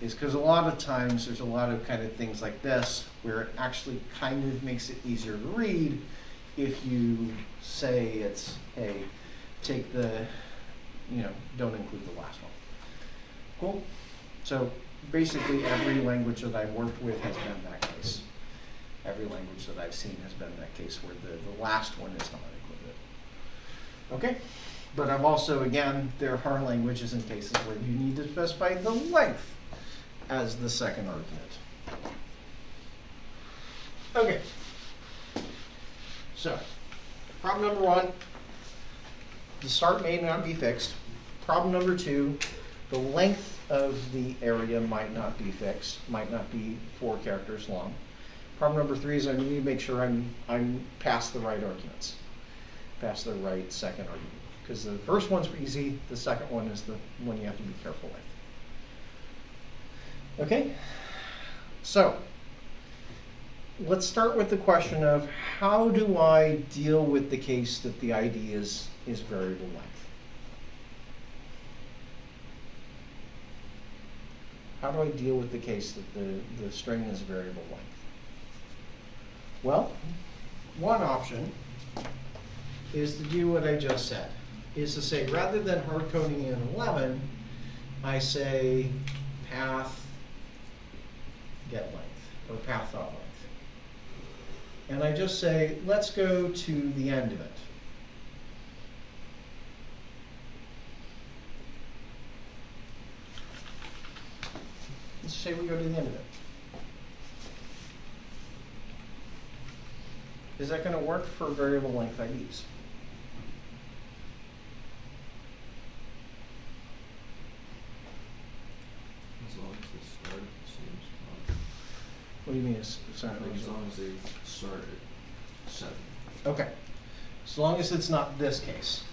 Is because a lot of times there's a lot of kind of things like this where it actually kind of makes it easier to read if you say it's, hey, take the, don't include the last one. Cool? So basically every language that I've worked with has been that case. Every language that I've seen has been that case where the last one is not included. Okay? But I've also, again, there are languages and cases where you need to specify the length as the second argument. Okay. So, problem number 1, the start may not be fixed. Problem number 2, the length of the area might not be fixed, might not be 4 characters long. Problem number 3 is I need to make sure I'm past the right arguments, past the right second argument. Because the first one's easy, the second one is the one you have to be careful with. Okay, so let's start with the question of how do I deal with the case that the ID is variable length? How do I deal with the case that the string is variable length? Well, one option is to do what I just said, is to say rather than hard coding in 11, I say path get length, or path dot length. And I just say, let's go to the end of it. Let's say we go to the end of it. Is that going to work for variable length IDs? As long as they start at the same spot. What do you mean? Sorry, Like as long as they start at 7. okay. As long as it's not this case.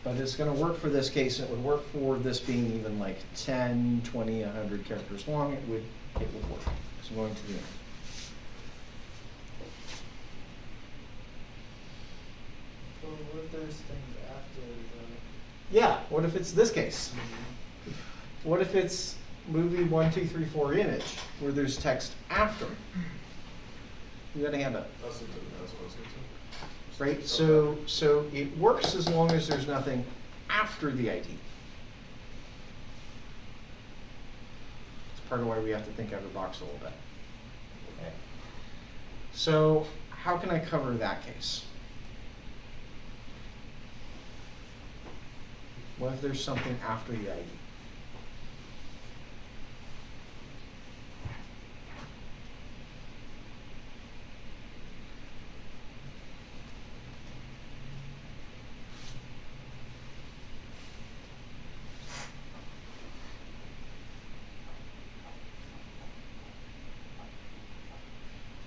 But it's going to work for this case. It would work for this being even like 10, 20, 100 characters long. It would work. So going to the end. Well, what if there's things after Yeah, what if it's this case? What if it's movie 1, 2, 3, 4 image, where there's text after? You gotta have it. That's what I was gonna say. Right, so it works as long as there's nothing after the ID. It's part of why we have to think out of the box a little bit. Okay. So how can I cover that case? What if there's something after the ID?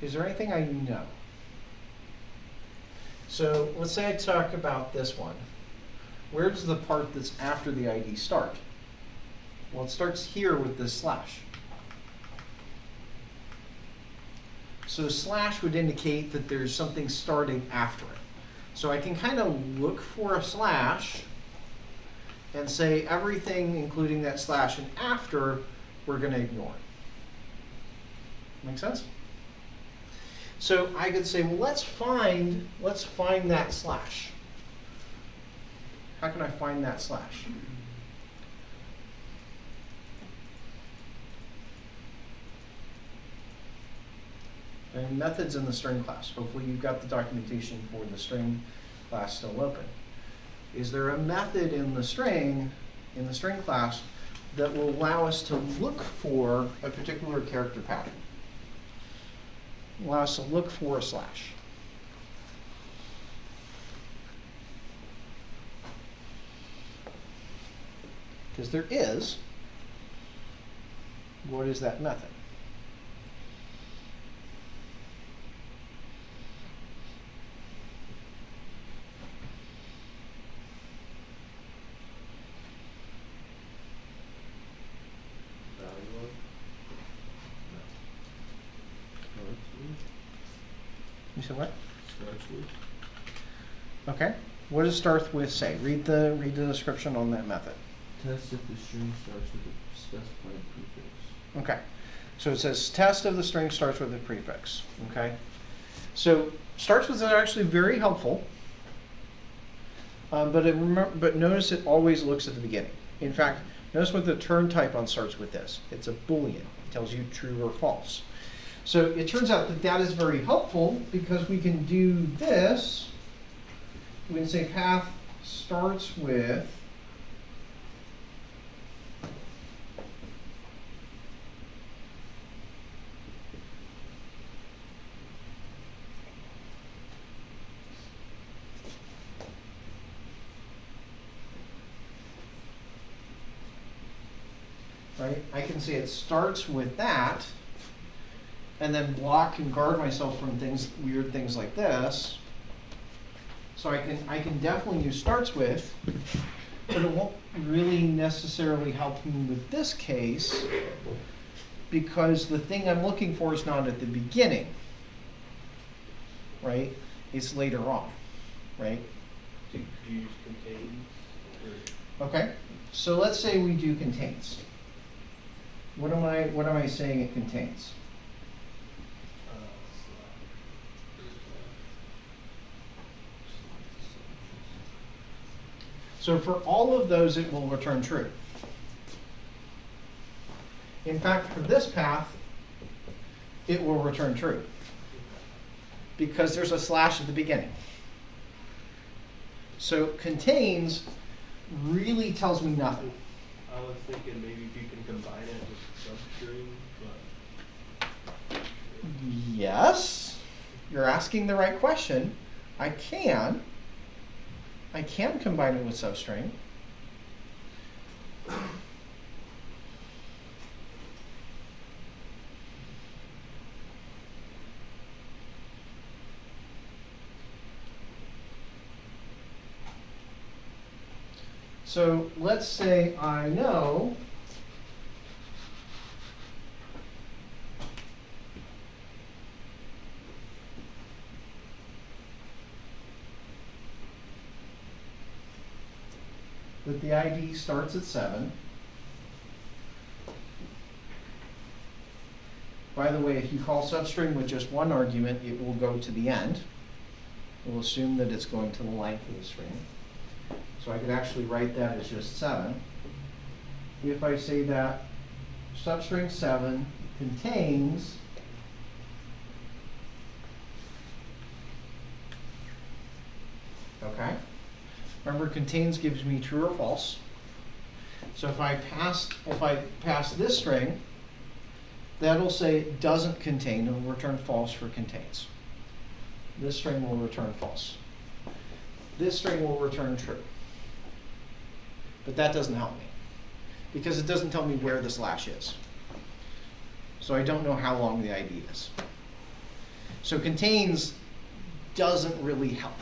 Is there anything I know? So let's say I talk about this one. Where does the part that's after the ID start? Well, it starts here with this slash. So slash would indicate that there's something starting after it. So I can kind of look for a slash and say everything, including that slash and after, we're going to ignore. Make sense? So I could say, well, let's find that slash. How can I find that slash? And methods in the string class. Hopefully you've got the documentation for the string class still open. Is there a method in the string class that will allow us to look for a particular character pattern? Allow us to look for a slash. Because there is. What is that method? You said what? Starts with. Okay. What does start with say? Read the description on that method. Test if the string starts with a specified prefix. Okay. So it says test of the string starts with a prefix. Okay. So starts with is actually very helpful. But notice it always looks at the beginning. In fact, notice what the turn type on starts with is. It's a Boolean. It tells you true or false. So it turns out that that is very helpful because we can do this. We can say path starts with right? I can say it starts with that, and then block and guard myself from weird things like this. So I can definitely use starts with, but it won't really necessarily help me with this case because the thing I'm looking for is not at the beginning, right? It's later on, right? Do you use contains? Okay, so let's say we do contains. What am I saying it contains? So for all of those, it will return true. In fact, for this path, it will return true because there's a slash at the beginning. So contains really tells me nothing. I was thinking maybe if you can combine it with substring, but Yes, you're asking the right question. I can combine it with substring. So let's say I know that the ID starts at 7. By the way, if you call substring with just one argument, it will go to the end. It will assume that it's going to the length of the string. So I could actually write that as just 7. If I say that substring 7 contains okay. Remember, contains gives me true or false. So if I pass this string, that'll say it doesn't contain, and will return false for contains. This string will return false. This string will return true. But that doesn't help me, because it doesn't tell me where the slash is. So I don't know how long the ID is. So contains doesn't really help.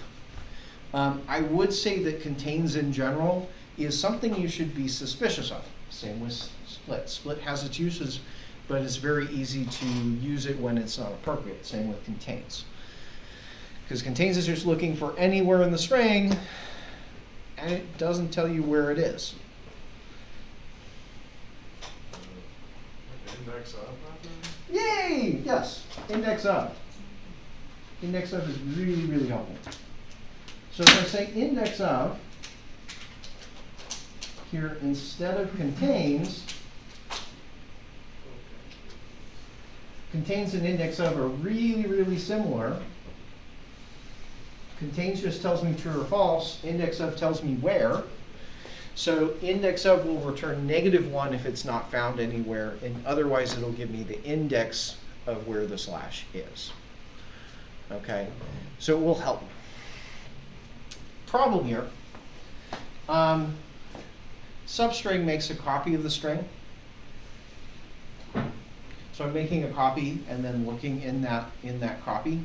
I would say that contains in general is something you should be suspicious of. Same with split. Split has its uses, but it's very easy to use it when it's not appropriate. Same with contains. Because contains is just looking for anywhere in the string, and it doesn't tell you where it is. Index of method? Yay! Yes, index of. Index of is really, really helpful. So if I say index of, here instead of contains, contains and index of are really, really similar. Contains just tells me true or false. Index of tells me where. So index of will return -1 if it's not found anywhere, and otherwise it'll give me the index of where the slash is. Okay, so it will help. Problem here. Substring makes a copy of the string. So I'm making a copy and then looking in that copy.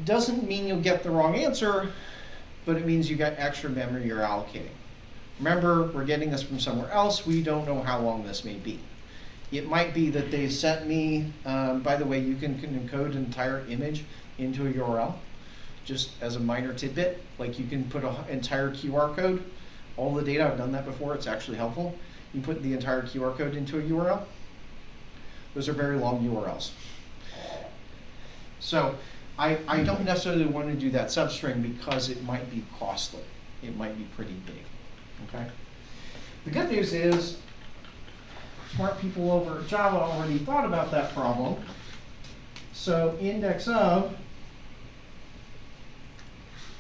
Doesn't mean you'll get the wrong answer, but it means you got extra memory you're allocating. Remember, we're getting this from somewhere else. We don't know how long this may be. It might be that they sent me, by the way, you can encode an entire image into a URL, just as a minor tidbit. Like you can put an entire QR code, all the data, I've done that before, it's actually helpful. You put the entire QR code into a URL. Those are very long URLs. So I don't necessarily want to do that substring because it might be costly. It might be pretty big, okay? The good news is smart people over at Java already thought about that problem. So index of,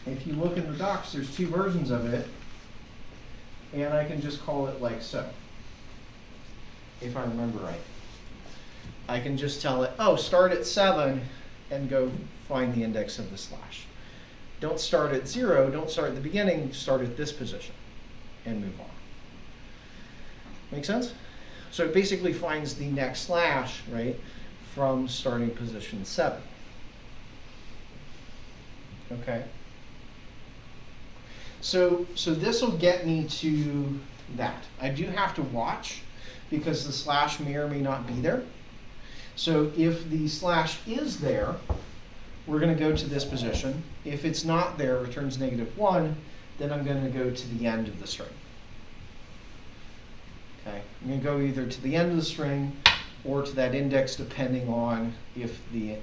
if you look in the docs, there's 2 versions of it, and I can just call it like so, if I remember right. I can just tell it, oh, start at 7 and go find the index of the slash. Don't start at 0, don't start at the beginning, start at this position and move on. Make sense? So it basically finds the next slash, right, from starting position 7. Okay? So this will get me to that. I do have to watch because the slash may or may not be there. So if the slash is there, we're going to go to this position. If it's not there, returns -1, then I'm going to go to the end of the string. Okay, I'm going to go either to the end of the string or to that index, depending on if the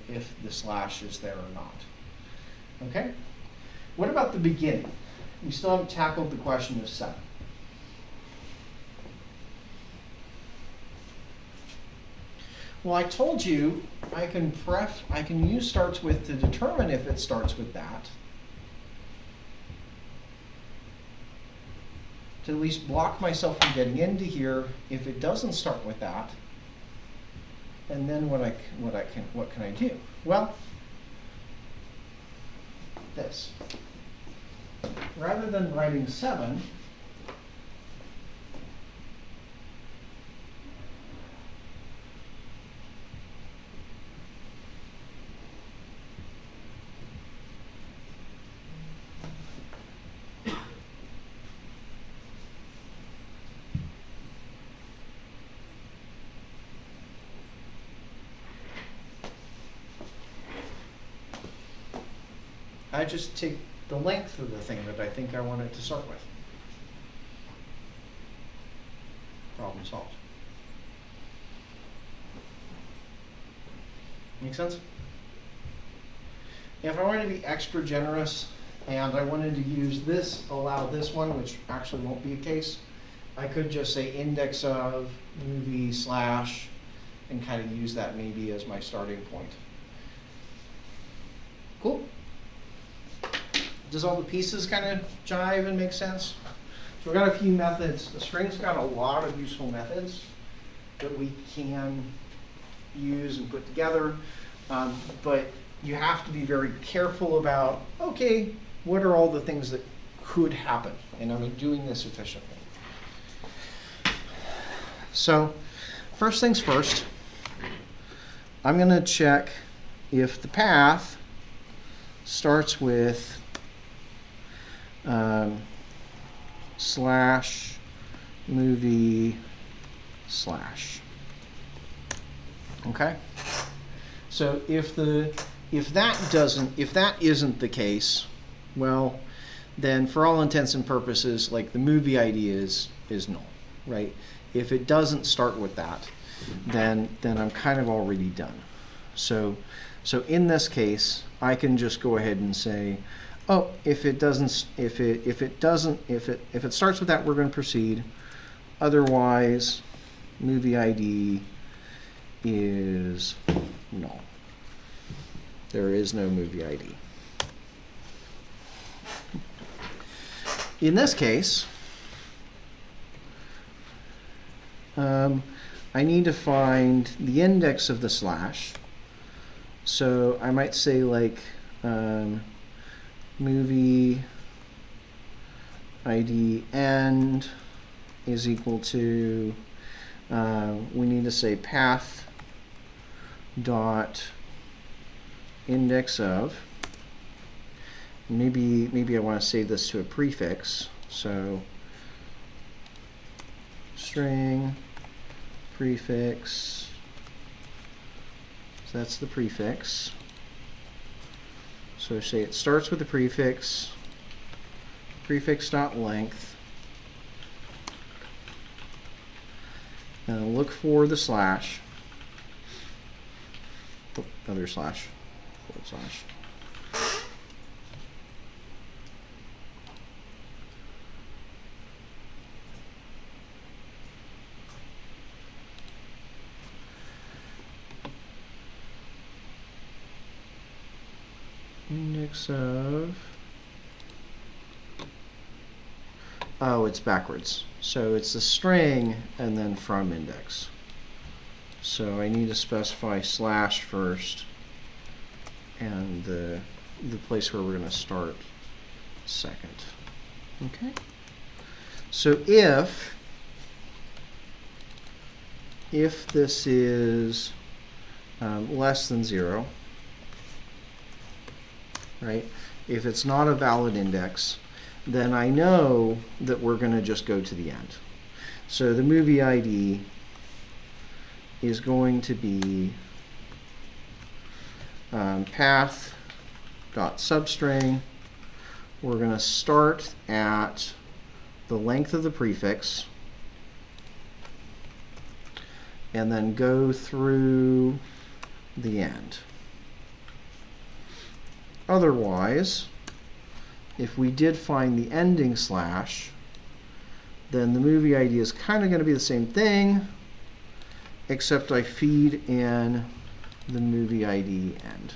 slash is there or not. Okay? What about the beginning? We still haven't tackled the question of 7. Well, I told you I can use starts with to determine if it starts with that. To at least block myself from getting into here if it doesn't start with that. And then what can I do? Well, this. Rather than writing 7, I just take the length of the thing that I think I want it to start with. Problem solved. Make sense? If I wanted to be extra generous and I wanted to use this, allow this one, which actually won't be a case, I could just say index of movie slash and kind of use that maybe as my starting point. Cool? Does all the pieces kind of jive and make sense? So we've got a few methods. The string's got a lot of useful methods that we can use and put together, but you have to be very careful about, okay, what are all the things that could happen, and are we doing this efficiently? So first things first, I'm going to check if the path starts with slash movie slash. Okay? So if that isn't the case, well, then for all intents and purposes, like the movie ID is null, right? If it doesn't start with that, then I'm kind of already done. So in this case, I can just go ahead and say, oh, if it starts with that, we're going to proceed. Otherwise, movie ID is null. There is no movie ID. In this case, I need to find the index of the slash. So I might say like movie ID end is equal to, we need to say path dot index of, maybe I want to save this to a prefix, so string prefix, so that's the prefix. So say it starts with the prefix, prefix.length, and look for the slash, oh, another slash, forward slash. Index of, oh, it's backwards. So it's a string and then from index. So I need to specify slash first and the place where we're going to start second. Okay. So if this is less than 0, right? If it's not a valid index, then I know that we're going to just go to the end. So the movie ID is going to be path.substring. We're going to start at the length of the prefix and then go through the end. Otherwise, if we did find the ending slash, then the movie ID is kind of going to be the same thing, except I feed in the movie ID end.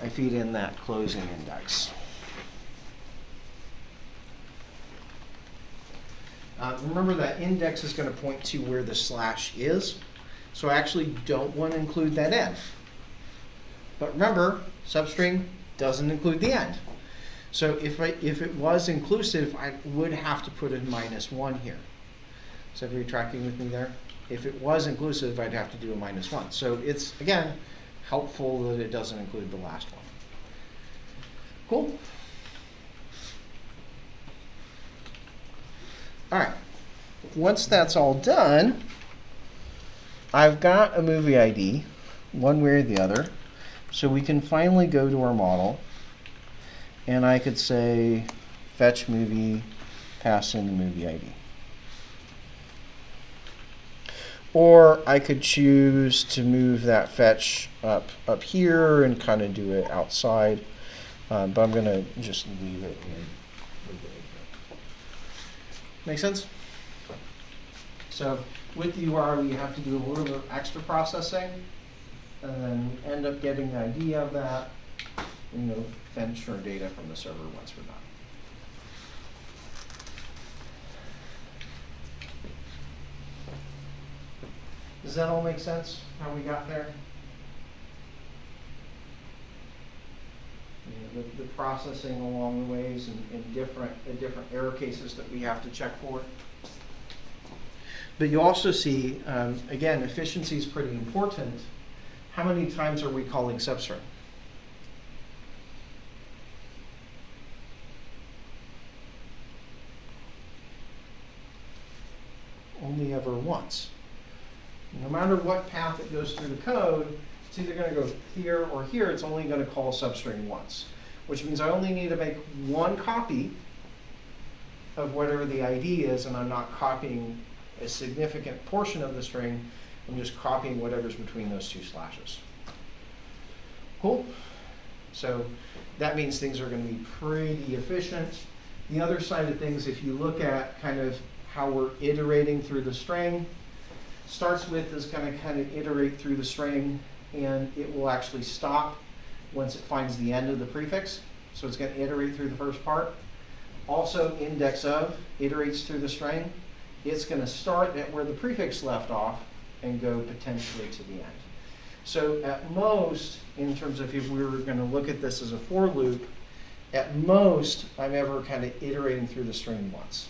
I feed in that closing index. Remember that index is going to point to where the slash is, so I actually don't want to include that end. But remember, substring doesn't include the end. So if it was inclusive, I would have to put a -1 here. So if you're tracking with me there, if it was inclusive, I'd have to do a -1. So it's, again, helpful that it doesn't include the last one. Cool? All right. Once that's all done, I've got a movie ID, one way or the other. So we can finally go to our model, and I could say fetch movie, pass in the movie ID. Or I could choose to move that fetch up here and kind of do it outside, but I'm going to just leave it in. Make sense? So with the URL, you have to do a little bit of extra processing, and then end up getting the ID of that, fetch our data from the server once we're done. Does that all make sense, how we got there? The processing along the ways and different error cases that we have to check for. But you also see, again, efficiency is pretty important. How many times are we calling substring? Only ever once. No matter what path it goes through the code, it's either going to go here or here. It's only going to call substring once, which means I only need to make one copy of whatever the ID is, and I'm not copying a significant portion of the string. I'm just copying whatever's between those two slashes. Cool? So that means things are going to be pretty efficient. The other side of things, if you look at kind of how we're iterating through the string, starts with is going to kind of iterate through the string, and it will actually stop once it finds the end of the prefix. So it's going to iterate through the first part. Also, index of iterates through the string. It's going to start at where the prefix left off and go potentially to the end. So at most, in terms of if we were going to look at this as a for loop, at most, I'm ever kind of iterating through the string once.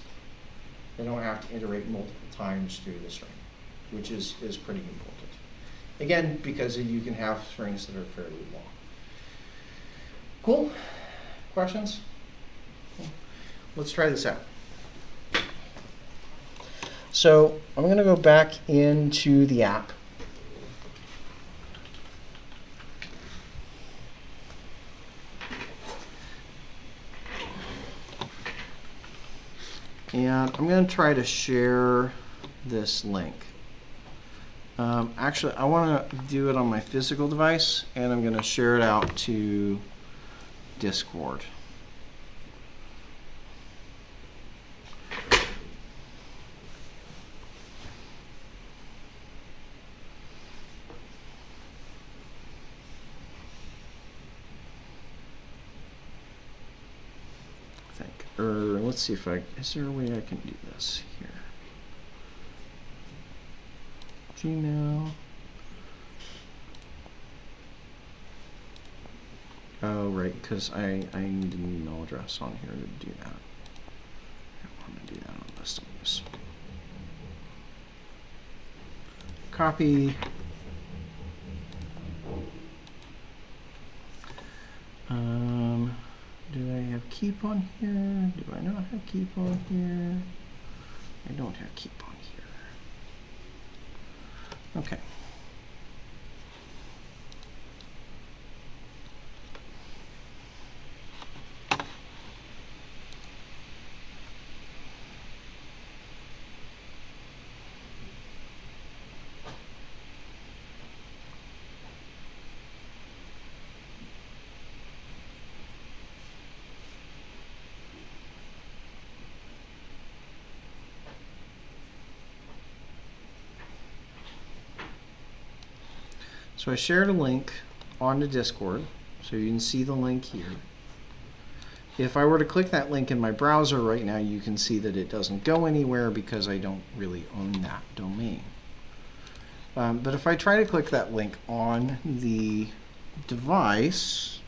I don't have to iterate multiple times through the string, which is pretty important. Again, because you can have strings that are fairly long. Cool? Questions? Let's try this out. So I'm going to go back into the app. And I'm going to try to share this link. Actually, I want to do it on my physical device, and I'm going to share it out to Discord. Let's see if is there a way I can do this here? Gmail. Oh, right, because I need an email address on here to do that. I want to do that on this device. Copy. Do I have keep on here? Do I not have keep on here? I don't have keep on here. Okay. So I shared a link onto Discord, so you can see the link here. If I were to click that link in my browser right now, you can see that it doesn't go anywhere because I don't really own that domain. But if I try to click that link on the device,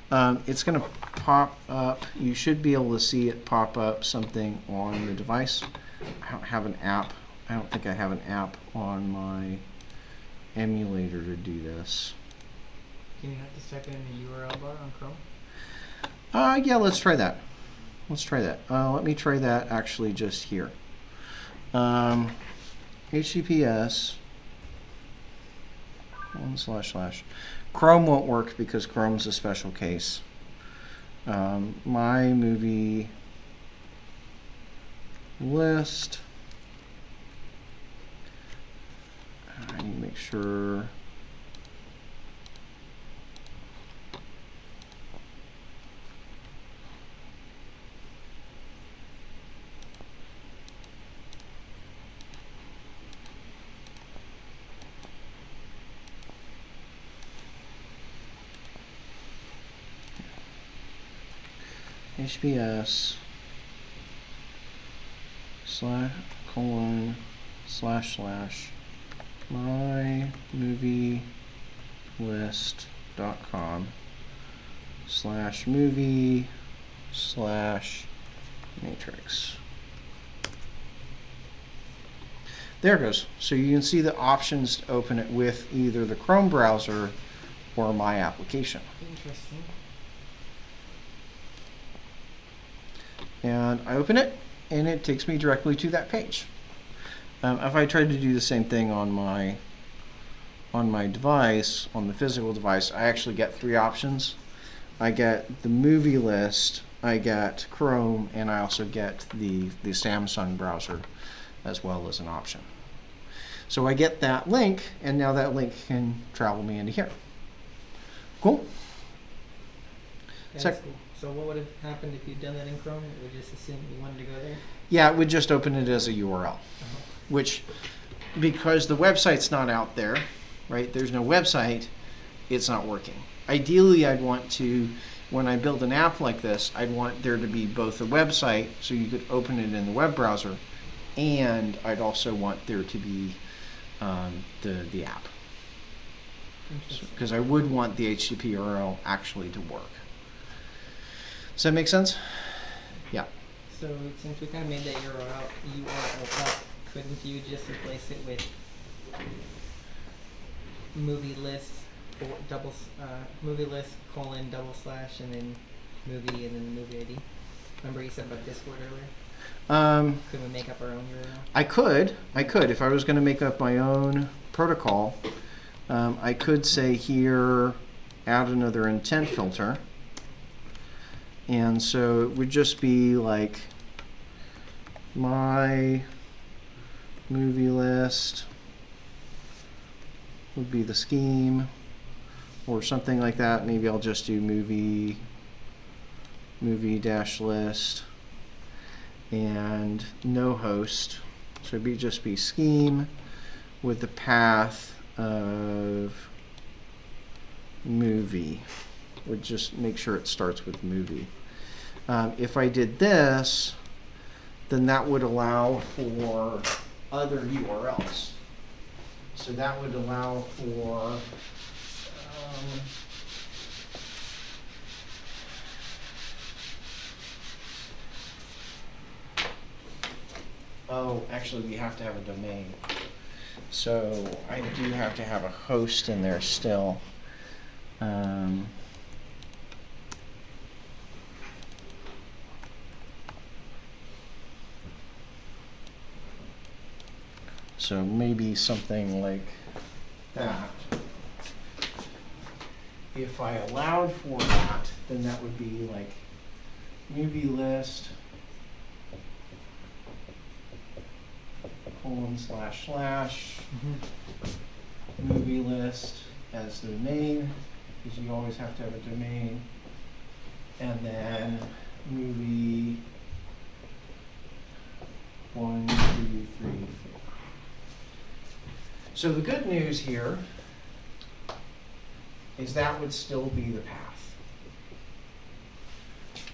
it's going to pop up. You should be able to see it pop up something on the device. I don't have an app. I don't think I have an app on my emulator to do this. Can you have to type it in the URL bar on Chrome? Yeah, let's try that. Let's try that. Let me try that actually just here. HTTPS / Chrome won't work because Chrome's a special case. My movie list. I need to make sure. HBS / my movie list.com /movie /matrix. There it goes. So you can see the options to open it with either the Chrome browser or my application. Interesting. And I open it, and it takes me directly to that page. If I tried to do the same thing on my device, on the physical device, I actually get 3 options. I get the movie list, I get Chrome, and I also get the Samsung browser as well as an option. So I get that link, and now that link can travel me into here. Cool? That's Sec- cool. So what would have happened if you'd done that in Chrome? It would just assume you wanted to go there? Yeah, it would just open it as a URL, which, because the website's not out there, right? There's no website, it's not working. Ideally, I'd want to, when I build an app like this, I'd want there to be both a website, so you could open it in the web browser, and I'd also want there to be the app. Interesting. Because I would want the HTTP URL actually to work. Does that make sense? Yeah. So since we kind of made that URL up, couldn't you just replace it with movie list or movie list : / and then movie and then movie ID? Remember you said about Discord earlier? Could we make up our own URL? I could if I was going to make up my own protocol. I could say here, add another intent filter. And so it would just be like my movie list would be the scheme or something like that. Maybe I'll just do movie dash list and no host. So it'd just be scheme with the path of movie. Would just make sure it starts with movie. If I did this, then that would allow for other URLs. So that would allow for oh, actually we have to have a domain. So I do have to have a host in there still. So maybe something like that. If I allowed for that, then that would be like movie list : / movie list as the domain, because you always have to have a domain, and then movie 1, 2, 3, 4. So the good news here is that would still be the path.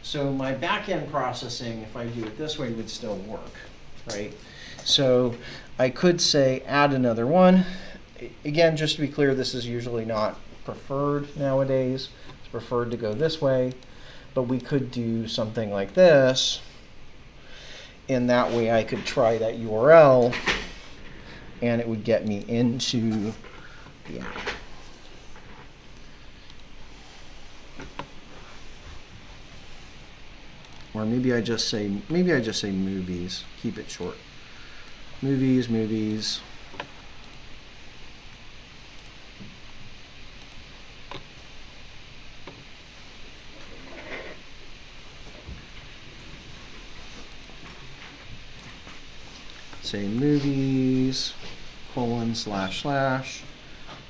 So my back-end processing, if I do it this way, would still work, right? So I could say add another one. Again, just to be clear, this is usually not preferred nowadays. It's preferred to go this way, but we could do something like this. In that way I could try that URL and it would get me into the app. Or maybe I just say movies, keep it short. movies. Say movies, colon, slash,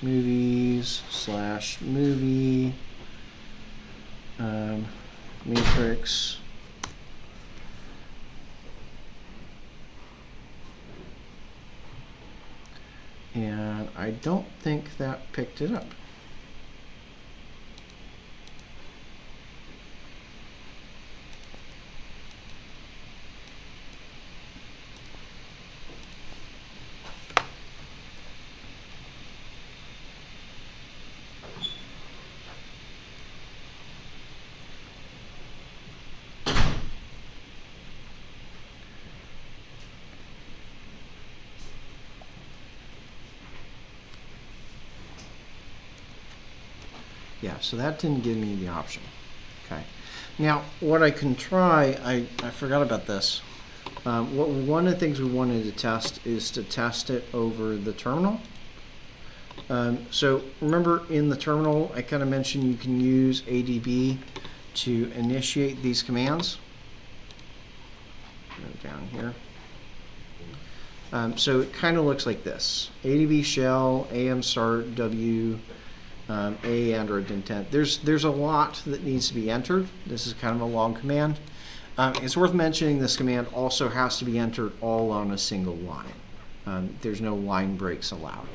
movies, slash, movie, matrix, and I don't think that picked it up. Yeah, so that didn't give me the option. Okay. Now, what I can try, I forgot about this. One of the things we wanted to test is to test it over the terminal. So remember in the terminal, I kind of mentioned you can use ADB to initiate these commands. Go down here. So it kind of looks like this. ADB shell, AM start, W, A Android intent. There's a lot that needs to be entered. This is kind of a long command. It's worth mentioning this command also has to be entered all on a single line. There's no line breaks allowed.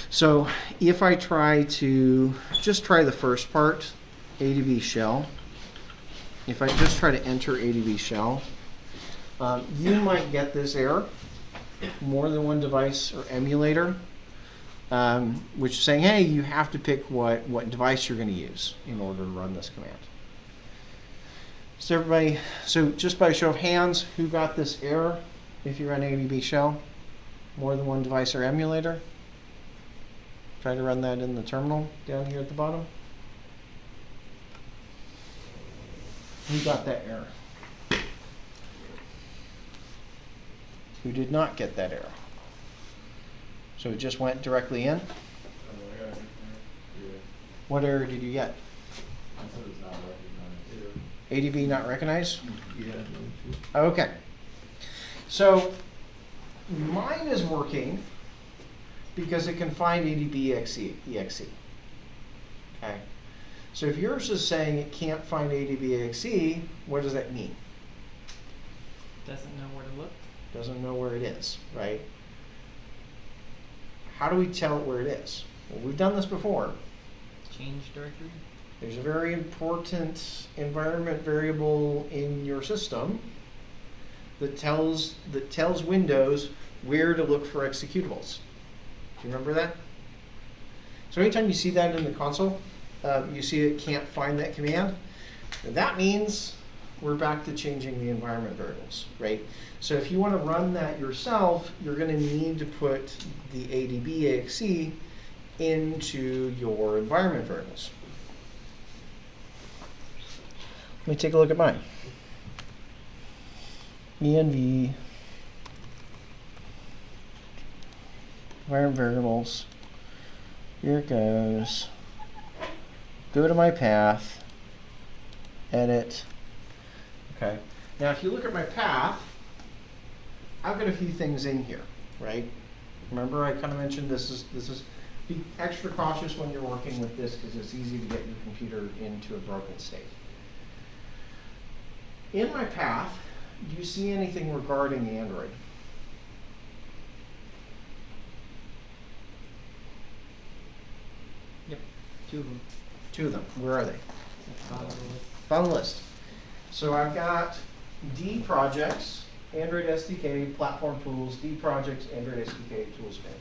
So if I try to just try the first part, ADB shell, if I just try to enter ADB shell, you might get this error, more than one device or emulator. Which is saying, hey, you have to pick what device you're going to use in order to run this command. So everybody, so just by show of hands, who got this error if you run ADB shell? More than one device or emulator? Try to run that in the terminal down here at the bottom. Who got that error? Who did not get that error? So it just went directly in? What error did you get? ADB not recognized? Yeah. Okay. So mine is working because it can find ADB exe. Okay. So if yours is saying it can't find ADB exe, what does that mean? Doesn't know where to look. Doesn't know where it is, right? How do we tell it where it is? Well, we've done this before. Change directory. There's a very important environment variable in your system that tells Windows where to look for executables. Do you remember that? So anytime you see that in the console, you see it can't find that command. That means we're back to changing the environment variables, right? So if you want to run that yourself, you're going to need to put the ADB exe into your environment variables. Let me take a look at mine. env environment variables. Here it goes. Go to my path. Edit. Okay. Now, if you look at my path, I've got a few things in here, right? Remember, I kind of mentioned this is be extra cautious when you're working with this because it's easy to get your computer into a broken state. In my path, do you see anything regarding Android? Yep. 2 of them. 2 of them. Where are they? Bottom of the list. Bottom list. So I've got D projects, Android SDK, platform tools, D projects, Android SDK, tools bin.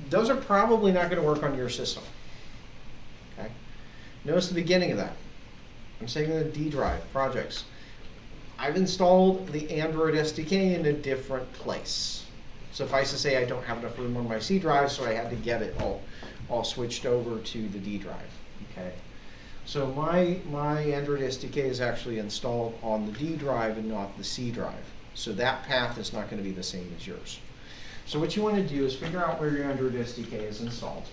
Those are probably not going to work on your system. Okay. Notice the beginning of that. I'm saying the D drive projects. I've installed the Android SDK in a different place. Suffice to say, I don't have enough room on my C drive, so I had to get it all switched over to the D drive. Okay. So my Android SDK is actually installed on the D drive and not the C drive. So that path is not going to be the same as yours. So what you want to do is figure out where your Android SDK is installed.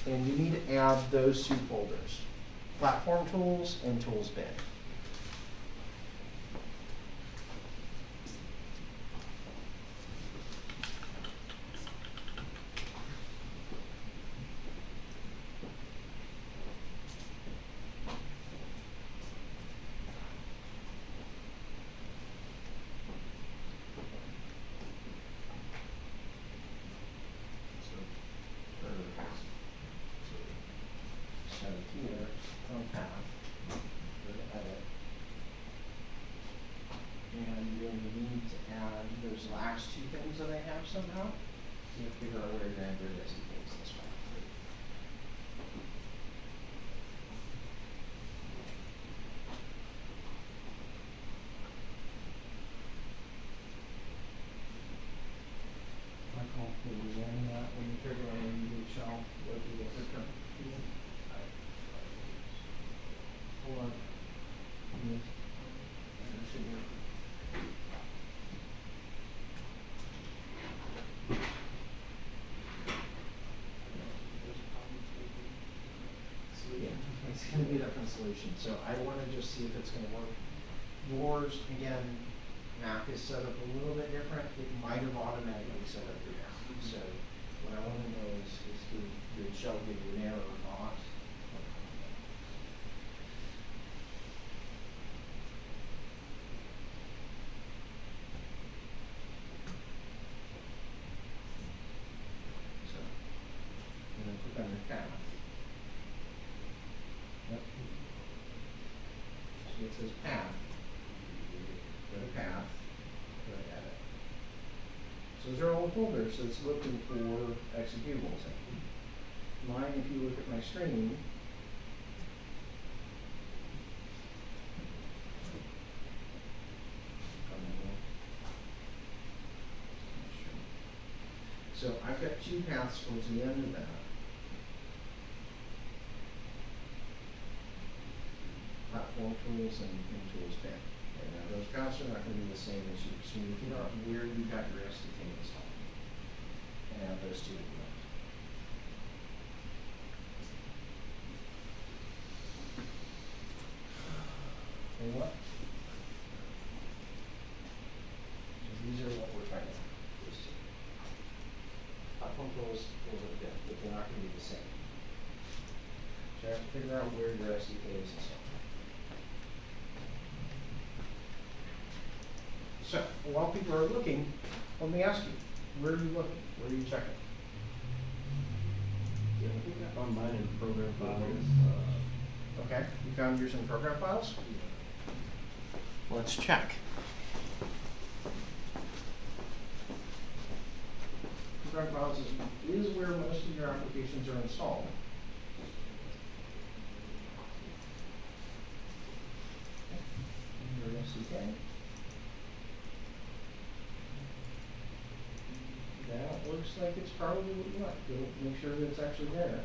And you need to add those two folders, Platform Tools and Tools Bin. So here, on path, go to edit. And then you need to add those last two things that I have somehow. So you figure out where your Android SDK is this way. Michael, will you learn that when you figure out where you do shell, what you get return? Hold on. That should work. Yeah, it's going to be a different solution. So I want to just see if it's going to work. Yours, again, Mac is set up a little bit different. It might have automatically set up your Mac. So what I want to know is did shell give you an error or not? So I'm going to click on the path. Yep. So it says path. Go to path. Go to edit. So those are all folders that's looking for executables. Mine, if you look at my screen, so I've got two paths towards the end of that. Platform Tools and Tools Bin. Okay, now those paths are not going to be the same as you. So you figure out where you got your SDK installed and add those two together. Tell you what? So these are what we're trying to do. Platform Tools are good, but they're not going to be the same. So you have to figure out where your SDK is installed. So while people are looking, let me ask you, where are you looking? Where are you checking? Yeah, I think I found mine in program files. Okay, you found yours in program files? Let's check. Program files is where most of your applications are installed. Your SDK. That looks like it's probably what you want. Go make sure that it's actually there.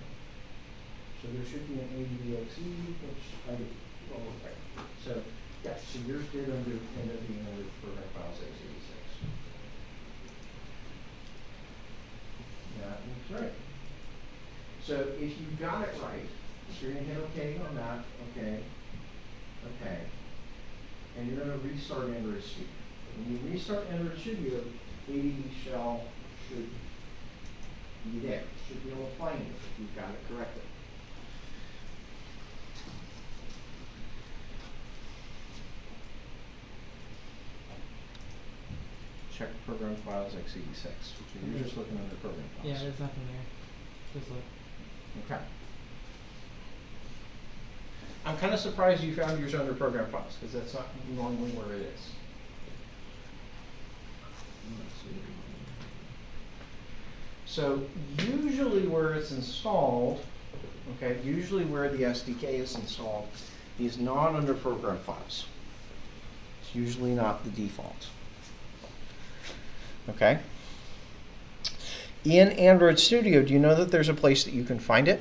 So there should be an ADDXE, which I did. Well, okay. So yes, so yours did end up being under program files x86. That looks right. So if you got it right, so you're gonna hit OK on that, OK, OK, and you're gonna restart Android Studio. When you restart Android Studio, AD shell should be there. Should be able to find it if you've got it correctly. Check program files x86. So you're just looking under program files. Yeah, there's nothing there. Just look. Okay. I'm kind of surprised you found yours under program files because that's not normally where it is. So usually where it's installed, okay, usually where the SDK is installed is not under program files. It's usually not the default. Okay. In Android Studio, do you know that there's a place that you can find it?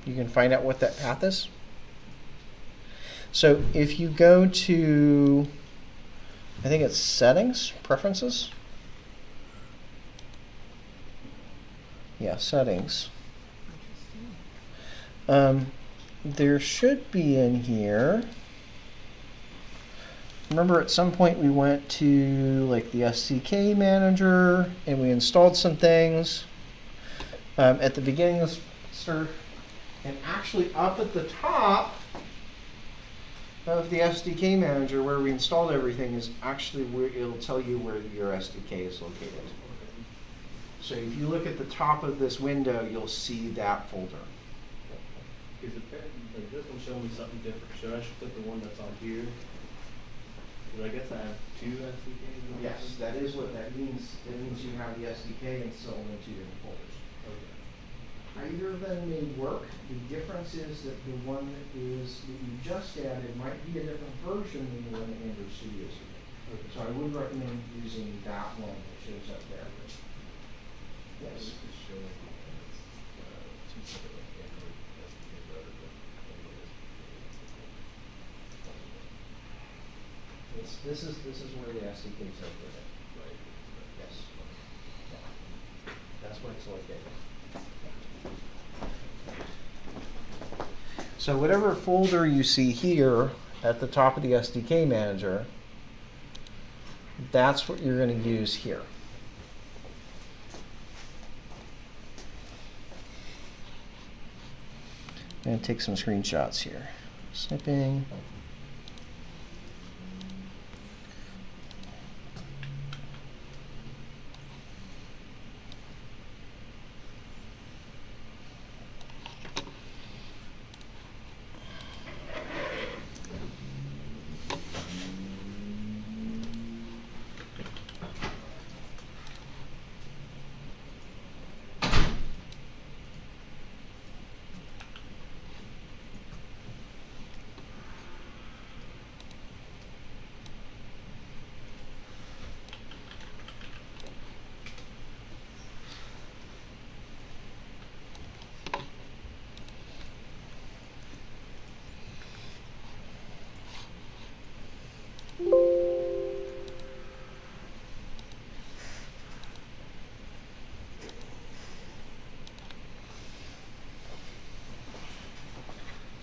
You can find out what that path is. So if you go to, I think it's settings, preferences. Yeah, settings. There should be in here. Remember at some point we went to like the SDK manager and we installed some things at the beginning of this, and actually up at the top of the SDK manager where we installed everything is actually where it'll tell you where your SDK is located. So if you look at the top of this window, you'll see that folder. Is it fair, like this one showing me something different? Should I click the one that's on here? Because I guess I have two SDKs. Yes, that is what that means. That means you have the SDK installed in two different folders. Okay. Either of them may work. The difference is that the one that you just added might be a different version than the one that Android Studios is. Okay. So I would recommend using that one that shows up there. Yes. This is where the SDK is located. Right. Yes. Yeah. That's where it's located. So whatever folder you see here at the top of the SDK manager, that's what you're going to use here. I'm going to take some screenshots here. Snipping.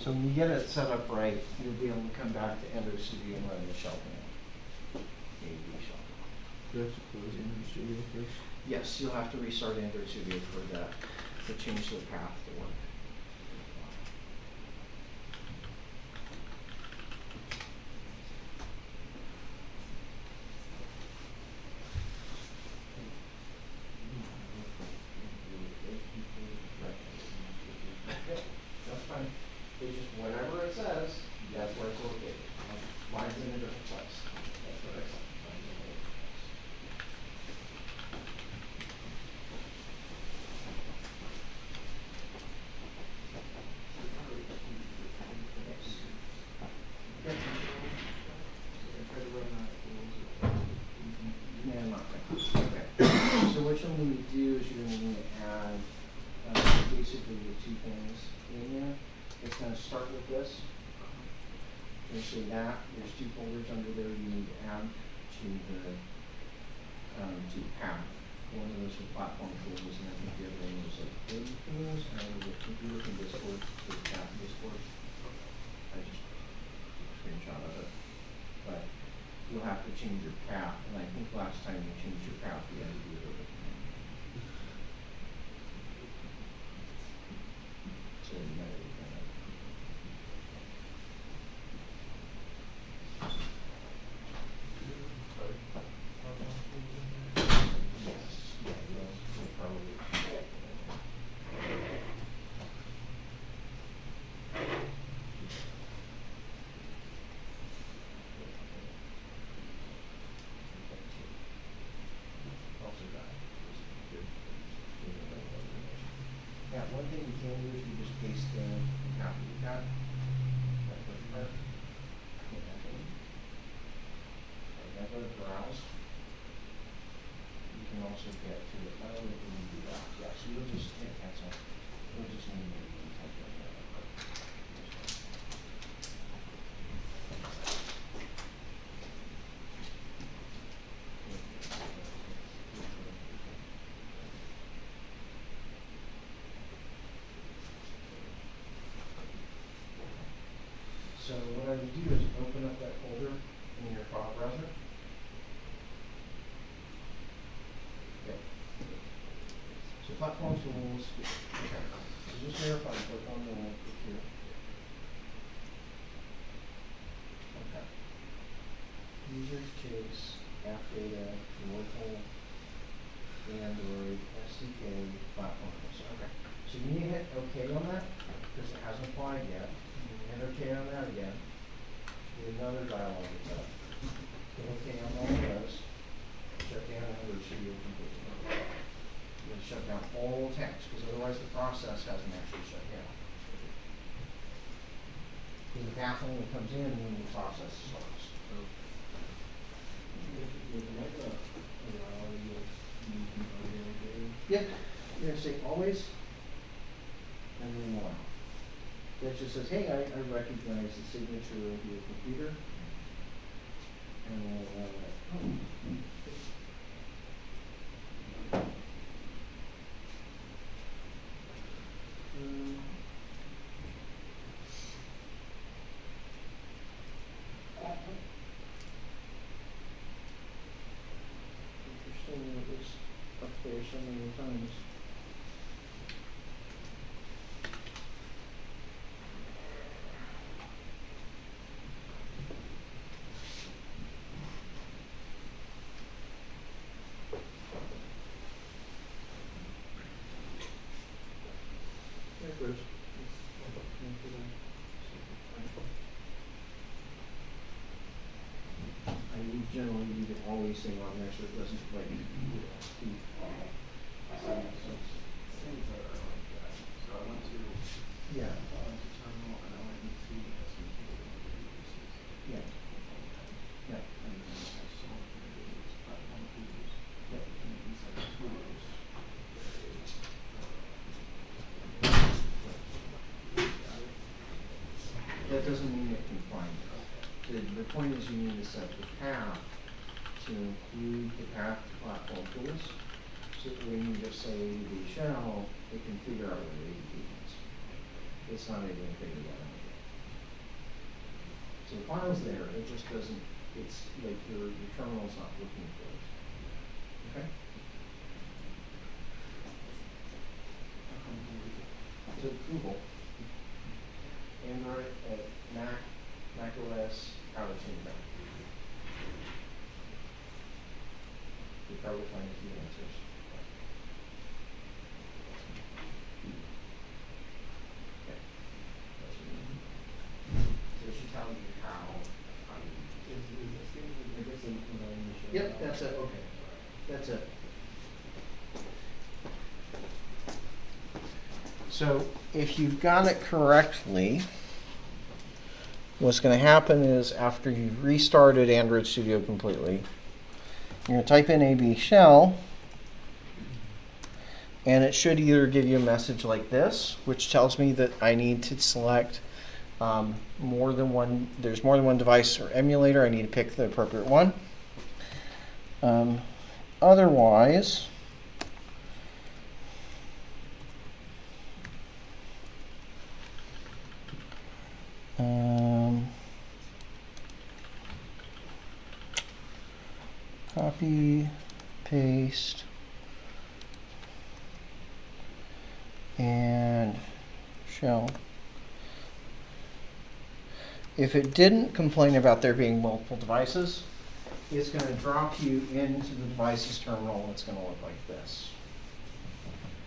So when you get it set up right, you'll be able to come back to Android Studio and run the shell command. AV shell. Do you have to close Android Studio first? Yes, you'll have to restart Android Studio for that, to change the path to work. Okay, that's fine. It's just whatever it says, that's where it's located. Mine's in a different place. That's what I said. Mine's in a different place. Yeah, not right. Okay. So what you'll need to do is you're going to need to add basically the two things in there. It's going to start with this. You see that there's two folders under there you need to add to the path. One of those are platform tools, and I think the other one was like baby tools, and the computer from Discord to the path Discord. I just took a screenshot of it. But you'll have to change your path, and I think last time you changed your path, you had to do it over command. So you might have done it. Yes, yeah, you'll probably. Also got it. Yeah, one thing you can do is you just paste the path that you got. That first part. Hit enter. And go to browse. You can also get to it. I don't know if you can do that. Yeah, so you'll just hit cancel. You'll just need to type in there. So what I would do is open up that folder in your file browser. Okay. So platform tools. Okay. So just verify, click on the link here. Okay. Users case, app data, local, Android, SDK, platform tools. Okay. So you need to hit OK on that because it hasn't applied yet. Hit OK on that again. Another dialog is up. Hit OK on all of those. Shut down Android Studio completely. You're going to shut down all text because otherwise the process hasn't actually shut down. Because the path only comes in when the process starts. Yep. You're going to say always and then allow. That just says, hey, I recognize the signature of your computer. And we'll allow that. Interesting that it was up there so many times. There it goes. I generally leave the always thing on there so it doesn't like keep So I went to yeah. terminal and I went into SDK. Yeah. Yeah. And then I saw these platform tools. Yeah. And then inside the tools, That doesn't mean it can find it. The point is you need to set the path to include the path to platform tools. So that when you just say the shell, it can figure out what the ADP is. It's not able to figure that out yet. So the file's there, it just doesn't, it's like your terminal's not looking for it. Okay? So Google, Android, Mac, Mac OS, how to change that. You'll probably find a few answers. Okay. That's what you need. So it should tell you how you. Yep, that's it. Okay. That's it. So if you've got it correctly, what's going to happen is after you've restarted Android Studio completely, you're going to type in AB shell, and it should either give you a message like this, which tells me that I need to select more than one device or emulator. I need to pick the appropriate one. Otherwise, copy, paste, and shell. If it didn't complain about there being multiple devices, it's going to drop you into the device's terminal and it's going to look like this.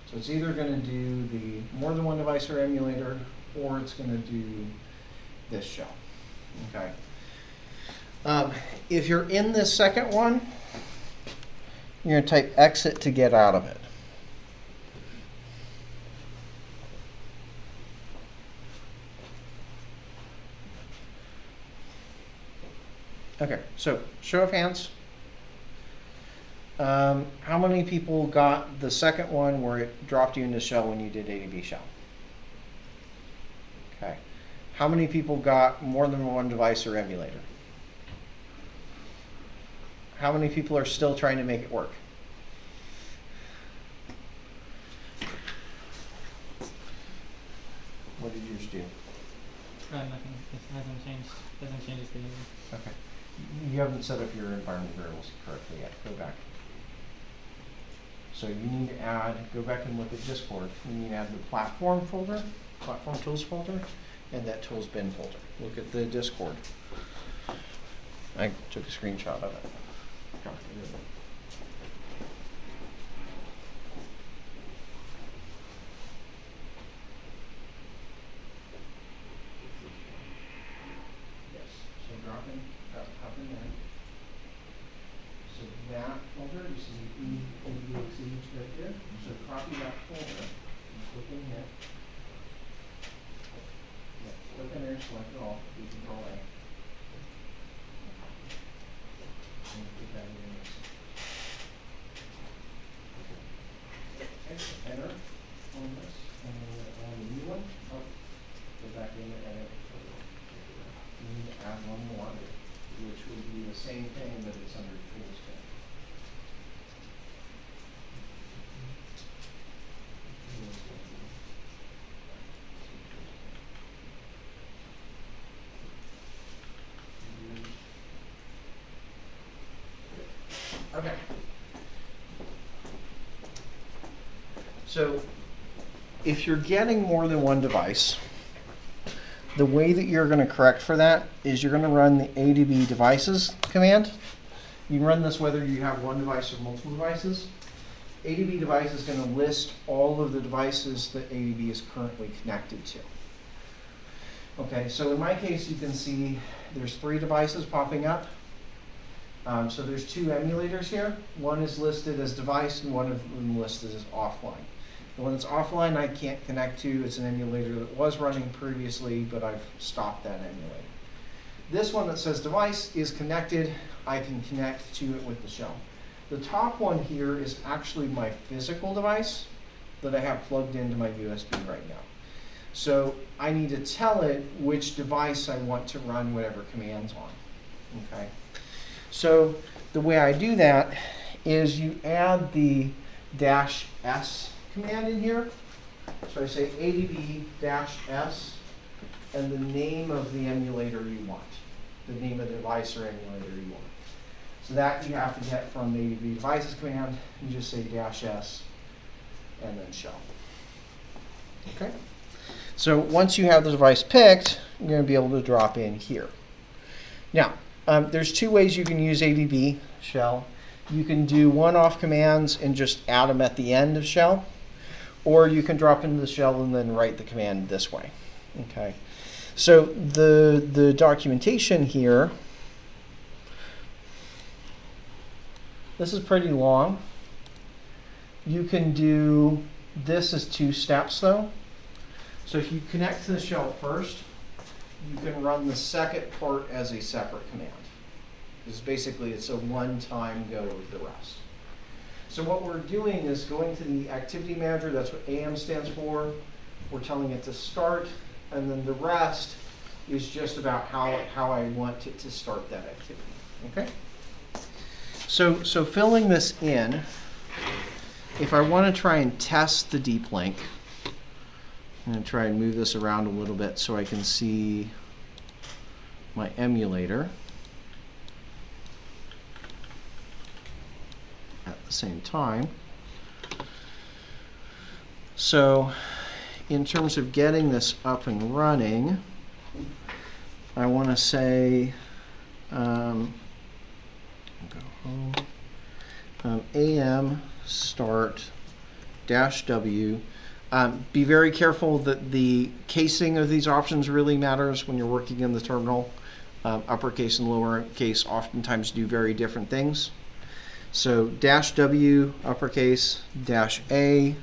So it's either going to do the more than one device or emulator, or it's going to do this shell. Okay. If you're in this second one, you're going to type exit to get out of it. Okay, so show of hands. How many people got the second one where it dropped you into shell when you did ADB shell? Okay. How many people got more than one device or emulator? How many people are still trying to make it work? What did yours do? Nothing. It hasn't changed. Doesn't change its behavior. Okay. You haven't set up your environment variables correctly yet. Go back. So you need to add, go back and look at Discord. You need to add the platform folder, platform tools folder, and that tools bin folder. Look at the Discord. I took a screenshot of it. Yes. So hop in there. So that folder, you see EDXE right there. So copy that folder and click in here. Yeah, click in there, select it all, do Control A. And put that in this. Okay, enter on this, and then we're gonna add a new one. Oh, go back in and edit. You need to add one more, which would be the same thing, but it's under tools bin. Okay. So if you're getting more than one device, the way that you're going to correct for that is you're going to run the ADB devices command. You can run this whether you have one device or multiple devices. ADB device is going to list all of the devices that ADB is currently connected to. Okay, so in my case, you can see there's 3 devices popping up. So there's 2 emulators here. One is listed as device and one of them listed as offline. The one that's offline I can't connect to. It's an emulator that was running previously, but I've stopped that emulator. This one that says device is connected. I can connect to it with the shell. The top one here is actually my physical device that I have plugged into my USB right now. So I need to tell it which device I want to run whatever commands on. Okay. So the way I do that is you add the -s command in here. So I say ADB-s and the name of the emulator you want, the name of the device or emulator you want. So that you have to get from the ADB devices command. You just say -s and then shell. Okay. So once you have the device picked, you're going to be able to drop in here. Now, there's 2 ways you can use ADB shell. You can do one-off commands and just add them at the end of shell, or you can drop into the shell and then write the command this way. Okay. So the documentation here, this is pretty long. You can do this as 2 steps though. So if you connect to the shell first, you can run the second part as a separate command. Because basically it's a one-time go with the rest. So what we're doing is going to the activity manager, that's what AM stands for. We're telling it to start, and then the rest is just about how I want it to start that activity. Okay? So filling this in, if I want to try and test the deep link, I'm going to try and move this around a little bit so I can see my emulator at the same time. So in terms of getting this up and running, I want to say go home, AM start -W. Be very careful that the casing of these options really matters when you're working in the terminal. Uppercase and lowercase oftentimes do very different things. So -W, uppercase, -A,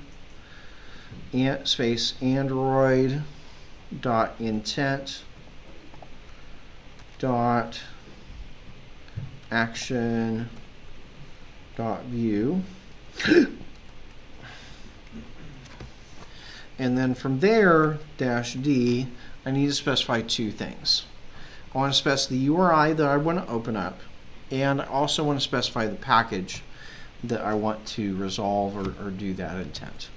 space Android dot intent dot action dot view. And then from there, -D, I need to specify 2 things. I want to specify the URI that I want to open up, and I also want to specify the package that I want to resolve or do that intent.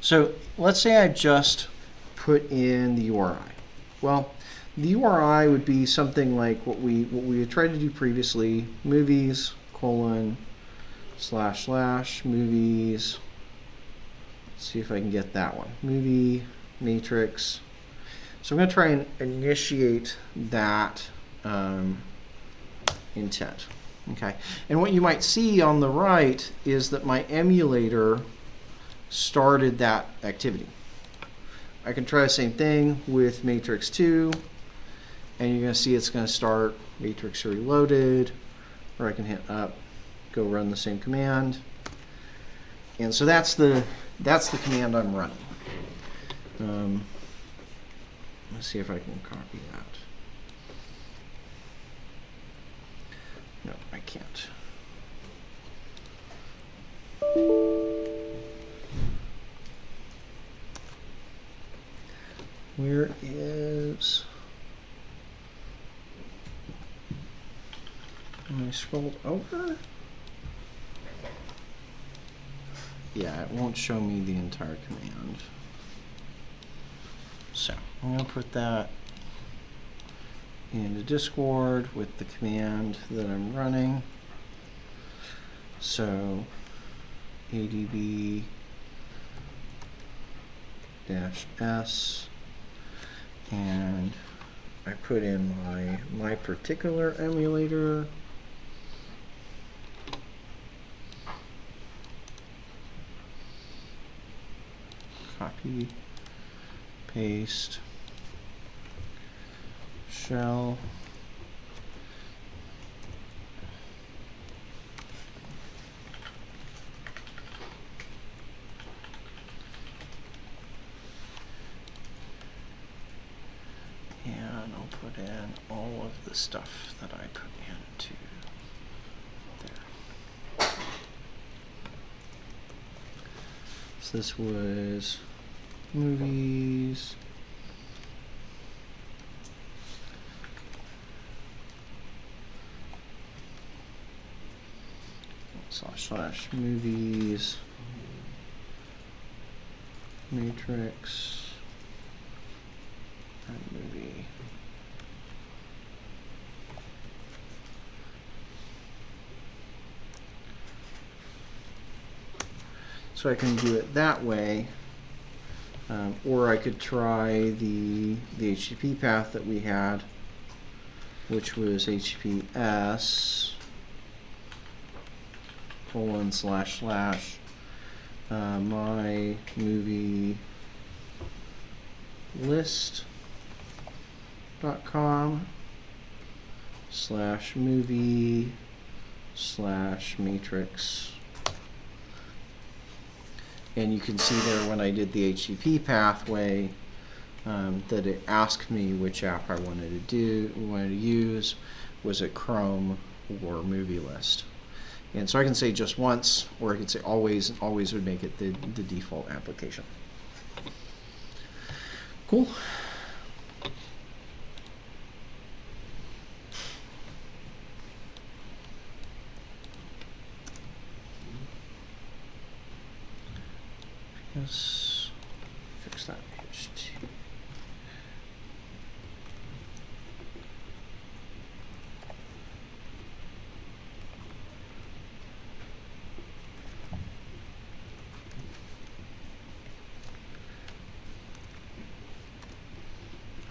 So let's say I just put in the URI. Well, the URI would be something like what we had tried to do previously: movies, colon, / movies. Let's see if I can get that one. Movie, matrix. So I'm going to try and initiate that intent. Okay. And what you might see on the right is that my emulator started that activity. I can try the same thing with matrix 2, and you're going to see it's going to start matrix reloaded, or I can hit up, go run the same command. And so that's the command I'm running. Let's see if I can copy that. No, I can't. Where is... When I scrolled over? Yeah, it won't show me the entire command. So I'm going to put that into Discord with the command that I'm running. So adb-s, and I put in my particular emulator. Copy, paste, shell, and I'll put in all of the stuff that I put into there. So this was movies, / movies, matrix, and movie. So I can do it that way. Or I could try the HTTP path that we had, which was HTTPS :/ my movie list.com /movie /matrix. And you can see there when I did the HTTP pathway that it asked me which app I wanted to use. Was it Chrome or Movie List? And so I can say just once, or I can say always, and always would make it the default application. Cool. Yes, fix that page too.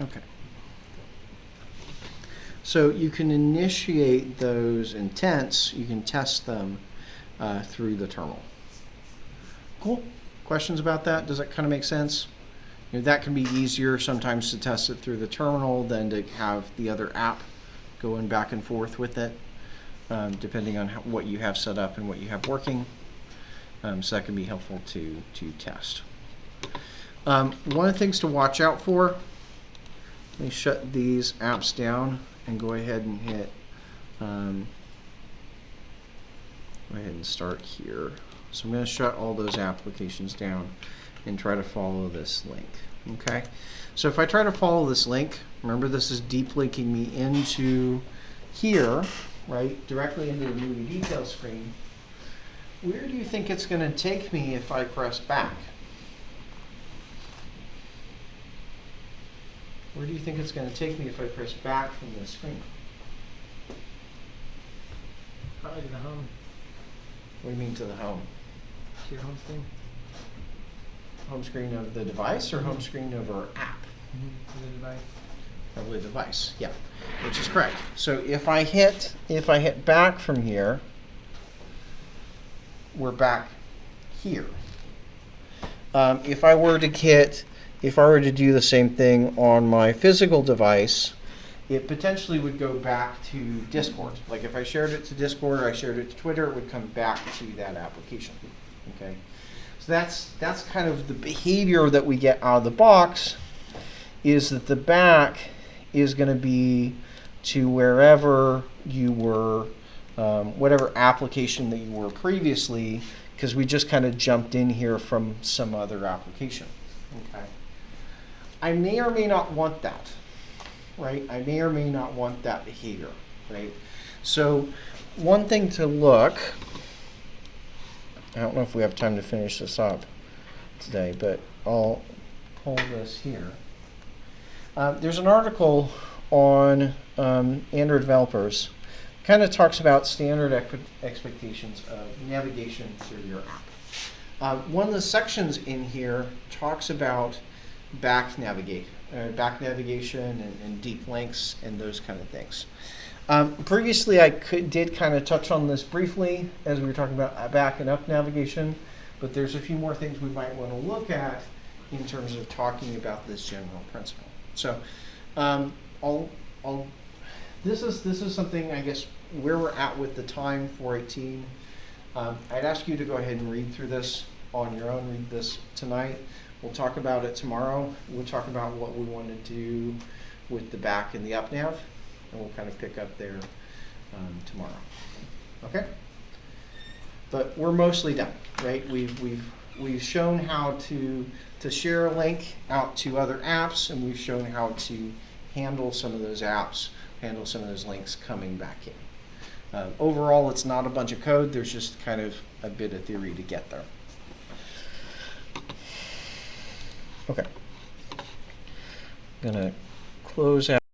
Okay. So you can initiate those intents, you can test them through the terminal. Cool. Questions about that? Does that kind of make sense? You know, that can be easier sometimes to test it through the terminal than to have the other app going back and forth with it, depending on what you have set up and what you have working. So that can be helpful to test. One of the things to watch out for, let me shut these apps down and go ahead and hit, go ahead and start here. So I'm going to shut all those applications down and try to follow this link. Okay, so if I try to follow this link, remember this is deep linking me into here, right, directly into the movie details screen. Where do you think it's going to take me if I press back? Where do you think it's going to take me if I press back from the screen? Probably to the home, What do you mean to the home? to your home screen. Home screen of the device or home screen of our app? To the device. Probably device, yeah, which is correct. So if I hit back from here, we're back here. If I were to do the same thing on my physical device, it potentially would go back to Discord. Like if I shared it to Discord or I shared it to Twitter, it would come back to that application. Okay, so that's kind of the behavior that we get out of the box. Is that the back is going to be to wherever you were, whatever application that you were previously, because we just kind of jumped in here from some other application. Okay. I may or may not want that, right? I may or may not want that behavior, right? So one thing to look, I don't know if we have time to finish this up today, but I'll pull this here. There's an article on Android developers, kind of talks about standard expectations of navigation through your app. One of the sections in here talks about back navigation and deep links and those kind of things. Previously, I did kind of touch on this briefly as we were talking about back and up navigation, but there's a few more things we might want to look at in terms of talking about this general principle. So, this is something, I guess, where we're at with the time 418. I'd ask you to go ahead and read through this on your own. Read this tonight. We'll talk about it tomorrow. We'll talk about what we want to do with the back and the up nav, and we'll kind of pick up there tomorrow. Okay? But we're mostly done, right? We've shown how to share a link out to other apps, and we've shown how to handle some of those apps, handle some of those links coming back in. Overall, it's not a bunch of code. There's just kind of a bit of theory to get there. Okay. I'm going to close out.